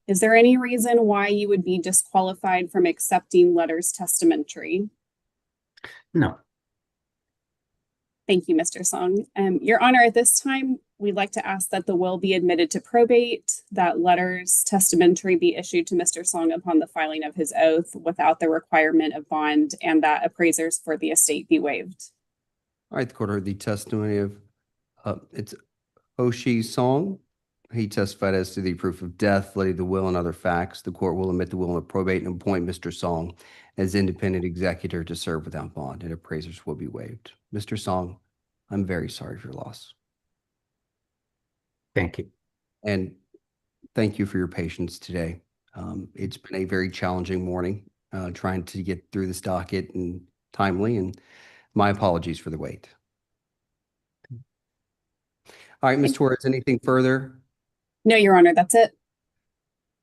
Is there any reason why you would be disqualified from accepting letters testamentary? no. Thank you, Mr. Song. Your Honor, at this time, we'd like to ask that the will be admitted to probate, that letters testamentary be issued to Mr. Song upon the filing of his oath without the requirement of bond, and that appraisers for the estate be waived. All right, the court heard the testimony of it's Ho-Shi Song. He testified as to the proof of death, validity of the will, and other facts. The court will admit the will and probate and appoint Mr. Song as independent executor to serve without bond, and appraisers will be waived. Mr. Song, I'm very sorry for your loss. Thank you. And thank you for your patience today. It's been a very challenging morning trying to get through this docket and timely, and my apologies for the wait. All right, Ms. Torres, anything further? No, Your Honor, that's it.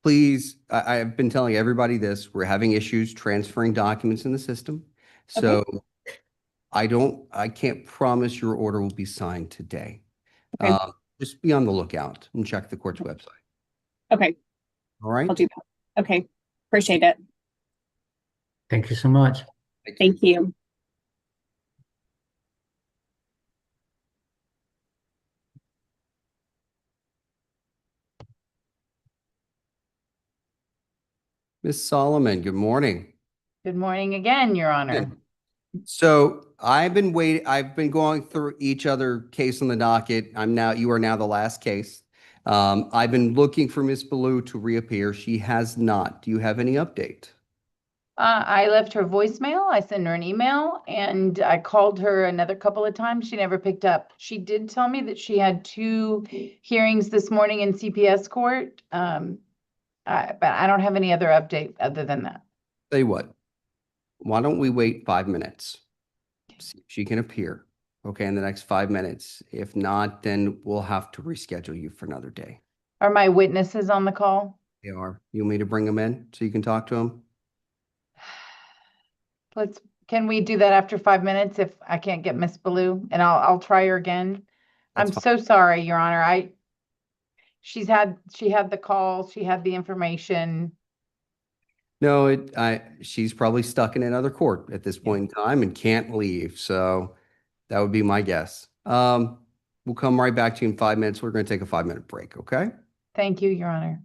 Please, I've been telling everybody this, we're having issues transferring documents in the system. So I can't promise your order will be signed today. Okay. Just be on the lookout and check the court's website. Okay, All right? I'll do that. Okay, appreciate it. Thank you so much. Thank you. Ms. Solomon, good morning. Good morning again, Your Honor. So I've been going through each other case on the docket. You are now the last case. I've been looking for Ms. Ballou to reappear. She has not. Do you have any update? I left her voicemail, I sent her an email, and I called her another couple of times. She never picked up. She did tell me that she had 2 hearings this morning in CPS court, but I don't have any other update other than that. Tell you what, why don't we wait 5 minutes? See if she can appear, okay, in the next 5 minutes. If not, then we'll have to reschedule you for another day. Are my witnesses on the call? They are. You want me to bring them in so you can talk to them? Can we do that after 5 minutes if I can't get Miss Baloo? And I'll try her again. I'm That's so sorry, Your Honor. She had the call, she had the information. No, she's probably stuck in another court at this point in time and can't leave. So that would be my guess. We'll come right back to you in 5 minutes. We're going to take a 5-minute break. Okay? Thank you, Your Honor.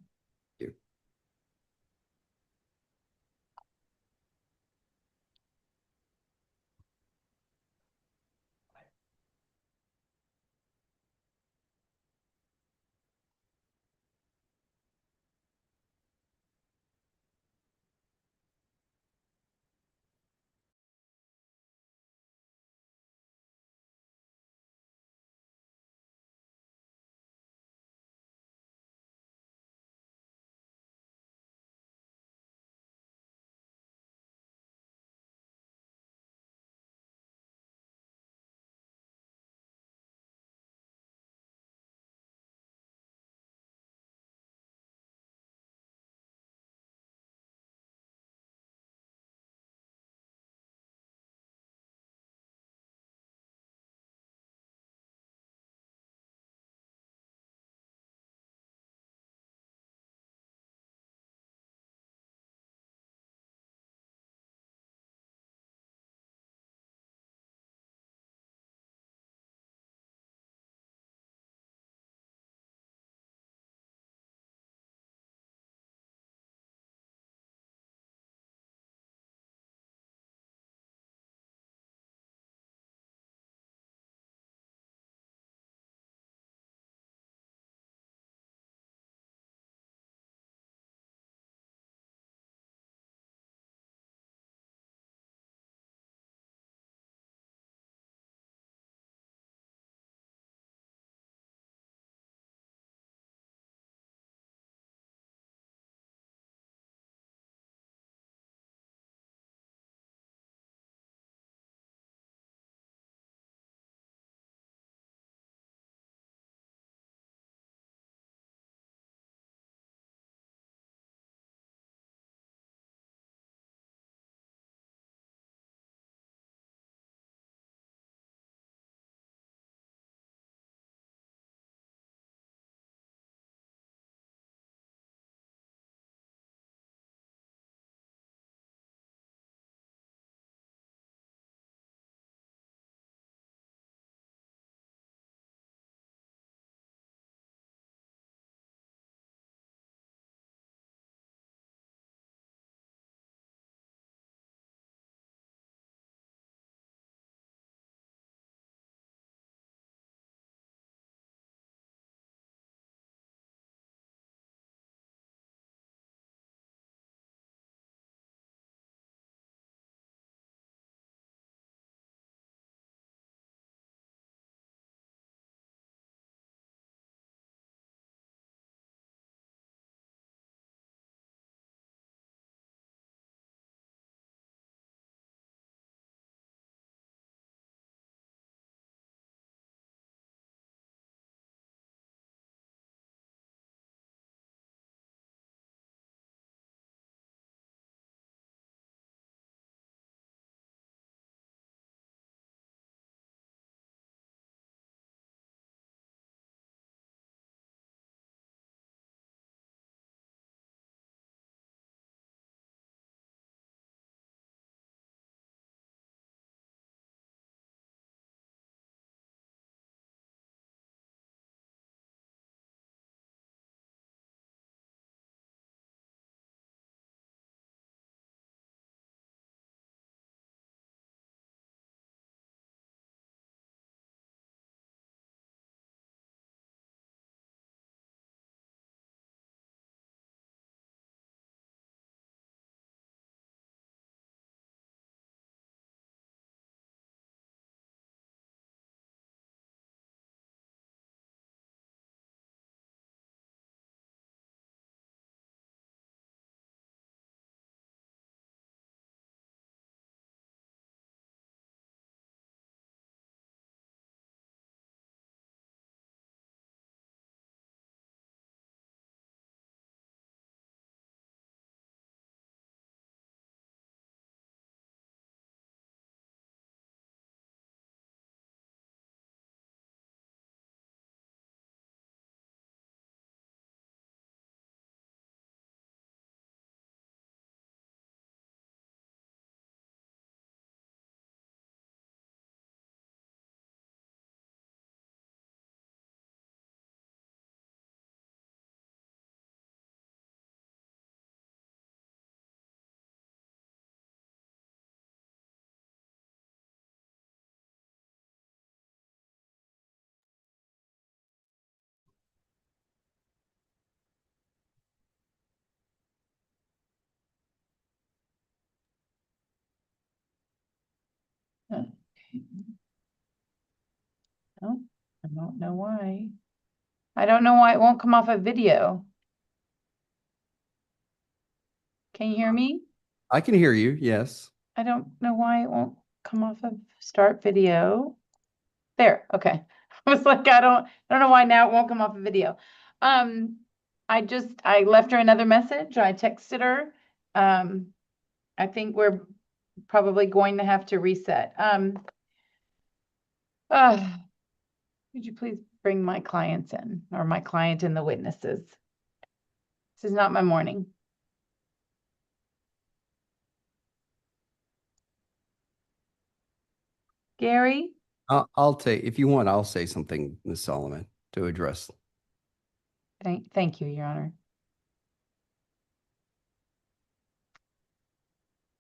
Okay. Oh, I don't know why. I don't know why it won't come off a video. Can you hear me? I can hear you, yes. I don't know why it won't come off of start video. There, okay. I was like, I don't know why now it won't come off a video. I left her another message. I texted her. I think we're probably going to have to reset. Would you please bring my clients in, or my client and the witnesses? This is not my morning. Gary? I'll take, if you want, I'll say something, Ms. Solomon, to address. Thank you, Your Honor.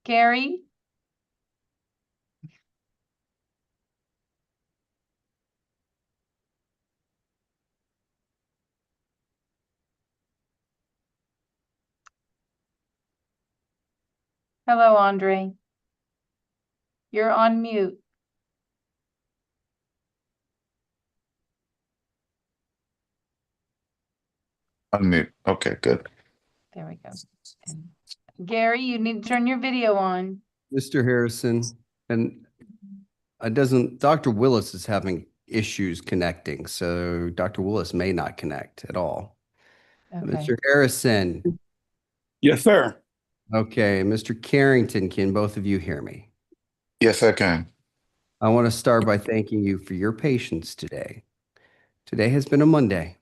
Gary? Hello, Andre. You're on mute. Unmute. Okay, good. There we go. And Gary, you need to turn your video on. Mr. Harrison, and Dr. Willis is having issues connecting, so Dr. Willis may not connect at all. Okay. Mr. Harrison. Yes, sir. Okay, Mr. Carrington, can both of you hear me? Yes, I can. I want to start by thanking you for your patience today. Today has been a Monday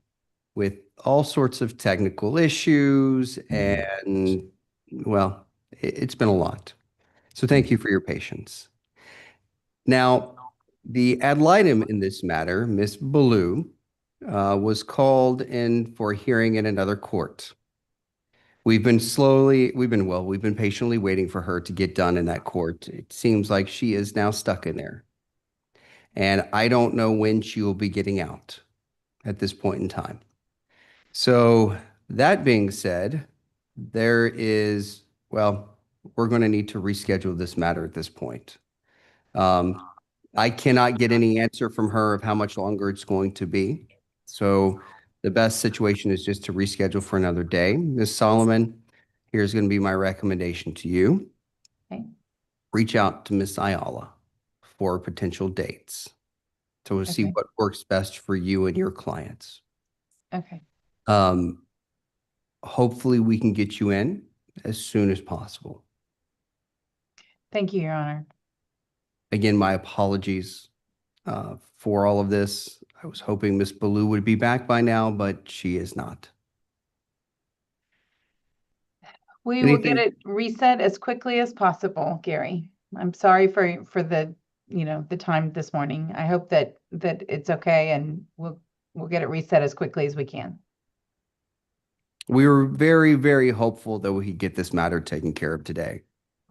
with all sorts of technical issues and, well, it's been a lot. So thank you for your patience. Now, the ad litem in this matter, Ms. Ballou, was called in for hearing in another court. We've been patiently waiting for her to get done in that court. It seems like she is now stuck in there. And I don't know when she will be getting out at this point in time. So that being said, we're going to need to reschedule this matter at this point. I cannot get any answer from her of how much longer it's going to be. So the best situation is just to reschedule for another day. Ms. Solomon, here's going to be my recommendation to you. Okay. Reach out to Ms. Ayala for potential dates to see Okay. what works best for you and your clients. Okay. Hopefully we can get you in as soon as possible. Thank you, Your Honor. Again, my apologies for all of this. I was hoping Ms. Ballou would be back by now, but she is not. We will get it reset as quickly as possible, Gary. I'm sorry for the, the time this morning. I hope that it's okay, and we'll get it reset as quickly as we can. We were very, very hopeful that we could get this matter taken care of today.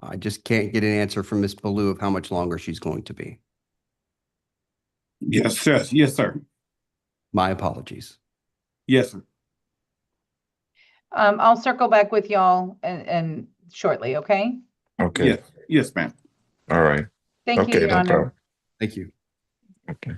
I just can't get an answer from Ms. Ballou of how much longer she's going to be. Yes, sir. Yes, sir. My apologies. Yes, sir. I'll circle back with y'all and shortly, okay? Okay. Yes, ma'am. All right. Thank you, Your no Honor. problem. Thank you. Okay.